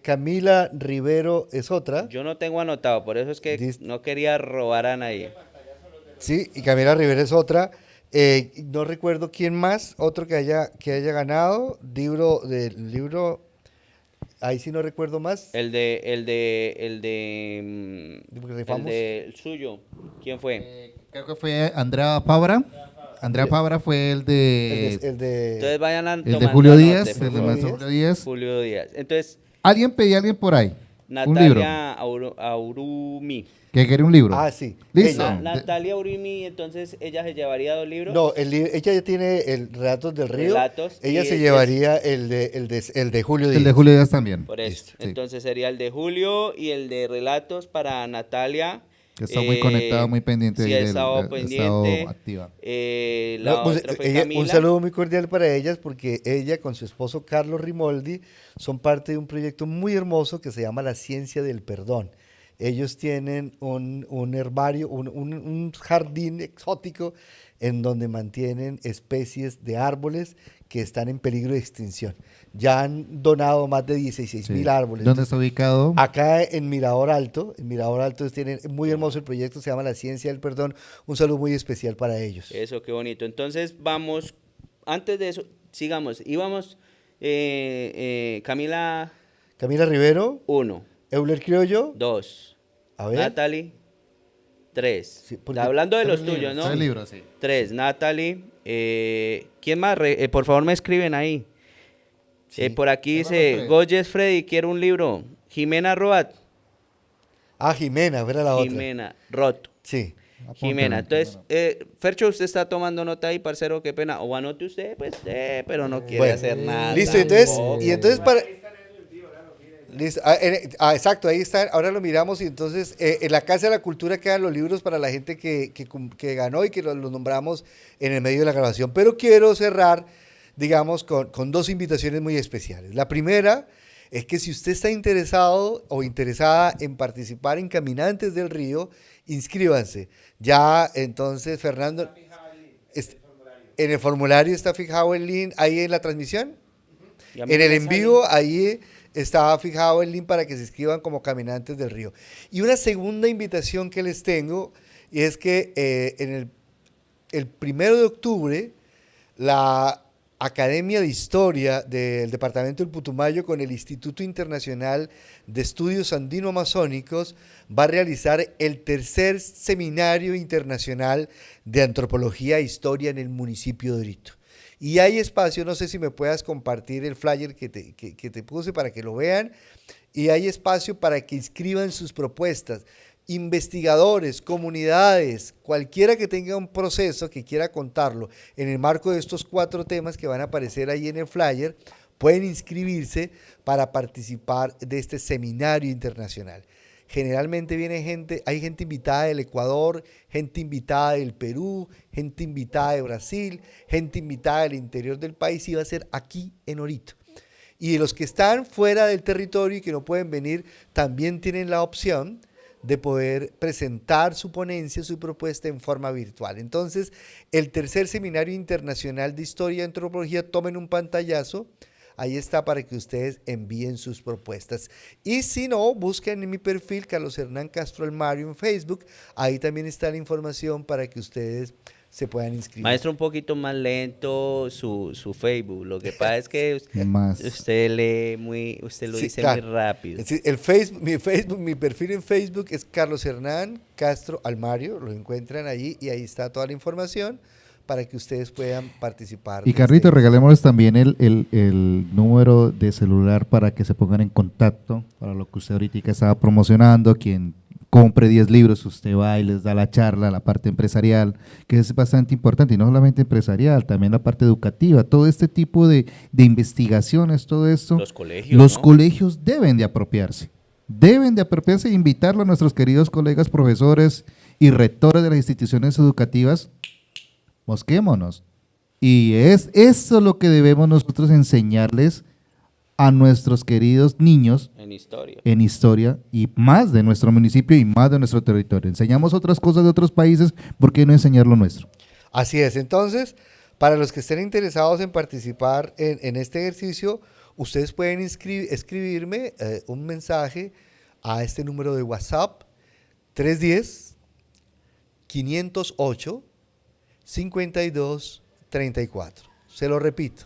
Camila Rivero es otra, Yo no tengo anotado, por eso es que Dis- no quería robar a nadie. sí, y Camila Rivero es otra. No recuerdo quién más, otro que haya ganado, libro, ahí sí no recuerdo más. El Porque rifamos. el suyo, ¿quién fue? Creo que fue Andrea Fabra. Andrea Fabra fue el de, Entonces vayan a el de tomando Julio nota, Díaz, por el de favor. maestro Julio Díaz. Julio Díaz. Entonces, Alguien pedía por ahí un libro, Natalia Aurumi. que quería un libro. Ah, sí. Listo. Ella. Natalia Aurumi, entonces ella se llevaría 2 libros. No, ella ya tiene el Relatos del Río. Relatos, Ella y se es- llevaría el de Julio Díaz. El de Julio Díaz también. Por eso. Sí. Entonces sería el de Julio y el de relatos para Natalia. Que está muy conectada, muy pendiente. Sí, ahí ha del- estado ha estado pendiente. activa. La No, pues, otra fue un Camila. saludo muy cordial para ellas porque ella con su esposo Carlos Rimoldi son parte de un proyecto muy hermoso que se llama La Ciencia del Perdón. Ellos tienen un herbario, un jardín exótico en donde mantienen especies de árboles que están en peligro de extinción. Ya han donado más de 16,000 Sí. árboles. ¿Dónde Entonces, está ubicado? acá en Mirador Alto tienen muy hermoso el proyecto, se llama La Ciencia del Perdón. Un saludo muy especial para ellos. Eso, qué bonito. Entonces vamos, antes de eso, sigamos. Íbamos Camila, Camila Rivero, 1. Euler Criollo, 2. a ver. Natalie, 3. Sí, porque- Hablando de los 3 tuyos, ¿no? 3 libros, sí. 3. Natalie. ¿Quién más? Por favor, me escriben ahí. Sí. Por aquí Fernando dice, Freddy. Goyes Freddy, quiero un libro. Jimena Roat. Ah, Jimena, era la otra. Jimena Rot. Sí. Jimena, Apúntalo, entonces, Fercho, usted está tomando nota ahí, parcero, qué pena. O anote usted, pues, pero no quiere Bueno, hacer nada. Listo, entonces, tampoco. y entonces para... Listo, exacto, ahí están, ahora lo miramos y entonces en la Casa de la Cultura quedan los libros para la gente que ganó y que los nombramos en el medio de la grabación. Pero quiero cerrar, digamos, con dos invitaciones muy especiales. La primera es que si usted está interesado o interesada en participar en Caminantes del Río, inscríbanse. Ya entonces, Fernando, en el formulario está fijado el link ahí en la transmisión. Y a mí En no el me en sale. vivo, ahí estaba fijado el link para que se inscriban como Caminantes del Río. Y una segunda invitación que les tengo, y es que en el 1 de octubre, la Academia de Historia del Departamento del Putumayo con el Instituto Internacional de Estudios Andino-Amazónicos va a realizar el tercer seminario internacional de antropología e historia en el municipio de Orito. Y hay espacio, no sé si me puedas compartir el flyer que te puse para que lo vean, y hay espacio para que inscriban sus propuestas. Investigadores, comunidades, cualquiera que tenga un proceso que quiera contarlo en el marco de estos 4 temas que van a aparecer ahí en el flyer, pueden inscribirse para participar de este seminario internacional. Generalmente viene gente, hay gente invitada del Ecuador, gente invitada del Perú, gente invitada de Brasil, gente invitada del interior del país, y va a ser aquí en Orito. Y los que están fuera del territorio y que no pueden venir, también tienen la opción de poder presentar su ponencia, su propuesta en forma virtual. Entonces, el tercer seminario internacional de historia y antropología, tomen un pantallazo. Ahí está para que ustedes envíen sus propuestas. Y si no, busquen en mi perfil Carlos Hernán Castro Almario en Facebook. Ahí también está la información para que ustedes se puedan inscribir. Maestro, un poquito más lento su Facebook. Lo que pasa es que Más. usted lee usted lo Sí, dice claro. muy rápido. Es decir, mi perfil en Facebook es Carlos Hernán Castro Almario. Lo encuentran allí y ahí está toda la información para que ustedes puedan participar. Y de Carrito, este- regalémosles también el número de celular para que se pongan en contacto para lo que usted ahorita estaba promocionando. Quien compre 10 libros, usted va y les da la charla, la parte empresarial, que es bastante importante, y no solamente empresarial, también la parte educativa, todo este tipo de investigaciones, todo esto. Los colegios, Los ¿no? colegios deben de apropiarse e invitarlo a nuestros queridos colegas profesores y rectores de las instituciones educativas. Mosquémonos. Y es eso lo que debemos nosotros enseñarles a nuestros queridos niños En historia. en historia, y más de nuestro municipio y más de nuestro territorio. Enseñamos otras cosas de otros países, ¿por qué no enseñar lo nuestro? Así es. Entonces, para los que estén interesados en participar en este ejercicio, ustedes pueden escribirme un mensaje a este número de WhatsApp 310-508-5234. Se lo repito,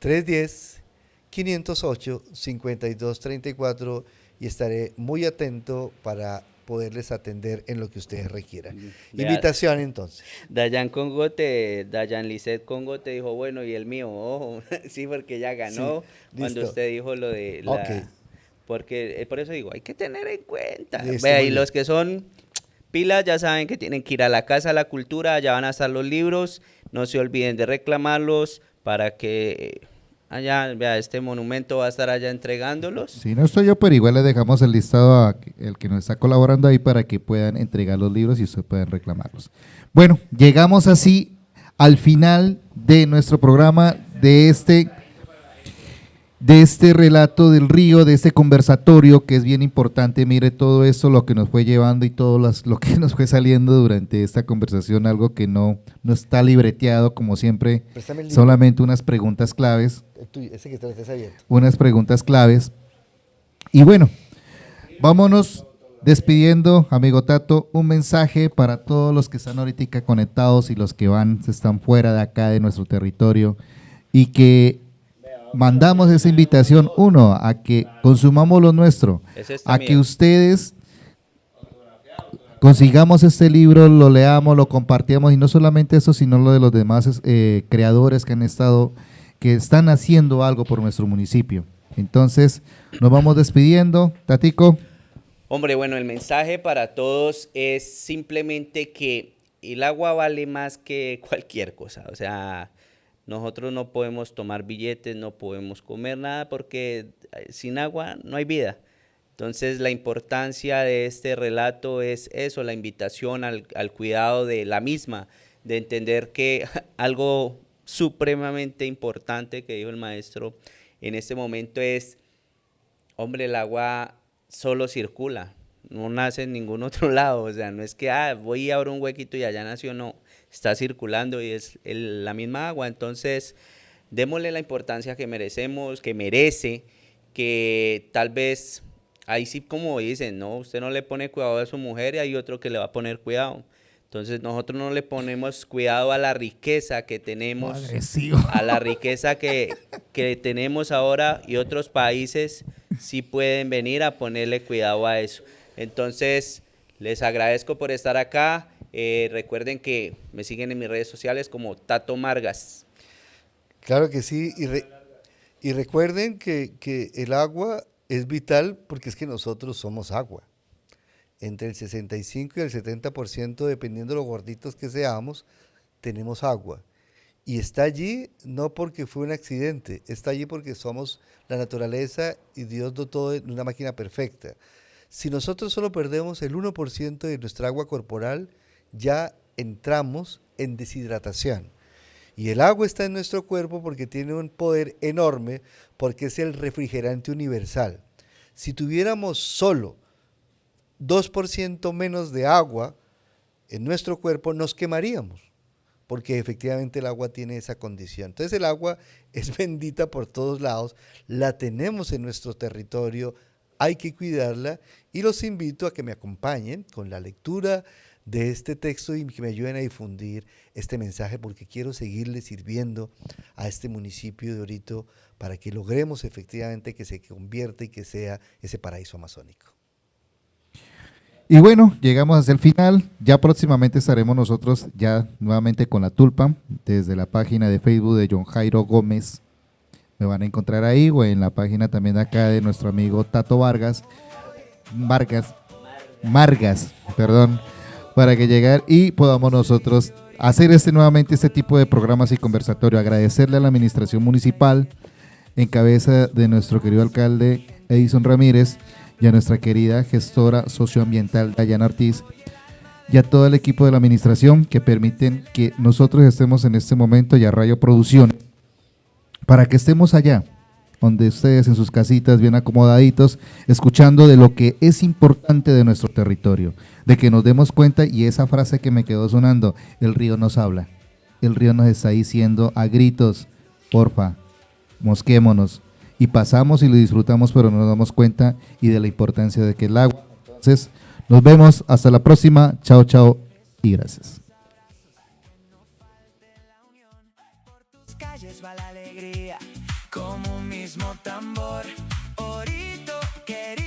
310-508-5234, y estaré muy atento para poderles atender en lo que ustedes requieran. Vea. Invitación entonces. Dayan Lisset Congo te dijo, bueno, y el mío, ojo, sí, porque ya ganó Sí, cuando listo. usted dijo lo de la... Ok. Porque por eso digo, hay que tener en cuenta. Listo, Vea, muy y bien. los que son pilas ya saben que tienen que ir a la Casa de la Cultura, allá van a estar los libros, no se olviden de reclamarlos para que allá, vea, este monumento va a estar allá entregándolos. Si no estoy yo, pero igual le dejamos el listado a el que nos está colaborando ahí para que puedan entregar los libros y ustedes puedan reclamarlos. Bueno, llegamos así al final de nuestro programa, de este relato del río, de este conversatorio que es bien importante. Mire todo esto, lo que nos fue llevando y todo lo que nos fue saliendo durante esta conversación, algo que no está libreteado como siempre, Préstame el libro. solamente unas preguntas claves. El tuyo, ese que traes abierto. Unas preguntas claves. Y bueno, vámonos despidiendo, amigo Tato, un mensaje para todos los que están ahorita conectados y los que están fuera de acá de nuestro territorio y que mandamos esa invitación, uno, a que consumamos lo nuestro, Ese está a que mío. ustedes consigamos este libro, lo leamos, lo compartamos, y no solamente eso, sino lo de los demás creadores que han estado, que están haciendo algo por nuestro municipio. Entonces, nos vamos despidiendo. Tatico. Hombre, bueno, el mensaje para todos es simplemente que el agua vale más que cualquier cosa. O sea, nosotros no podemos tomar billetes, no podemos comer nada porque sin agua no hay vida. Entonces, la importancia de este relato es eso, la invitación al cuidado de la misma, de entender que algo supremamente importante que dijo el maestro en este momento es, hombre, el agua solo circula, no nace en ningún otro lado, o sea, no es que voy y abro un huequito y allá nació, no, está circulando y es la misma agua. Entonces démosle la importancia que merecemos, que merece, que tal vez, ahí sí como dicen, no, usted no le pone cuidado a su mujer y hay otro que le va a poner cuidado. Entonces nosotros no le ponemos cuidado a la riqueza que tenemos, Agresivo. a la riqueza que tenemos ahora, y otros países sí pueden venir a ponerle cuidado a eso. Entonces les agradezco por estar acá. Recuerden que me siguen en mis redes sociales como Tato Margas. Claro que sí, y recuerden que el agua es vital porque es que nosotros somos agua. Entre el 65 y el 70%, dependiendo de lo gorditos que seamos, tenemos agua. Y está allí no porque fue un accidente, está allí porque somos la naturaleza y Dios dotó de una máquina perfecta. Si nosotros solo perdemos el 1% de nuestra agua corporal, ya entramos en deshidratación. Y el agua está en nuestro cuerpo porque tiene un poder enorme, porque es el refrigerante universal. Si tuviéramos solo 2% menos de agua en nuestro cuerpo, nos quemaríamos, porque efectivamente el agua tiene esa condición. Entonces el agua es bendita por todos lados, la tenemos en nuestro territorio, hay que cuidarla, y los invito a que me acompañen con la lectura de este texto y que me ayuden a difundir este mensaje, porque quiero seguirle sirviendo a este municipio de Orito para que logremos efectivamente que se convierta y que sea ese paraíso amazónico. Y bueno, llegamos hasta el final. Ya próximamente estaremos nosotros ya nuevamente con la tulpa, desde la página de Facebook de John Jairo Gómez. Me van a encontrar ahí, o en la página también de acá de nuestro amigo Tato Margas, perdón, para que llegar y podamos nosotros hacer nuevamente este tipo de programas y conversatorio. Agradecerle a la administración municipal, en cabeza de nuestro querido alcalde Edison Ramírez, y a nuestra querida gestora socioambiental Dayana Ortiz, y a todo el equipo de la administración que permiten que nosotros estemos en este momento, y a Rayo Producción, para que estemos allá, donde ustedes en sus casitas bien acomodaditos, escuchando de lo que es importante de nuestro territorio, de que nos demos cuenta. Y esa frase que me quedó sonando, el río nos habla, el río nos está diciendo a gritos, porfa, mosquémonos, y pasamos y lo disfrutamos, pero no nos damos cuenta y de la importancia de que el agua. Entonces, nos vemos hasta la próxima. Chao, chao y gracias. Por tus calles va la alegría, como un mismo tambor. Orito, querido.